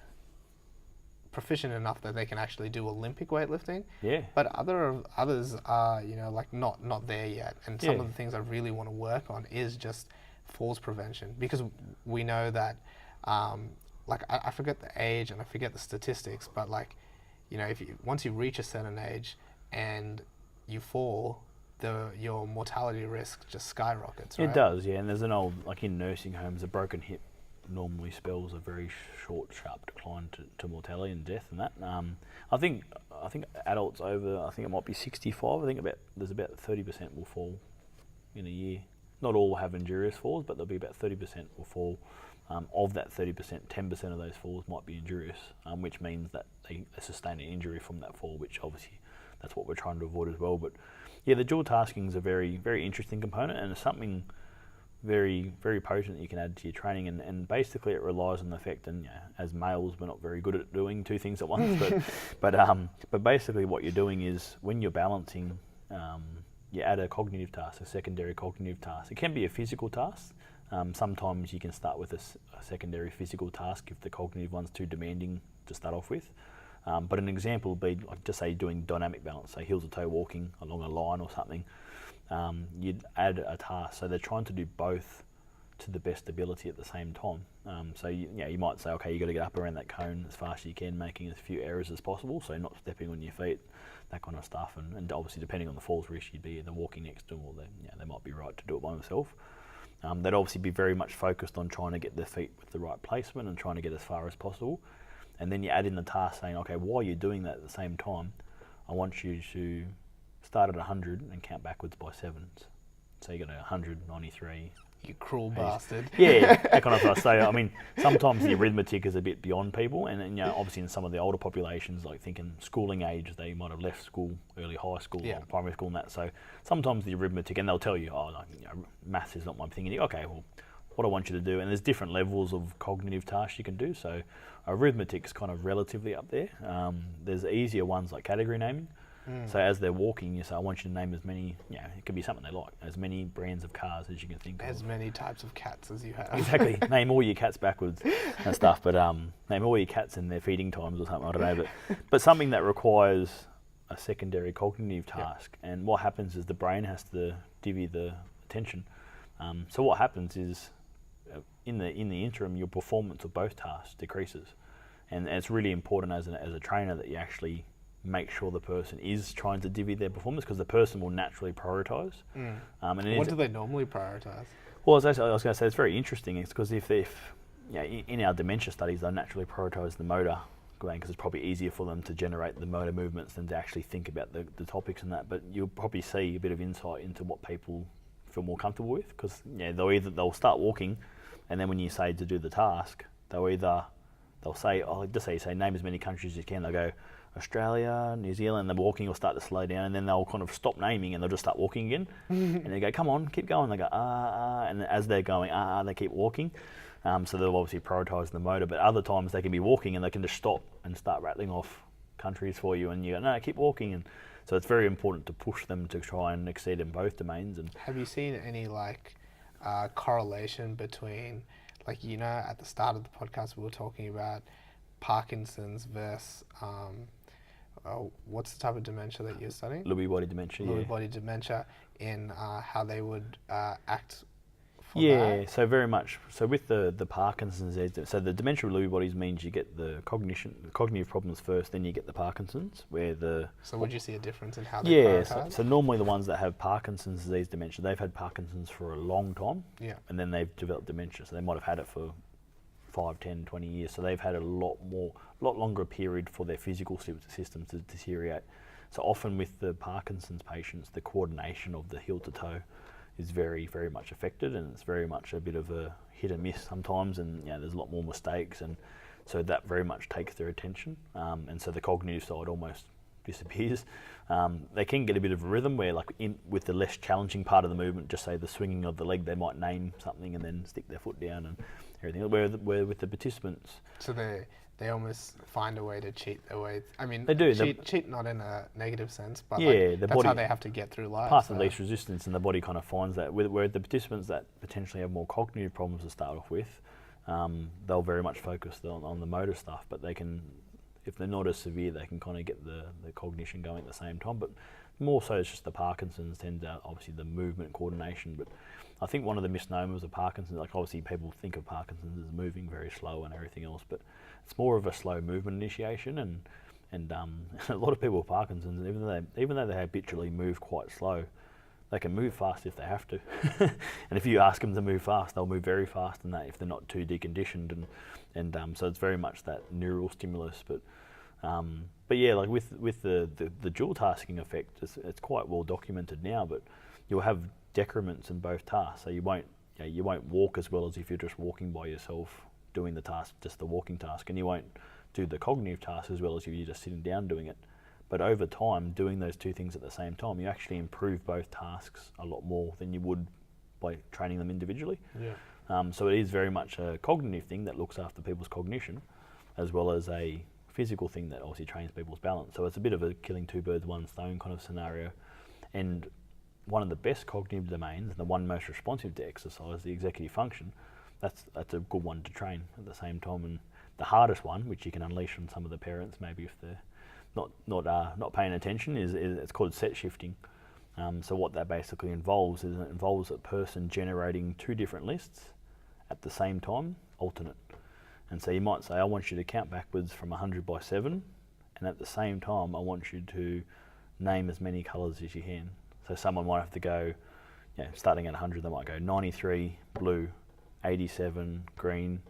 proficient enough that they can actually do Olympic weightlifting. But others are like not there yet. And some of the things I really want to work on is just falls prevention, because we know that like I forget the age and I forget the statistics, but like if once you reach a certain age and you fall, your mortality risk just skyrockets, right? It does, yeah. And there's an old, like in nursing homes, a broken hip normally spells a very short, sharp decline to mortality and death and that. I think adults over, I think it might be 65, I think there's about 30% will fall in a year. Not all have injurious falls, but there'll be about 30% will fall. Of that 30%, 10% of those falls might be injurious, which means that they sustain an injury from that fall, which obviously that's what we're trying to avoid as well. But yeah, the dual tasking is a very, very interesting component, and it's something very, very potent that you can add to your training. And basically it relies on the fact, and as males we're not very good at doing two things at once, but basically what you're doing is when you're balancing, you add a cognitive task, a secondary cognitive task. It can be a physical task. Sometimes you can start with a secondary physical task if the cognitive one's too demanding to start off with. But an example would be, like, just say doing dynamic balance, say heels to toe walking along a line or something. You'd add a task. So they're trying to do both to the best ability at the same time. So you might say, okay, you got to get up around that cone as fast as you can, making as few errors as possible, so not stepping on your feet, that kind of stuff. And obviously depending on the falls risk, you'd be either walking next to them, or they might be right to do it by themselves. They'd obviously be very much focused on trying to get their feet with the right placement and trying to get as far as possible. And then you add in the task saying, okay, while you're doing that at the same time, I want you to start at 100 and count backwards by sevens. So you got 100, 93. You cruel bastard. Yeah, that kind of stuff. So, I mean, sometimes the arithmetic is a bit beyond people, and obviously in some of the older populations, like thinking schooling age, they might have left school, early high school, or primary school and that. So sometimes the arithmetic, and they'll tell you, maths is not my thing. And you go, okay, well, what I want you to do, and there's different levels of cognitive tasks you can do. So arithmetic's kind of relatively up there. There's easier ones like category naming. So as they're walking, you say, I want you to name as many, it could be something they like, as many brands of cars as you can think of. As many types of cats as you have. Exactly. Name all your cats backwards and stuff, but name all your cats and their feeding times or something, I don't know. But something that requires a secondary cognitive task. And what happens is the brain has to divvy the attention. So what happens is, in the interim, your performance of both tasks decreases. And it's really important as a trainer that you actually make sure the person is trying to divvy their performance, because the person will naturally prioritise. And what do they normally prioritise? Well, as I was going to say, it's very interesting. It's because if in our dementia studies, they naturally prioritise the motor, because it's probably easier for them to generate the motor movements than to actually think about the topics and that. But you'll probably see a bit of insight into what people feel more comfortable with, because they'll start walking, and then when you say to do the task, they'll say, just say you say name as many countries as you can. They'll go Australia, New Zealand, and the walking will start to slow down, and then they'll kind of stop naming and they'll just start walking again. And they go, come on, keep going. They go, and as they're going, they keep walking. So they'll obviously prioritise the motor, but other times they can be walking and they can just stop and start rattling off countries for you, and you go, no, keep walking. And so it's very important to push them to try and exceed in both domains. And have you seen any correlation between like, at the start of the podcast, we were talking about Parkinson's versus, what's the type of dementia that you're studying? Lewy body dementia, Lewy body dementia, in how they would act for yeah, that. so very much. So with the Parkinson's disease, so the dementia with Lewy bodies means you get the cognitive problems first, then you get the Parkinson's, where the... So would you see a difference in how they prioritize? So normally the ones that have Parkinson's disease dementia, they've had Parkinson's for a long time, and then they've developed dementia, so they might have had it for 5, 10, 20 years, so they've had a lot longer period for their physical systems to deteriorate. So often with the Parkinson's patients, the coordination of the heel to toe is very, very much affected, and it's very much a bit of a hit and miss sometimes, and there's a lot more mistakes, and so that very much takes their attention, and so the cognitive side almost disappears. They can get a bit of a rhythm where, like, with the less challenging part of the movement, just say the swinging of the leg, they might name something and then stick their foot down and everything. Where with the participants, so they almost find a way to cheat their way. I mean, they do cheat not in a negative sense, but that's how they have to get through life. Path of least resistance, and the body kind of finds that. Where the participants that potentially have more cognitive problems to start off with, they'll very much focus on the motor stuff, but they can, if they're not as severe, they can kind of get the cognition going at the same time. But more so, it's just the Parkinson's tends out, obviously, the movement coordination. But I think one of the misnomers of Parkinson's, like, obviously people think of Parkinson's as moving very slow and everything else, but it's more of a slow movement initiation, and a lot of people with Parkinson's, even though they habitually move quite slow, they can move fast if they have to. And if you ask them to move fast, they'll move very fast, and that if they're not too deconditioned, and so it's very much that neural stimulus. But yeah, like with the dual tasking effect, it's quite well documented now. But you'll have decrements in both tasks, so you won't walk as well as if you're just walking by yourself doing the task, just the walking task, and you won't do the cognitive task as well as if you're just sitting down doing it. But over time, doing those two things at the same time, you actually improve both tasks a lot more than you would by training them individually. So it is very much a cognitive thing that looks after people's cognition, as well as a physical thing that obviously trains people's balance. So it's a bit of a killing two birds, one stone kind of scenario. And one of the best cognitive domains, and the one most responsive to exercise, the executive function, that's a good one to train at the same time. And the hardest one, which you can unleash on some of the parents, maybe if they're not paying attention, is it's called set shifting. So what that basically involves is it involves a person generating two different lists at the same time, alternate. And so you might say, I want you to count backwards from 100 by 7, and at the same time, I want you to name as many colours as you can. So someone might have to go, starting at 100, they might go 93 blue, 87 green,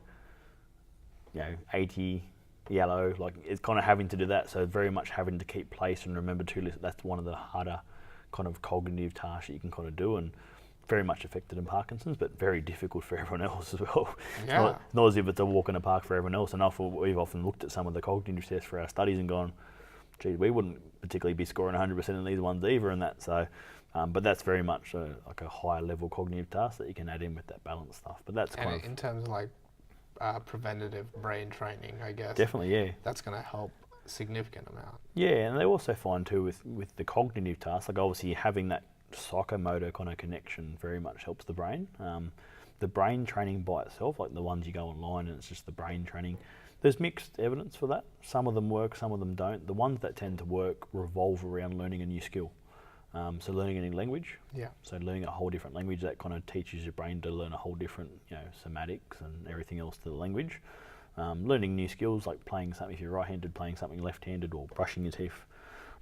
80 yellow. Like, it's kind of having to do that. So very much having to keep pace and remember two lists. That's one of the harder kind of cognitive tasks that you can kind of do, and very much affected in Parkinson's, but very difficult for everyone else as well. It's not as if it's a walk in the park for everyone else. And we've often looked at some of the cognitive tests for our studies and gone, gee, we wouldn't particularly be scoring 100% in these ones either, and that. So, but that's very much like a higher level cognitive task that you can add in with that balance stuff. But that's kind of in terms of like preventative brain training, I guess. Definitely, yeah. That's going to help a significant amount. Yeah, and they also find too with the cognitive tasks, like obviously having that psychomotor kind of connection very much helps the brain. The brain training by itself, like the ones you go online and it's just the brain training, there's mixed evidence for that. Some of them work, some of them don't. The ones that tend to work revolve around learning a new skill. So learning a new language. Yeah. So learning a whole different language, that kind of teaches your brain to learn a whole different, somatics and everything else to the language. Learning new skills like playing something, if you're right-handed, playing something left-handed, or brushing your teeth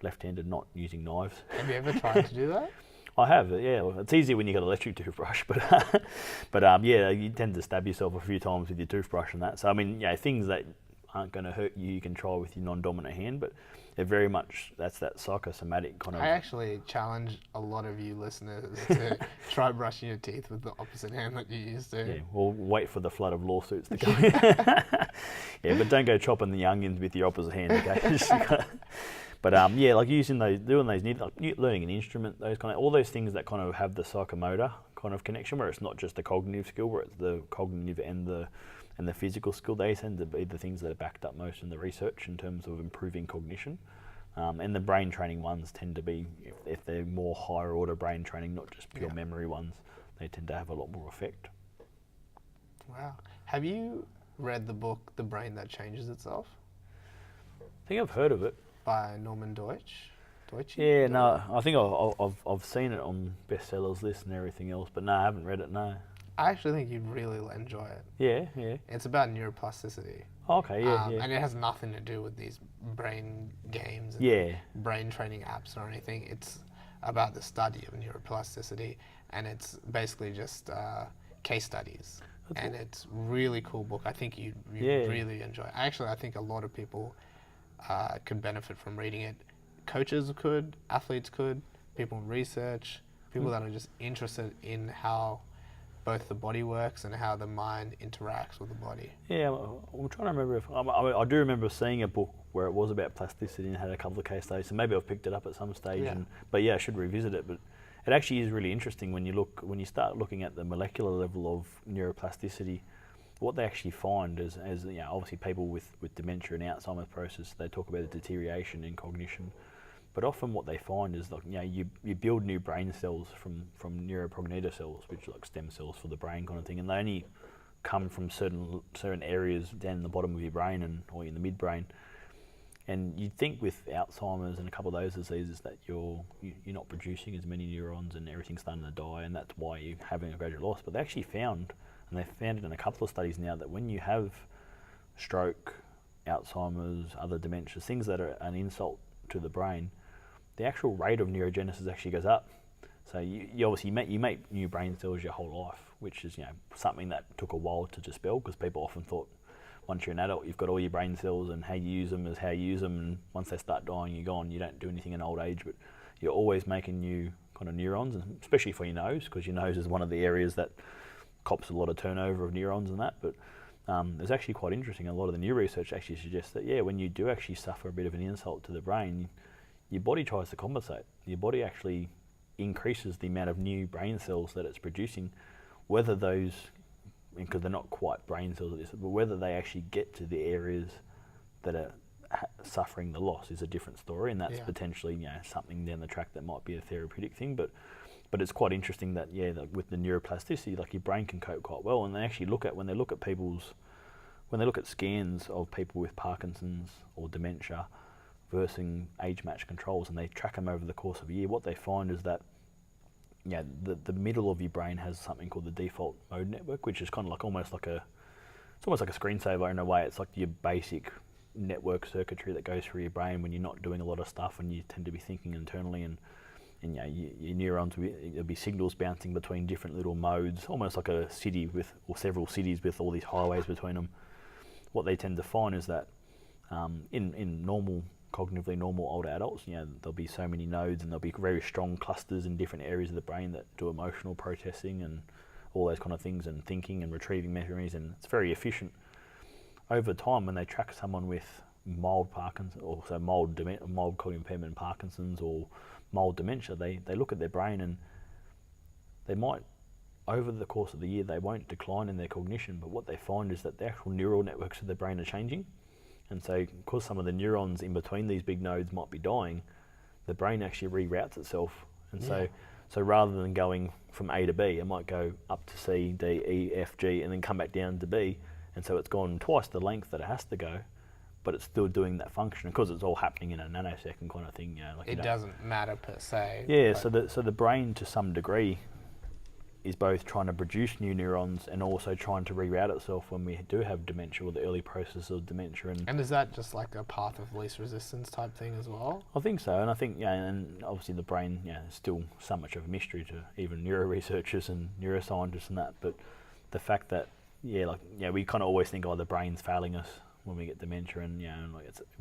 left-handed, not using knives. Have you ever tried to do that? I have, yeah. Well, it's easier when you got an electric toothbrush, but yeah, you tend to stab yourself a few times with your toothbrush and that. So I mean, things that aren't going to hurt you, you can try with your non-dominant hand, but it very much, that's that psychosomatic kind of... I actually challenge a lot of you listeners to try brushing your teeth with the opposite hand that you used to. Yeah, we'll wait for the flood of lawsuits to come. Yeah, but don't go chopping the onions with your opposite hand, okay? But like doing those, like learning an instrument, those kind of, all those things that kind of have the psychomotor kind of connection, where it's not just a cognitive skill, where it's the cognitive and the physical skill, they tend to be the things that are backed up most in the research in terms of improving cognition. And the brain training ones tend to be, if they're more higher order brain training, not just pure memory ones, they tend to have a lot more effect. Wow. Have you read the book The Brain That Changes Itself? I think I've heard of it. By Norman Deutsch? Deutsche? Yeah, no, I think I've seen it on bestsellers list and everything else, but no, I haven't read it, no. I actually think you'd really enjoy it. Yeah. It's about neuroplasticity. Okay, yeah. And it has nothing to do with these brain games and brain training apps or anything. It's about the study of neuroplasticity, and it's basically just case studies. And it's a really cool book. I think you'd really enjoy it. Actually, I think a lot of people could benefit from reading it. Coaches could, athletes could, people in research, people that are just interested in how both the body works and how the mind interacts with the body. Yeah, I'm trying to remember if I do remember seeing a book where it was about plasticity and had a couple of case studies. So maybe I've picked it up at some stage. Yeah. But I should revisit it. But it actually is really interesting when you start looking at the molecular level of neuroplasticity. What they actually find is obviously people with dementia and Alzheimer's process, they talk about the deterioration in cognition. But often what they find is you build new brain cells from neuroprogenitor cells, which are like stem cells for the brain kind of thing, and they only come from certain areas down the bottom of your brain or in the midbrain. And you'd think with Alzheimer's and a couple of those diseases that you're not producing as many neurons and everything's starting to die, and that's why you're having a gradual loss. But they actually found, and they've found it in a couple of studies now, that when you have stroke, Alzheimer's, other dementias, things that are an insult to the brain, the actual rate of neurogenesis actually goes up. So you obviously make new brain cells your whole life, which is something that took a while to dispel, because people often thought once you're an adult you've got all your brain cells and how you use them is how you use them, and once they start dying you're gone. You don't do anything in old age, but you're always making new kind of neurons, and especially for your nose, because your nose is one of the areas that cops a lot of turnover of neurons and that. But it's actually quite interesting. A lot of the new research actually suggests that when you do actually suffer a bit of an insult to the brain, your body tries to compensate. Your body actually increases the amount of new brain cells that it's producing, whether those, because they're not quite brain cells at this, but whether they actually get to the areas that are suffering the loss is a different story, and that's potentially something down the track that might be a therapeutic thing. But it's quite interesting that with the neuroplasticity, your brain can cope quite well, and they actually when they look at scans of people with Parkinson's or dementia versus age-matched controls, and they track them over the course of a year, what they find is that the middle of your brain has something called the default mode network, which is kind of almost like a screensaver in a way. It's like your basic network circuitry that goes through your brain when you're not doing a lot of stuff and you tend to be thinking internally, and your neurons there'll be signals bouncing between different little modes, almost like a city or several cities with all these highways between them. What they tend to find is that in cognitively normal older adults, there'll be so many nodes, and there'll be very strong clusters in different areas of the brain that do emotional processing and all those kind of things, and thinking and retrieving memories, and it's very efficient. Over time, when they track someone with mild Parkinson's, or so mild cognitive impairment, Parkinson's, or mild dementia, they look at their brain, and they might, over the course of the year, they won't decline in their cognition, but what they find is that the actual neural networks of the brain are changing. And so, because some of the neurons in between these big nodes might be dying, the brain actually reroutes itself. And so rather than going from A to B, it might go up to C, D, E, F, G, and then come back down to B. And so it's gone twice the length that it has to go, but it's still doing that function, because it's all happening in a nanosecond kind of thing. It doesn't matter per se. Yeah, so the brain, to some degree, is both trying to produce new neurons and also trying to reroute itself when we do have dementia, or the early process of dementia. And is that just like a path of least resistance type thing as well? I think so, and I think and obviously the brain is still so much of a mystery to even neuro researchers and neuroscientists and that. But the fact that we kind of always think, the brain's failing us when we get dementia, and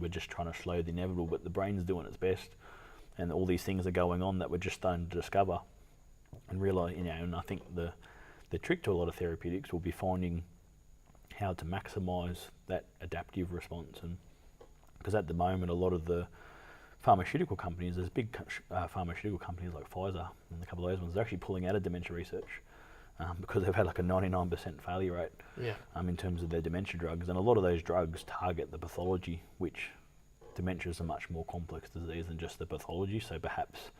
we're just trying to slow the inevitable, but the brain's doing its best, and all these things are going on that we're just starting to discover and realise. And I think the trick to a lot of therapeutics will be finding how to maximise that adaptive response, and because at the moment a lot of the pharmaceutical companies, there's big pharmaceutical companies like Pfizer and a couple of those ones, they're actually pulling out of dementia research. Because they've had a 99% failure rate in terms of their dementia drugs, and a lot of those drugs target the pathology, which dementia is a much more complex disease than just the pathology. So perhaps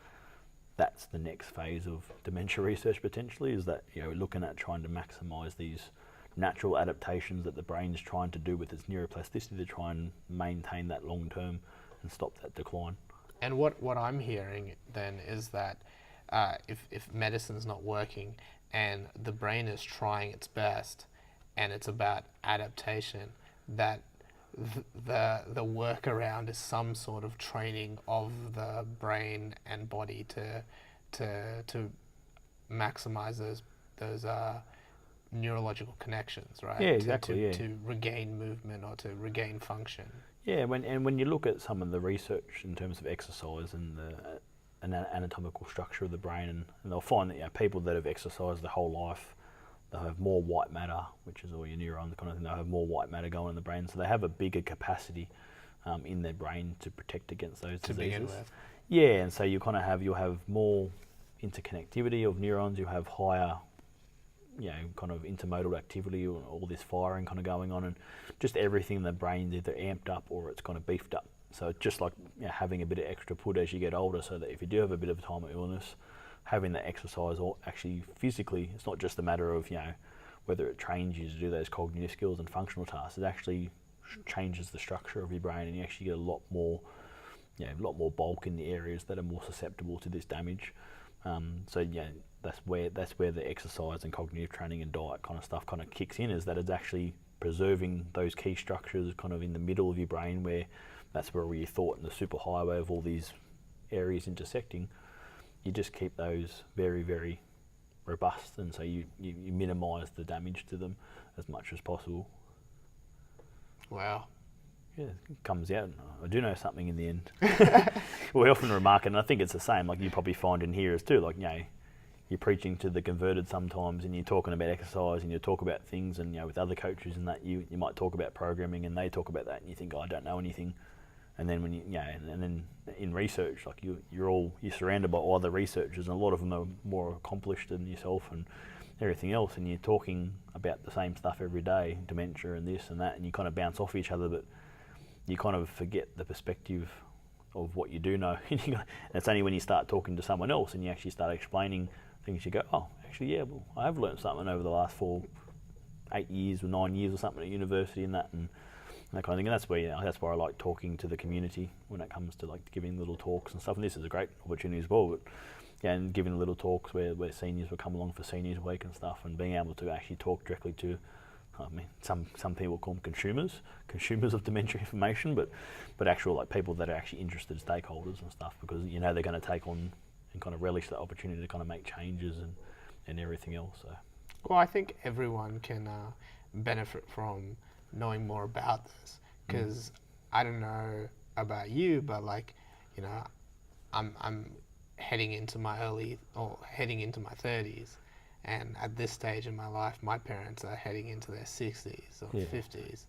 that's the next phase of dementia research potentially, is that we're looking at trying to maximise these natural adaptations that the brain's trying to do with its neuroplasticity to try and maintain that long term and stop that decline. And what I'm hearing then is that if medicine's not working and the brain is trying its best and it's about adaptation, that the workaround is some sort of training of the brain and body to maximize those neurological connections, right? Yeah, exactly. To regain movement or to regain function. Yeah, when you look at some of the research in terms of exercise and the anatomical structure of the brain, and they'll find that people that have exercised their whole life, they'll have more white matter, which is all your neurons, kind of thing. They'll have more white matter going in the brain, so they have a bigger capacity in their brain to protect against those diseases. Begin with. Yeah, and so you'll have more interconnectivity of neurons. You have higher, kind of intermodal activity, or all this firing kind of going on, and just everything in the brain's either amped up or it's kind of beefed up. So it's just like having a bit of extra put as you get older, so that if you do have a bit of a time of illness, having the exercise, or actually physically, it's not just a matter of whether it trains you to do those cognitive skills and functional tasks. It actually changes the structure of your brain, and you actually get a lot more bulk in the areas that are more susceptible to this damage. That's where the exercise and cognitive training and diet kind of stuff kind of kicks in, is that it's actually preserving those key structures kind of in the middle of your brain, where that's where your thought and the superhighway of all these areas intersecting. You just keep those very, very robust, and so you minimise the damage to them as much as possible. Wow. Yeah, it comes out. I do know something in the end. We often remark, and I think it's the same, like you probably find in here is too, like, you're preaching to the converted sometimes, and you're talking about exercise, and you talk about things, and with other coaches and that, you might talk about programming, and they talk about that, and you think, I don't know anything. And then when and then in research, like you're surrounded by other researchers, and a lot of them are more accomplished than yourself and everything else, and you're talking about the same stuff every day, dementia and this and that, and you kind of bounce off each other, but you kind of forget the perspective of what you do know. And it's only when you start talking to someone else and you actually start explaining things, you go, oh, actually, yeah, well, I have learned something over the last 8 years or 9 years or something at university and that kind of thing. And that's why I like talking to the community when it comes to like giving little talks and stuff. And this is a great opportunity as well. But and giving little talks where seniors will come along for Seniors Week and stuff, and being able to actually talk directly to, some people call them consumers of dementia information, but actual like people that are actually interested stakeholders and stuff, because they're going to take on and kind of relish that opportunity to kind of make changes and everything else. So. Well, I think everyone can benefit from knowing more about this, because I don't know about you, but I'm heading into my 30s, and at this stage in my life, my parents are heading into their 60s or 50s.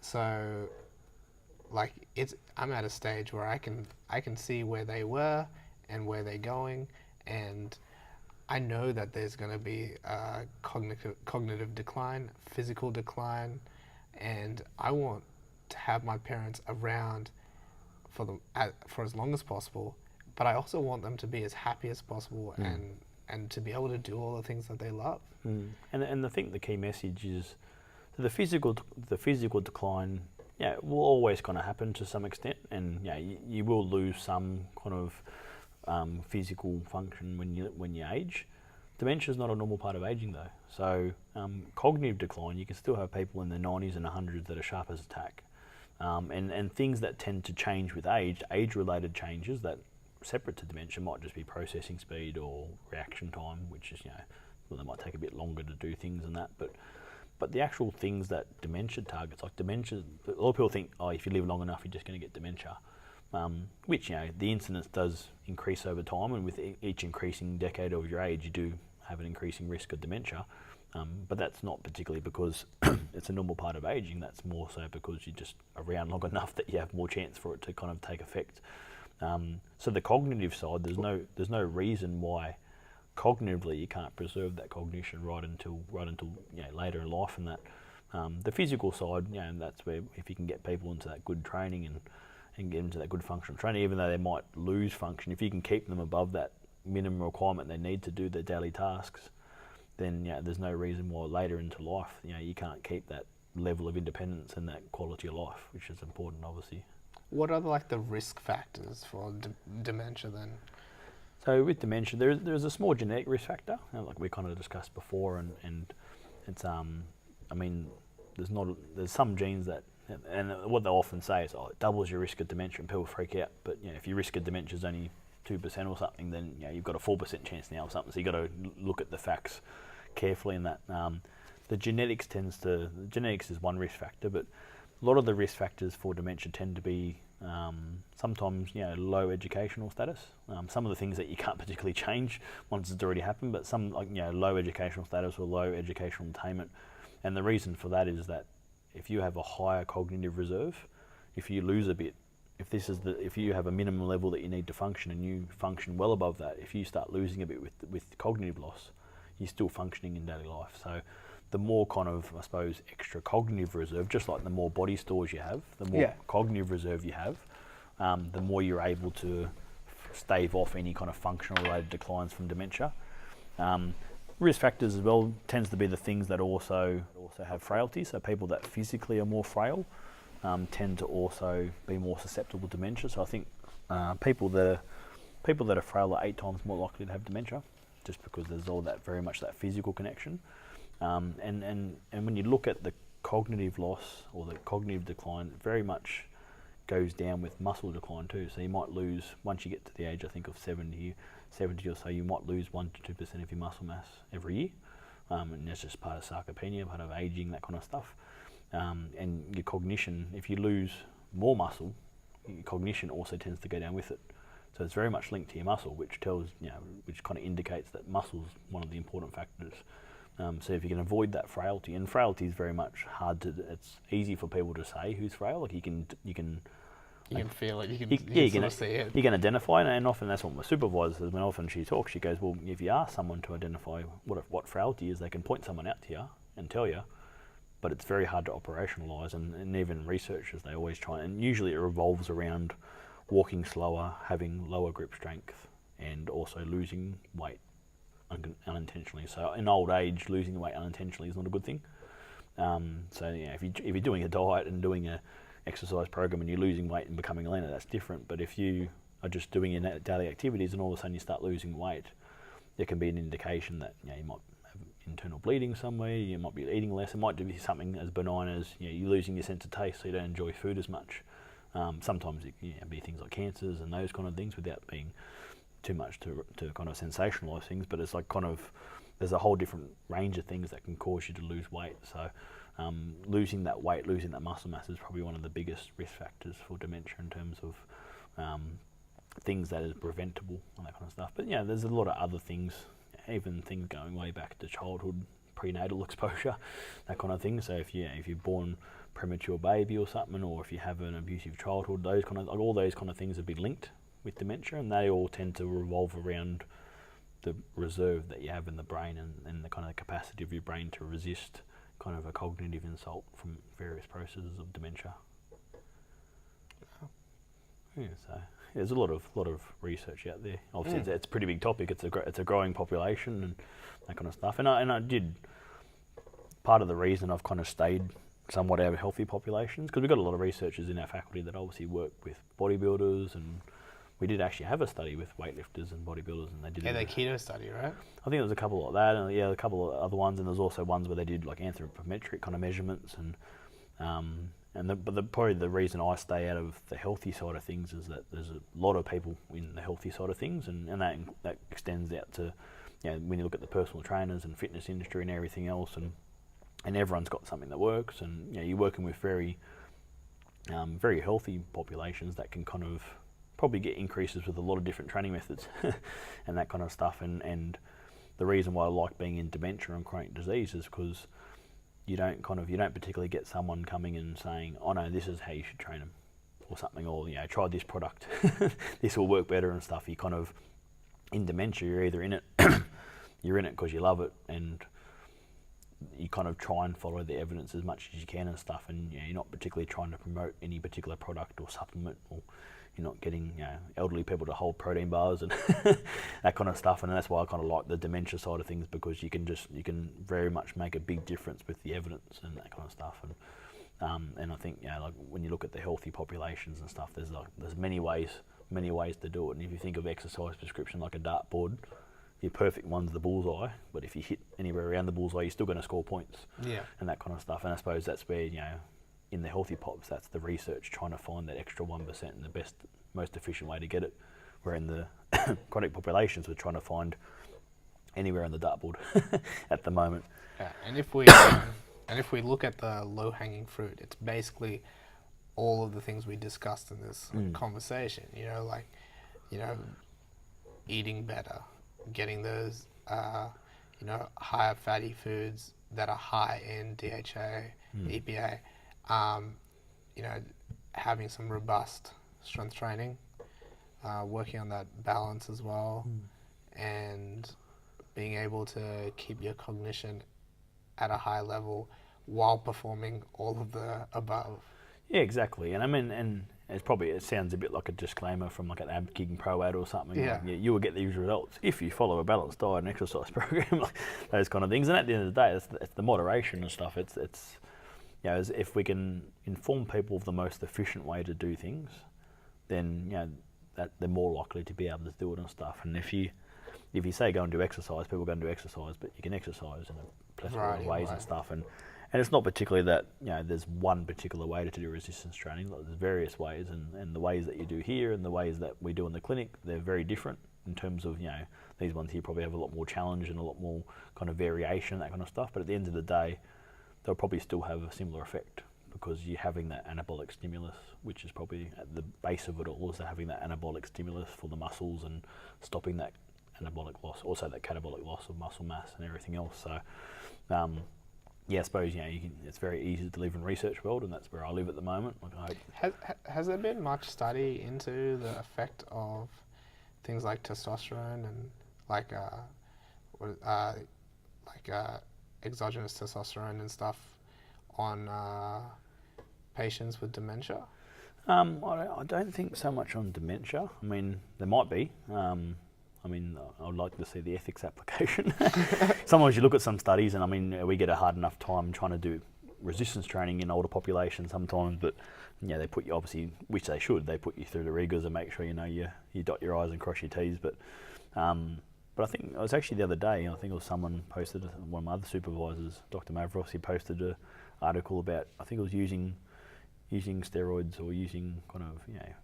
So, I'm at a stage where I can see where they were and where they're going, and I know that there's going to be a cognitive decline, physical decline, and I want to have my parents around for as long as possible, but I also want them to be as happy as possible and to be able to do all the things that they love. And I think the key message is the physical decline. It will always kind of happen to some extent, and you will lose some kind of physical function when you age. Dementia is not a normal part of aging though. So cognitive decline, you can still have people in their 90s and 100s that are sharp as a tack. And things that tend to change with age-related changes that separate to dementia might just be processing speed or reaction time, which is, they might take a bit longer to do things and that. But the actual things that dementia targets, like dementia, a lot of people think, if you live long enough, you're just going to get dementia. Which, the incidence does increase over time, and with each increasing decade of your age, you do have an increasing risk of dementia. But that's not particularly because it's a normal part of aging. That's more so because you're just around long enough that you have more chance for it to kind of take effect. So the cognitive side, there's no reason why cognitively you can't preserve that cognition right until later in life, and that the physical side, and that's where if you can get people into that good training and get into that good functional training, even though they might lose function, if you can keep them above that minimum requirement they need to do their daily tasks, then there's no reason why later into life you can't keep that level of independence and that quality of life, which is important, obviously. What are the risk factors for dementia then? So with dementia, there's a small genetic risk factor, like we kind of discussed before, and it's there's some genes that, and what they often say is, it doubles your risk of dementia, and people freak out. But if your risk of dementia is only 2% or something, then you've got a 4% chance now or something. So you've got to look at the facts carefully in that. The genetics is one risk factor, but a lot of the risk factors for dementia tend to be sometimes low educational status. Some of the things that you can't particularly change once it's already happened, but some low educational status or low educational attainment. And the reason for that is that if you have a higher cognitive reserve, if you lose a bit, if you have a minimum level that you need to function and you function well above that, if you start losing a bit with cognitive loss, you're still functioning in daily life. So the more kind of, I suppose, extra cognitive reserve, just like the more body stores you have, the more cognitive reserve you have, the more you're able to stave off any kind of functional related declines from dementia. Risk factors as well tends to be the things that also have frailty. So people that physically are more frail tend to also be more susceptible to dementia. So I think people that are frail are 8 times more likely to have dementia, just because there's all that very much that physical connection. And when you look at the cognitive loss or the cognitive decline, it very much goes down with muscle decline too. So you might lose, once you get to the age, I think, of 70 or so, you might lose 1 to 2% of your muscle mass every year. And that's just part of sarcopenia, part of aging, that kind of stuff. And your cognition, if you lose more muscle, your cognition also tends to go down with it. So it's very much linked to your muscle, which which kind of indicates that muscle's one of the important factors. So if you can avoid that frailty, and frailty is very much it's easy for people to say who's frail. Like you can feel it, you can see it. You can identify it, and often that's what my supervisor says. When often she talks, she goes, well, if you ask someone to identify what frailty is, they can point someone out to you and tell you, but it's very hard to operationalise, and even researchers, they always try, and usually it revolves around walking slower, having lower grip strength, and also losing weight unintentionally. So in old age, losing weight unintentionally is not a good thing. So if you're doing a diet and doing a exercise program and you're losing weight and becoming leaner, that's different. But if you are just doing your daily activities and all of a sudden you start losing weight, there can be an indication that you might have internal bleeding somewhere, you might be eating less. It might be something as benign as you're losing your sense of taste, so you don't enjoy food as much. Sometimes it can be things like cancers and those kind of things, without being too much to kind of sensationalise things. But it's like there's a whole different range of things that can cause you to lose weight. So losing that weight, losing that muscle mass is probably one of the biggest risk factors for dementia in terms of things that is preventable and that kind of stuff. But there's a lot of other things, even things going way back to childhood, prenatal exposure, that kind of thing. So if you're born premature baby or something, or if you have an abusive childhood, all those kind of things have been linked with dementia, and they all tend to revolve around the reserve that you have in the brain and the kind of capacity of your brain to resist kind of a cognitive insult from various processes of dementia. So there's a lot of research out there. Obviously, it's a pretty big topic. It's a growing population and that kind of stuff. And I did, part of the reason I've kind of stayed somewhat out of healthy populations, because we've got a lot of researchers in our faculty that obviously work with bodybuilders, and we did actually have a study with weightlifters and bodybuilders, and they did the keto study, right? I think there was a couple like that, and a couple of other ones, and there's also ones where they did like anthropometric kind of measurements, probably the reason I stay out of the healthy side of things is that there's a lot of people in the healthy side of things, and that extends out to when you look at the personal trainers and fitness industry and everything else, and everyone's got something that works, and you're working with very very healthy populations that can kind of probably get increases with a lot of different training methods and that kind of stuff. And the reason why I like being in dementia and chronic disease is because you don't particularly get someone coming and saying, oh no, this is how you should train them or something, or try this product, this will work better and stuff. You kind of, in dementia, you're either in it, you're in it because you love it, and you kind of try and follow the evidence as much as you can and stuff, and you're not particularly trying to promote any particular product or supplement, or you're not getting elderly people to hold protein bars and that kind of stuff. And that's why I kind of like the dementia side of things, because you can very much make a big difference with the evidence and that kind of stuff. And I think like when you look at the healthy populations and stuff, there's many ways to do it. And if you think of exercise prescription like a dartboard, your perfect one's the bullseye, but if you hit anywhere around the bullseye, you're still going to score points. Yeah. And that kind of stuff. And I suppose that's where, in the healthy pops, that's the research, trying to find that extra 1% and the best, most efficient way to get it. Where in the chronic populations, we're trying to find anywhere on the dartboard at the moment. Yeah. And if we look at the low-hanging fruit, it's basically all of the things we discussed in this conversation. Eating better, getting those, higher fatty foods that are high in DHA, EPA, having some robust strength training, working on that balance as well, and being able to keep your cognition at a high level while performing all of the above. Yeah, exactly. And I mean, and it sounds a bit like a disclaimer from like an ab kicking pro ad or something. Yeah. Like, you will get these results if you follow a balanced diet and exercise program, like those kind of things. And at the end of the day, it's the moderation and stuff. It's if we can inform people of the most efficient way to do things, then that they're more likely to be able to do it and stuff. And if you say go and do exercise, people go and do exercise, but you can exercise in a plethora of ways and stuff. And it's not particularly that there's one particular way to do resistance training. Like, there's various ways, and the ways that you do here and the ways that we do in the clinic, they're very different in terms of these ones here probably have a lot more challenge and a lot more kind of variation, that kind of stuff. But at the end of the day, they'll probably still have a similar effect, because you're having that anabolic stimulus, which is probably at the base of it all, is having that anabolic stimulus for the muscles and stopping that anabolic loss, also that catabolic loss of muscle mass and everything else. So, I suppose it's very easy to live in research world, and that's where I live at the moment. Like, I hope. Has there been much study into the effect of things like testosterone and exogenous testosterone and stuff on patients with dementia? I don't think so much on dementia. I mean, there might be. I would like to see the ethics application. Sometimes you look at some studies, and we get a hard enough time trying to do resistance training in older populations sometimes, but they put you, obviously, which they should, they put you through the rigours and make sure you dot your I's and cross your T's. But I think it was actually the other day, I think it was someone posted, one of my other supervisors, Dr. Mavros, he posted an article about, I think it was using steroids or using kind of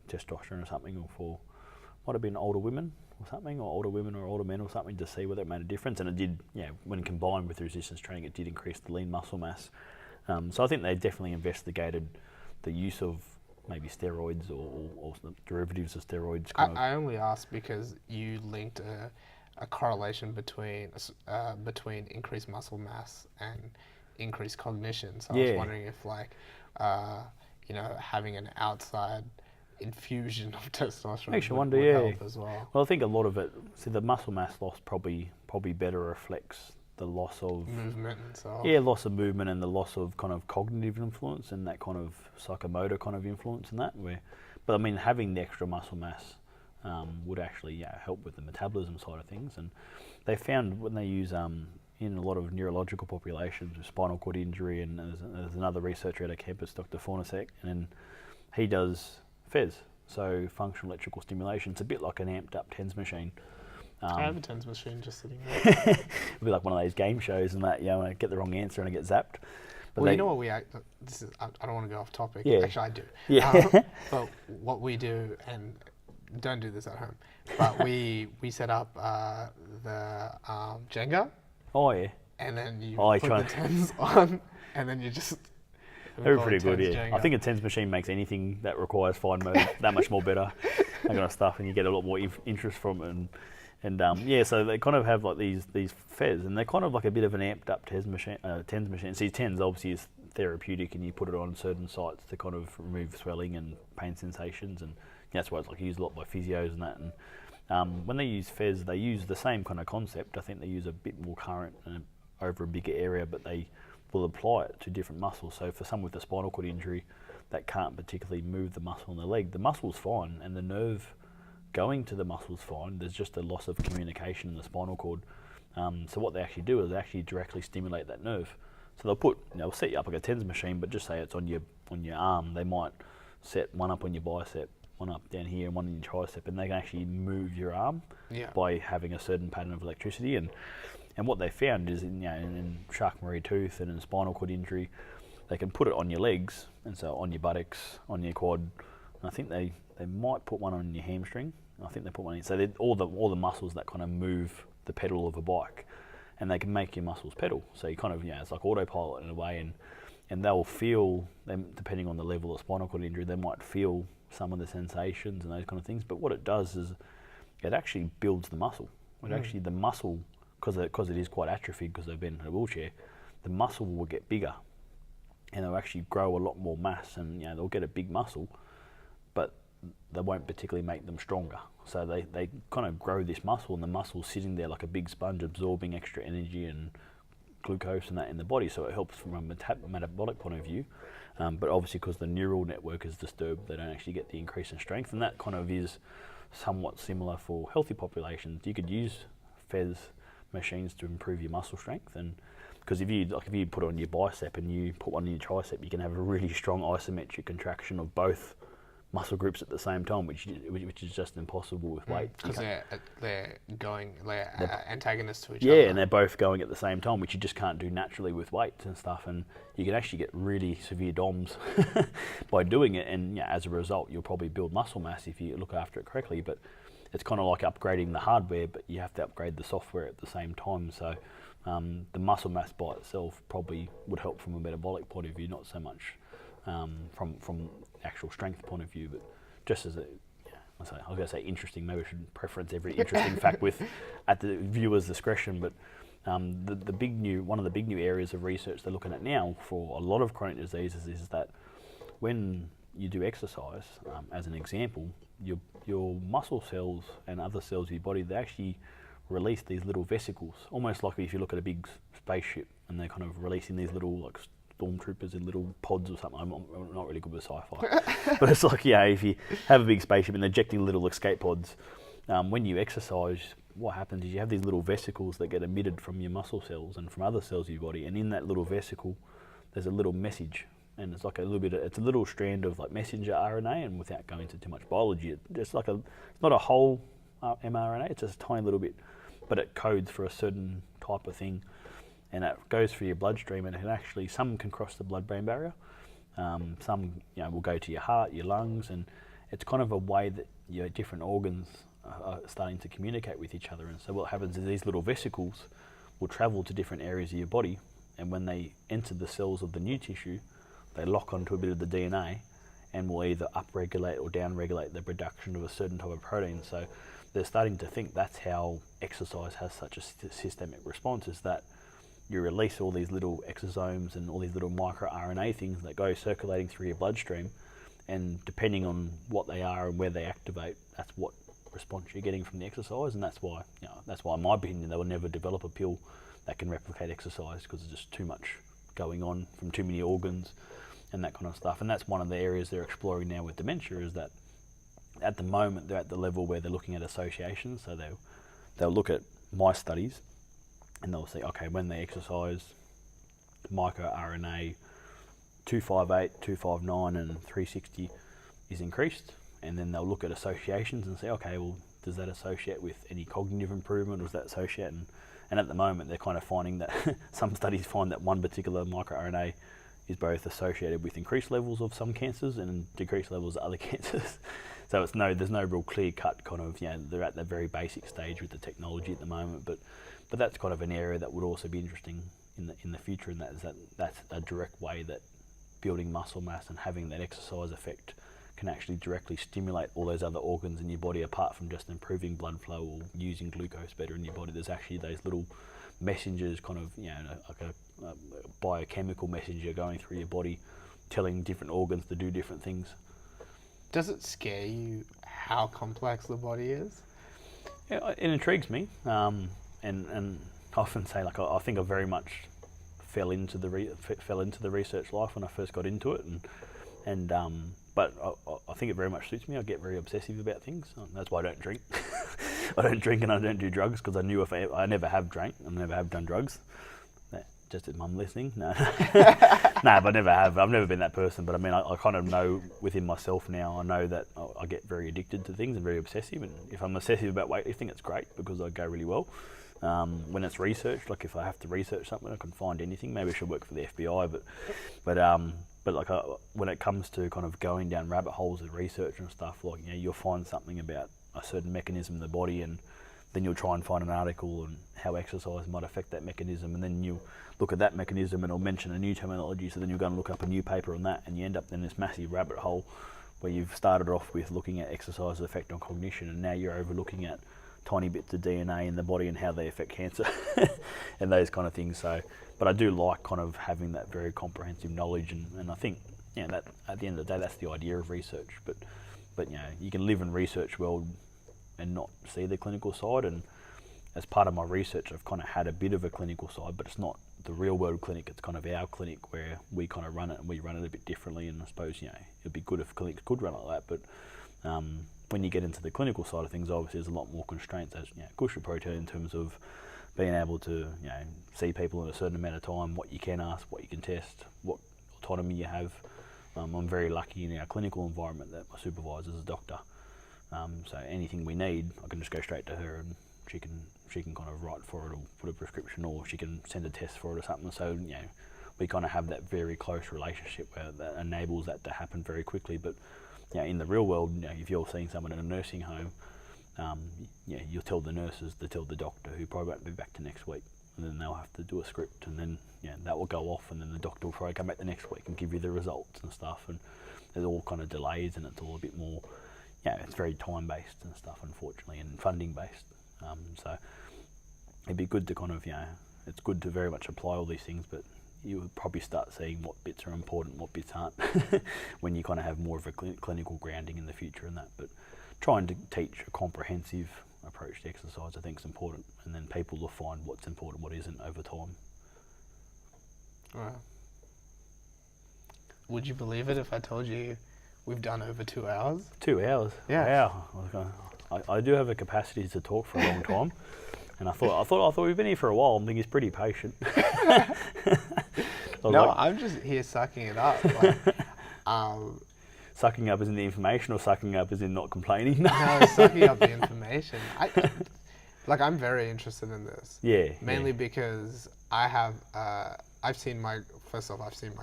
testosterone or something, or for, might have been older women or something, or older women or older men or something, to see whether it made a difference. And it did, when combined with resistance training, it did increase the lean muscle mass. So I think they definitely investigated the use of maybe steroids or derivatives of steroids. I only asked because you linked a correlation between increased muscle mass and increased cognition. So I was wondering if having an outside infusion of testosterone would help as well. Well, I think a lot of it, the muscle mass loss probably better reflects the loss of movement and so on. Yeah, loss of movement and the loss of kind of cognitive influence and that kind of psychomotor kind of influence and that. But having the extra muscle mass would actually help with the metabolism side of things. And they found when they use in a lot of neurological populations with spinal cord injury, and there's another researcher at our campus, Dr. Fornasek, and he does FES, so functional electrical stimulation. It's a bit like an amped up TENS machine. I have a TENS machine just sitting there. It'd be like one of those game shows and that, when I get the wrong answer and I get zapped. But you know what I don't want to go off topic. Yeah. Actually, I do. Yeah. But what we do, and don't do this at home, but we set up the Jenga. Oh, yeah. And then you put the TENS on, and then you just... They're pretty good, yeah. Jenga. I think a TENS machine makes anything that requires fine motor that much more better, that kind of stuff, and you get a lot more interest from it. And so they kind of have like these FES, and they're kind of like a bit of an amped up TENS machine. See, TENS obviously is therapeutic, and you put it on certain sites to kind of remove swelling and pain sensations, and that's why it's like used a lot by physios and that. And when they use FES, they use the same kind of concept. I think they use a bit more current and over a bigger area, but they will apply it to different muscles. So for someone with a spinal cord injury that can't particularly move the muscle in the leg, the muscle's fine and the nerve going to the muscle's fine. There's just a loss of communication in the spinal cord. So what they actually do is they actually directly stimulate that nerve. So they'll set you up like a TENS machine, but just say it's on your arm. They might set one up on your bicep, one up down here, and one in your tricep, and they can actually move your arm by having a certain pattern of electricity. And what they found is in Charcot-Marie Tooth and in spinal cord injury, they can put it on your legs, and so on your buttocks, on your quad. And I think they might put one on your hamstring. I think they put one in. So all the muscles that kind of move the pedal of a bike, and they can make your muscles pedal. So you kind of, it's like autopilot in a way, and they'll feel them, depending on the level of spinal cord injury, they might feel some of the sensations and those kind of things. But what it does is it actually builds the muscle. Actually, the muscle, because it is quite atrophied because they've been in a wheelchair, the muscle will get bigger, and they'll actually grow a lot more mass, and they'll get a big muscle, but they won't particularly make them stronger. So they kind of grow this muscle, and the muscle's sitting there like a big sponge absorbing extra energy and glucose and that in the body, so it helps from a metabolic point of view. But obviously because the neural network is disturbed, they don't actually get the increase in strength, and that kind of is somewhat similar for healthy populations. You could use FES machines to improve your muscle strength, and because if you put it on your bicep and you put one in your tricep, you can have a really strong isometric contraction of both muscle groups at the same time, which is just impossible with weight. Because they're antagonists to each other. Yeah, and they're both going at the same time, which you just can't do naturally with weights and stuff. And you can actually get really severe DOMs by doing it. And as a result, you'll probably build muscle mass if you look after it correctly. But it's kind of like upgrading the hardware, but you have to upgrade the software at the same time. So the muscle mass by itself probably would help from a metabolic point of view, not so much from actual strength point of view, but just as I was going to say interesting. Maybe I should preference every interesting fact at the viewer's discretion. But one of the big new areas of research they're looking at now for a lot of chronic diseases is that when you do exercise, as an example, your muscle cells and other cells of your body, they actually release these little vesicles, almost like if you look at a big spaceship and they're kind of releasing these little like stormtroopers in little pods or something. I'm not really good with sci-fi, but it's like if you have a big spaceship and they're ejecting little escape pods. When you exercise, what happens is you have these little vesicles that get emitted from your muscle cells and from other cells of your body, and in that little vesicle, there's a little message, and it's like it's a little strand of like messenger RNA, and without going into too much biology, it's not a whole mRNA, it's just a tiny little bit, but it codes for a certain type of thing. And it goes through your bloodstream, and some can cross the blood-brain barrier. Some, will go to your heart, your lungs, and it's kind of a way that your different organs are starting to communicate with each other. And so what happens is these little vesicles will travel to different areas of your body, and when they enter the cells of the new tissue, they lock onto a bit of the DNA and will either upregulate or downregulate the production of a certain type of protein. So they're starting to think that's how exercise has such a systemic response, is that you release all these little exosomes and all these little microRNA things that go circulating through your bloodstream, and depending on what they are and where they activate, that's what response you're getting from the exercise. And that's why, in my opinion, they will never develop a pill that can replicate exercise, because there's just too much going on from too many organs and that kind of stuff. And that's one of the areas they're exploring now with dementia, is that at the moment they're at the level where they're looking at associations. So they'll look at mice studies, and they'll say, okay, when they exercise, microRNA 258, 259 and 360 is increased, and then they'll look at associations and say, okay, well, does that associate with any cognitive improvement, or does that associate? And at the moment, they're kind of finding that some studies find that one particular microRNA is both associated with increased levels of some cancers and decreased levels of other cancers. So there's no real clear-cut kind of, they're at the very basic stage with the technology at the moment, but that's kind of an area that would also be interesting in the future, and that's a direct way that building muscle mass and having that exercise effect can actually directly stimulate all those other organs in your body, apart from just improving blood flow or using glucose better in your body. There's actually those little messengers, kind of, like a biochemical messenger going through your body, telling different organs to do different things. Does it scare you how complex the body is? Yeah, it intrigues me, and often say, like, I think I very much fell into the research life when I first got into it, but I think it very much suits me. I get very obsessive about things. That's why I don't drink. I don't drink and I don't do drugs, because I knew if I never have drank and never have done drugs. Just as mum listening, no, no, but I never have. I've never been that person. But I mean, I kind of know within myself now. I know that I get very addicted to things and very obsessive. And if I'm obsessive about weightlifting, it's great because I go really well. When it's research, like if I have to research something, I can find anything. Maybe I should work for the FBI, but like when it comes to kind of going down rabbit holes of research and stuff, like, you know, you'll find something about a certain mechanism in the body, and then you'll try and find an article on how exercise might affect that mechanism, and then you look at that mechanism and it'll mention a new terminology, so then you'll go and look up a new paper on that, and you end up in this massive rabbit hole where you've started off with looking at exercise's effect on cognition, and now you're overlooking at tiny bits of DNA in the body and how they affect cancer and those kind of things. So, but I do like kind of having that very comprehensive knowledge, and I think, you know, that at the end of the day, that's the idea of research. But you know, you can live in research world and not see the clinical side, and as part of my research, I've kind of had a bit of a clinical side, but it's not the real world clinic. It's kind of our clinic where we kind of run it, and we run it a bit differently. And I suppose, you know, it'd be good if clinics could run like that. But when you get into the clinical side of things, obviously there's a lot more constraints, as, you know, Kush protein, in terms of being able to, you know, see people in a certain amount of time, what you can ask, what you can test, what autonomy you have. I'm very lucky in our clinical environment that my supervisor is a doctor. So anything we need, I can just go straight to her, and she can kind of write for it or put a prescription, or she can send a test for it or something. So, you know, we kind of have that very close relationship where that enables that to happen very quickly. But, you know, in the real world, you know, if you're seeing someone in a nursing home, you know, you'll tell the nurses to tell the doctor, who probably won't be back to next week, and then they'll have to do a script, and then, you know, that will go off, and then the doctor will probably come back the next week and give you the results and stuff. And there's all kind of delays, and it's all a bit more, yeah, it's very time-based and stuff, unfortunately, and funding-based. So it'd be good to kind of, you know, it's good to very much apply all these things, but you would probably start seeing what bits are important, what bits aren't, when you kind of have more of a clinical grounding in the future and that. But trying to teach a comprehensive approach to exercise, I think, is important, and then people will find what's important, what isn't, over time. Right. Would you believe it if I told you we've done over 2 hours? 2 hours? Yeah. Wow. I do have a capacity to talk for a long time, and I thought we've been here for a while. I think he's pretty patient. No, I'm just here sucking it up. Like, sucking up as in the information, or sucking up as in not complaining? No, sucking up the information. I'm very interested in this. Yeah. Mainly because I've seen my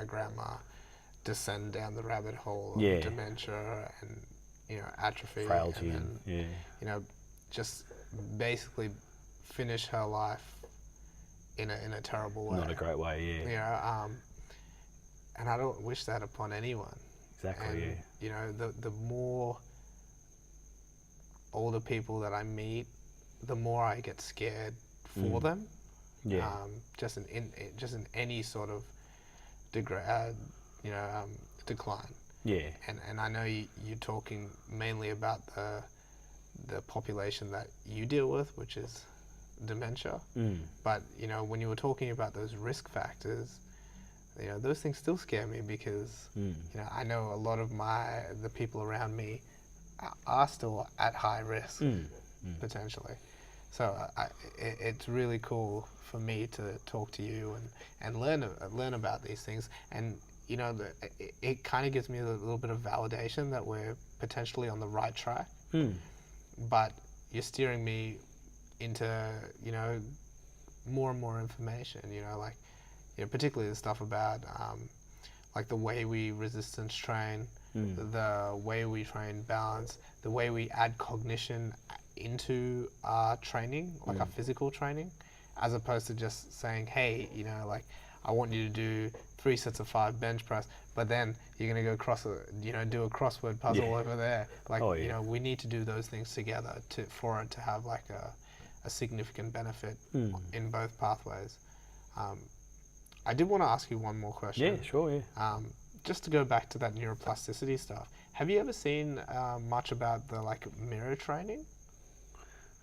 grandma descend down the rabbit hole of dementia and, you know, atrophy, frailty, and then, you know, just basically finish her life in a terrible way. Not a great way, yeah. You know, and I don't wish that upon anyone. Exactly, and, yeah. You know, the more older people that I meet, the more I get scared for them. Yeah. Just in any sort of decline. Yeah. And I know you're talking mainly about the population that you deal with, which is dementia. But, you know, when you were talking about those risk factors, you know, those things still scare me, because you know, I know a lot of the people around me are still at high risk potentially. So it's really cool for me to talk to you and learn about these things. And, you know, it kind of gives me a little bit of validation that we're potentially on the right track. But you're steering me into, you know, more and more information, you know, like, you know, particularly the stuff about like the way we resistance train, the way we train balance, the way we add cognition into our training, like our physical training, as opposed to just saying, hey, you know, like, I want you to do 3 sets of 5 bench press, but then you're going to go do a crossword puzzle over there. Like, you know, we need to do those things together for it to have like a significant benefit in both pathways. I did want to ask you one more question. Yeah, sure, yeah. Just to go back to that neuroplasticity stuff, have you ever seen much about the like mirror training?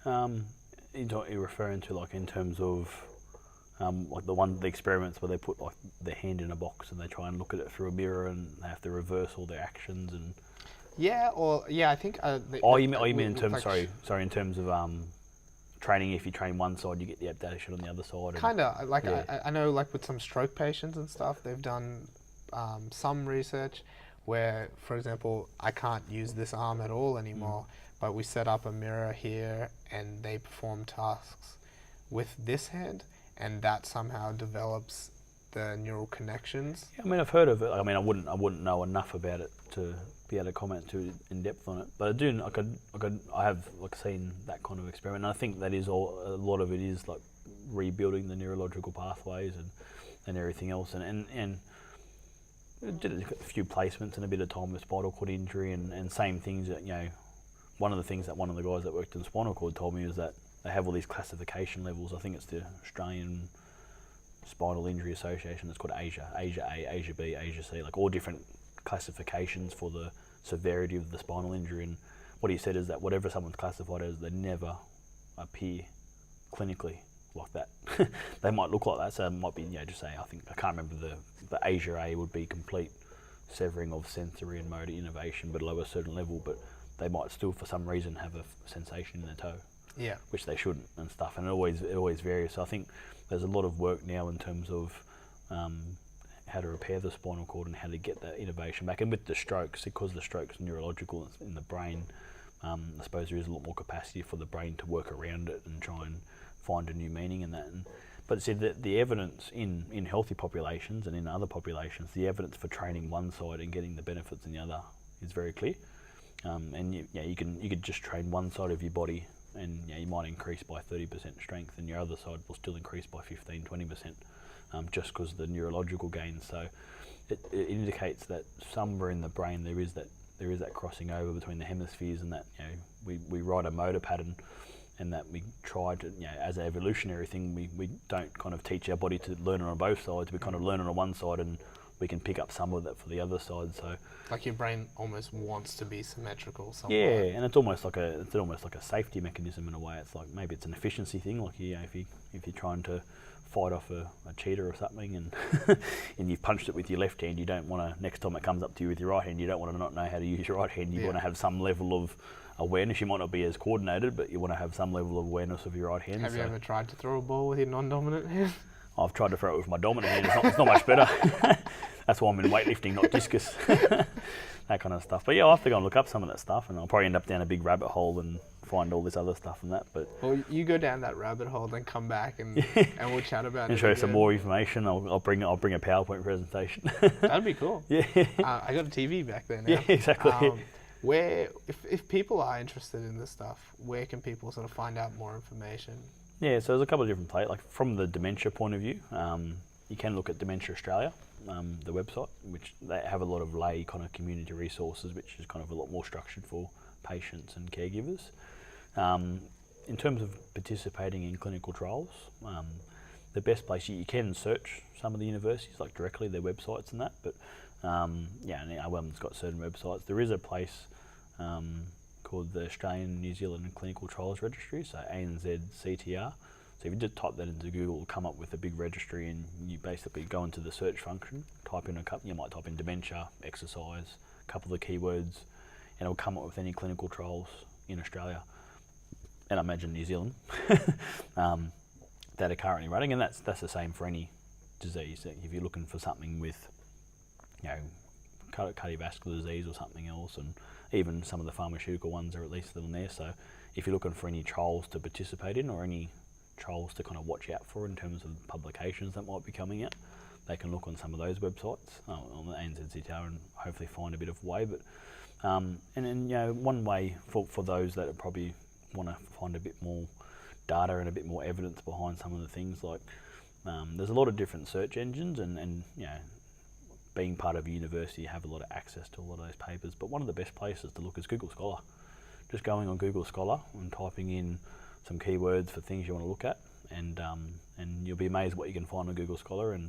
You're referring to, like, in terms of like the experiments where they put like their hand in a box and they try and look at it through a mirror and they have to reverse all their actions and. Yeah, or yeah, I think. You mean in terms? Sorry, in terms of training. If you train one side, you get the adaptation on the other side. Kind of like I know, like with some stroke patients and stuff, they've done some research where, for example, I can't use this arm at all anymore, but we set up a mirror here and they perform tasks with this hand, and that somehow develops the neural connections. Yeah, I mean, I've heard of it. I mean, I wouldn't know enough about it to be able to comment too in depth on it. But I do. I have like seen that kind of experiment. And I think that is all. A lot of it is like rebuilding the neurological pathways and everything else. And did a few placements and a bit of time with spinal cord injury and same things that, you know, one of the things that one of the guys that worked in spinal cord told me is that they have all these classification levels. I think it's the Australian Spinal Injury Association. It's called Asia A, Asia B, Asia C, like all different classifications for the severity of the spinal injury. And what he said is that whatever someone's classified as, they never appear clinically like that. They might look like that, so it might be, you know, just say, I can't remember the Asia A would be complete severing of sensory and motor innervation below a certain level, but they might still for some reason have a sensation in their toe. Yeah. Which they shouldn't and stuff, and it always varies. So I think there's a lot of work now in terms of how to repair the spinal cord and how to get that innervation back. And with the strokes, because the stroke's neurological in the brain, I suppose there is a lot more capacity for the brain to work around it and try and find a new meaning in that. But see, the evidence in healthy populations and in other populations, the evidence for training one side and getting the benefits in the other is very clear. And you could just train one side of your body and you might increase by 30% strength and your other side will still increase by 15-20%, just because of the neurological gains. So it indicates that somewhere in the brain there is that crossing over between the hemispheres, and that, you know, we write a motor pattern, and that we try to, you know, as an evolutionary thing, we don't kind of teach our body to learn on both sides. We kind of learn on one side and we can pick up some of that for the other side. So like your brain almost wants to be symmetrical somewhat. Yeah, and it's almost like a safety mechanism in a way. It's like maybe it's an efficiency thing. Like, you know, if you're trying to fight off a cheetah or something, and and you've punched it with your left hand, you don't want to, next time it comes up to you with your right hand, you don't want to not know how to use your right hand. You want to have some level of awareness. You might not be as coordinated, but you want to have some level of awareness of your right hand. Have you ever tried to throw a ball with your non-dominant hand? I've tried to throw it with my dominant hand. It's not much better. That's why I'm in weightlifting, not discus. That kind of stuff. But yeah, I'll have to go and look up some of that stuff, and I'll probably end up down a big rabbit hole and find all this other stuff and that. But well, you go down that rabbit hole, then come back and we'll chat about it. And show you some more information. I'll bring a PowerPoint presentation. That'd be cool. Yeah. I got a TV back there now. Yeah, exactly. Where, if people are interested in this stuff, where can people sort of find out more information? Yeah, so there's a couple of different places. Like from the dementia point of view, you can look at Dementia Australia, the website, which they have a lot of lay kind of community resources, which is kind of a lot more structured for patients and caregivers. In terms of participating in clinical trials, the best place, you can search some of the universities, like directly their websites and that, but yeah, and AWAM's got certain websites. There is a place called the Australian New Zealand Clinical Trials Registry, so ANZCTR. So if you just type that into Google, it'll come up with a big registry, and you basically go into the search function, type in you might type in dementia, exercise, a couple of the keywords, and it'll come up with any clinical trials in Australia, and I imagine New Zealand, that are currently running, and that's the same for any disease. If you're looking for something with, you know, cardiovascular disease or something else, and even some of the pharmaceutical ones are at least on there. So if you're looking for any trials to participate in or any trials to kind of watch out for in terms of publications that might be coming out, they can look on some of those websites on the ANZCTR and hopefully find a bit of way. But and then, you know, one way for those that probably want to find a bit more data and a bit more evidence behind some of the things, like there's a lot of different search engines, and you know, being part of a university, you have a lot of access to a lot of those papers. But one of the best places to look is Google Scholar. Just going on Google Scholar and typing in some keywords for things you want to look at, and you'll be amazed what you can find on Google Scholar. And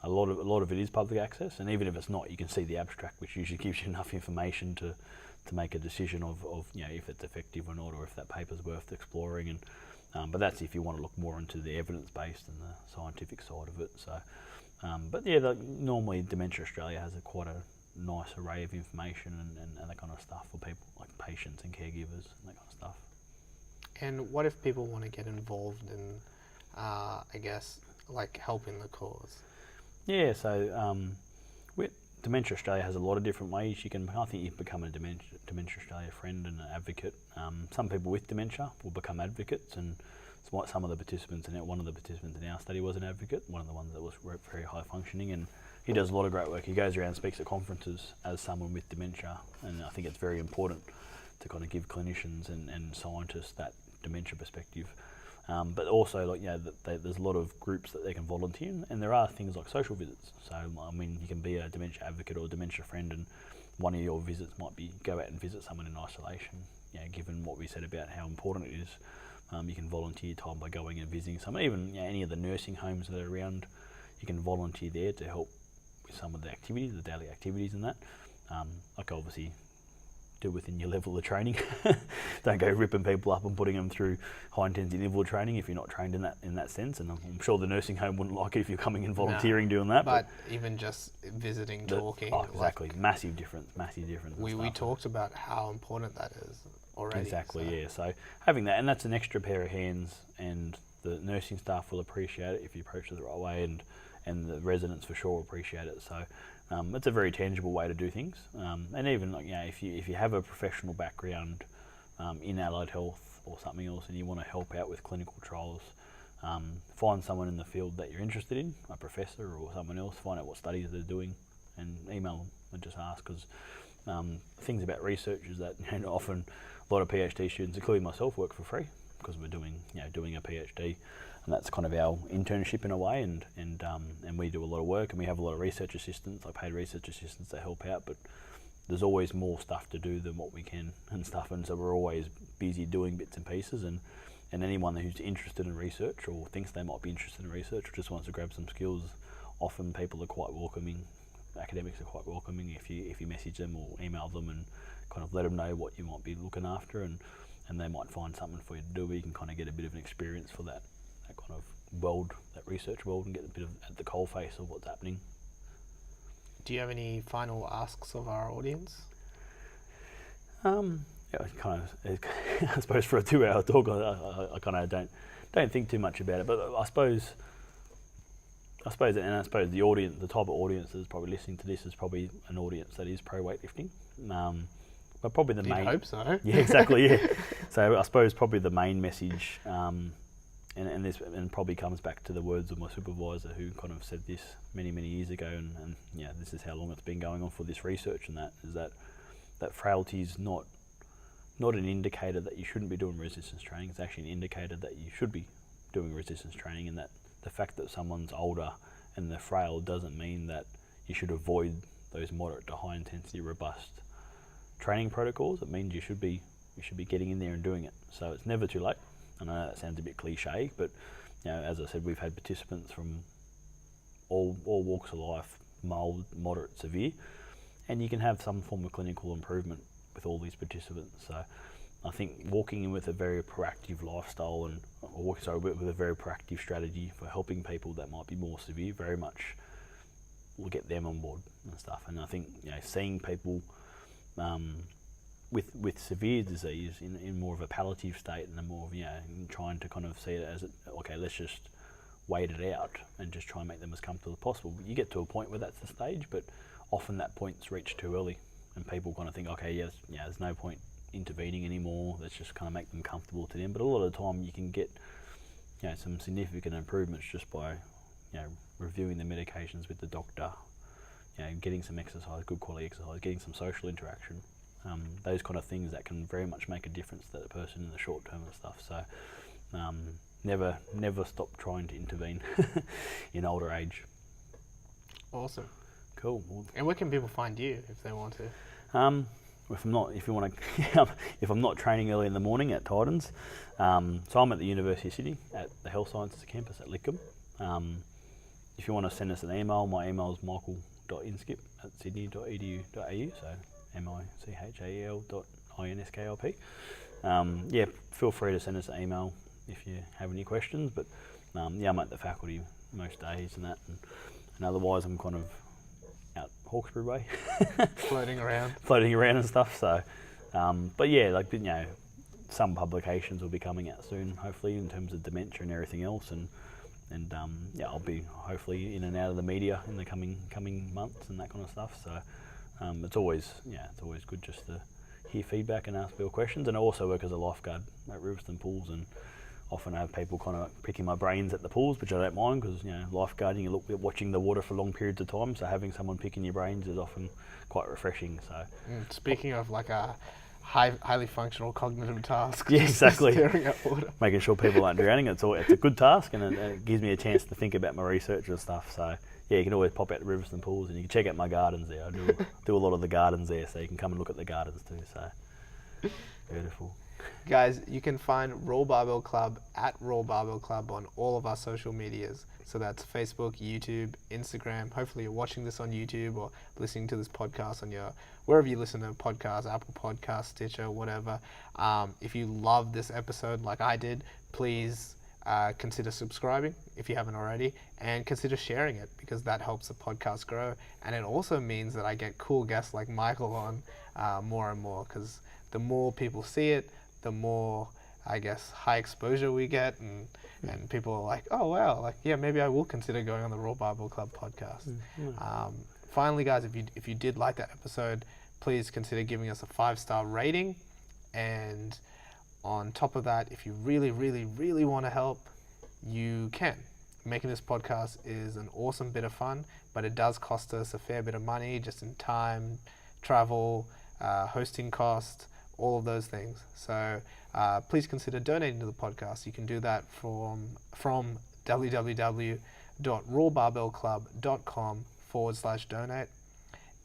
a lot of it is public access, and even if it's not, you can see the abstract, which usually gives you enough information to make a decision of, you know, if it's effective or not, or if that paper's worth exploring. And But that's if you want to look more into the evidence-based and the scientific side of it. So, but yeah, normally Dementia Australia has quite a nice array of information and that kind of stuff for people like patients and caregivers and that kind of stuff. And what if people want to get involved in, I guess, like helping the cause? Yeah, so Dementia Australia has a lot of different ways you can. I think you become a Dementia Australia friend and an advocate. Some people with dementia will become advocates, and some of the participants, and one of the participants in our study was an advocate, one of the ones that was very high functioning, and he does a lot of great work. He goes around and speaks at conferences as someone with dementia, and I think it's very important to kind of give clinicians and scientists that dementia perspective. But also, like, there's a lot of groups that they can volunteer in, and there are things like social visits. So, I mean, you can be a dementia advocate or a dementia friend, and one of your visits might be go out and visit someone in isolation. Given what we said about how important it is, you can volunteer time by going and visiting someone. Even any of the nursing homes that are around, you can volunteer there to help with some of the activities, the daily activities and that. Like obviously do within your level of training. Don't go ripping people up and putting them through high intensity interval training if you're not trained in that sense. And I'm sure the nursing home wouldn't like it if you're coming and volunteering doing that. But even just visiting, talking. Oh, exactly. Like, massive difference. We talked about how important that is already. Exactly, yeah. So having that, and that's an extra pair of hands, and the nursing staff will appreciate it if you approach it the right way, and the residents for sure appreciate it. So it's a very tangible way to do things. And even if you have a professional background in allied health or something else, and you want to help out with clinical trials, find someone in the field that you're interested in, a professor or someone else. Find out what studies they're doing, and email them and just ask. Because things about research is that often a lot of PhD students, including myself, work for free because we're doing a PhD. And that's kind of our internship in a way, and we do a lot of work, and we have a lot of research assistants, like paid research assistants that help out, but there's always more stuff to do than what we can and stuff, and so we're always busy doing bits and pieces, and anyone who's interested in research or thinks they might be interested in research or just wants to grab some skills, often people are quite welcoming, academics are quite welcoming if you message them or email them and kind of let them know what you might be looking after, and they might find something for you to do where you can kind of get a bit of an experience for that kind of world, that research world, and get a bit of at the coalface of what's happening. Do you have any final asks of our audience? I suppose for a 2-hour talk, I kind of don't think too much about it. But I suppose the audience, the type of audience that's probably listening to this, is probably an audience that is pro weightlifting. But probably the main. I hope so. Yeah, exactly. Yeah. So I suppose probably the main message. And this probably comes back to the words of my supervisor, who kind of said this many years ago, and this is how long it's been going on for this research, and that is that frailty is not an indicator that you shouldn't be doing resistance training. It's actually an indicator that you should be doing resistance training, and that the fact that someone's older and they're frail doesn't mean that you should avoid those moderate to high intensity robust training protocols. It means you should be getting in there and doing it. So it's never too late. I know that sounds a bit cliche, but as I said, we've had participants from all walks of life, mild, moderate, severe, and you can have some form of clinical improvement with all these participants. So I think walking in with a very proactive lifestyle with a very proactive strategy for helping people that might be more severe very much will get them on board and stuff. And I think seeing people with severe disease in more of a palliative state, and a more of trying to kind of see it as okay, let's just wait it out and just try and make them as comfortable as possible. You get to a point where that's the stage, but often that point's reached too early, and people kind of think, okay, there's no point intervening anymore. Let's just kind of make them comfortable to them. But a lot of the time, you can get some significant improvements just by reviewing the medications with the doctor, getting some exercise, good quality exercise, getting some social interaction. Those kind of things that can very much make a difference to the person in the short term and stuff. So never stop trying to intervene in older age. Awesome. Cool. And where can people find you if they want to? If I'm not training early in the morning at Titans, so I'm at the University of Sydney at the Health Sciences campus at Lidcombe. If you want to send us an email, my email is michael.inskip@sydney.edu.au. So michael.inskip. Feel free to send us an email. if you have any questions. But yeah, I'm at the faculty most days and that, and otherwise I'm kind of out Hawkesbury way, floating around and stuff. So, but yeah, like, you know, some publications will be coming out soon, hopefully, in terms of dementia and everything else, and yeah, I'll be hopefully in and out of the media in the coming months and that kind of stuff. So it's always good just to hear feedback and ask people questions. And I also work as a lifeguard at Riverstone Pools, and often have people kind of picking my brains at the pools, which I don't mind, because, you know, lifeguarding, you're watching the water for long periods of time, so having someone picking your brains is often quite refreshing. So speaking of like a highly functional cognitive task, yeah, exactly, staring at water, making sure people aren't drowning, it's a good task, and it gives me a chance to think about my research and stuff. So yeah, you can always pop out to Riverstone Pools, and you can check out my gardens there. I do a lot of the gardens there, so you can come and look at the gardens too. So beautiful. Guys, you can find RAW Barbell Club at RAW Barbell Club on all of our social medias. So that's Facebook, YouTube, Instagram. Hopefully you're watching this on YouTube or listening to this podcast on wherever you listen to podcasts, Apple Podcasts, Stitcher, whatever. If you love this episode like I did, please consider subscribing if you haven't already, and consider sharing it, because that helps the podcast grow. And it also means that I get cool guests like Michael on more and more, because the more people see it, the more, I guess, high exposure we get, and people are like, oh wow, like, yeah, maybe I will consider going on the RAW Barbell Club podcast. Finally, guys, if you did like that episode, please consider giving us a 5-star rating. And on top of that, if you really, really, really want to help, you can. Making this podcast is an awesome bit of fun, but it does cost us a fair bit of money, just in time, travel, hosting costs, all of those things. So please consider donating to the podcast. You can do that from www.rawbarbellclub.com/donate.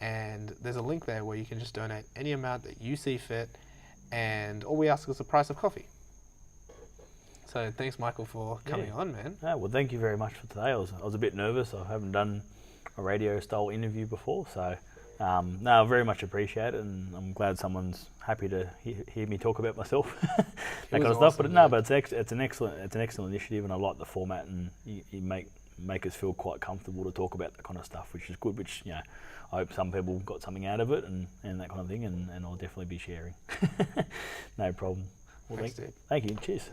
And there's a link there where you can just donate any amount that you see fit. And all we ask is the price of coffee. So thanks, Michael, for coming on, man. Yeah, well, thank you very much for today. I was a bit nervous. I haven't done a radio-style interview before, so no, I very much appreciate it, and I'm glad someone's happy to hear me talk about myself, that kind of stuff. But no, but it's an excellent initiative, and I like the format, and you make us feel quite comfortable to talk about that kind of stuff, which is good. Which, you know, I hope some people got something out of it, and that kind of thing, and I'll definitely be sharing. No problem. Well, thanks, dude. Thank you. Cheers.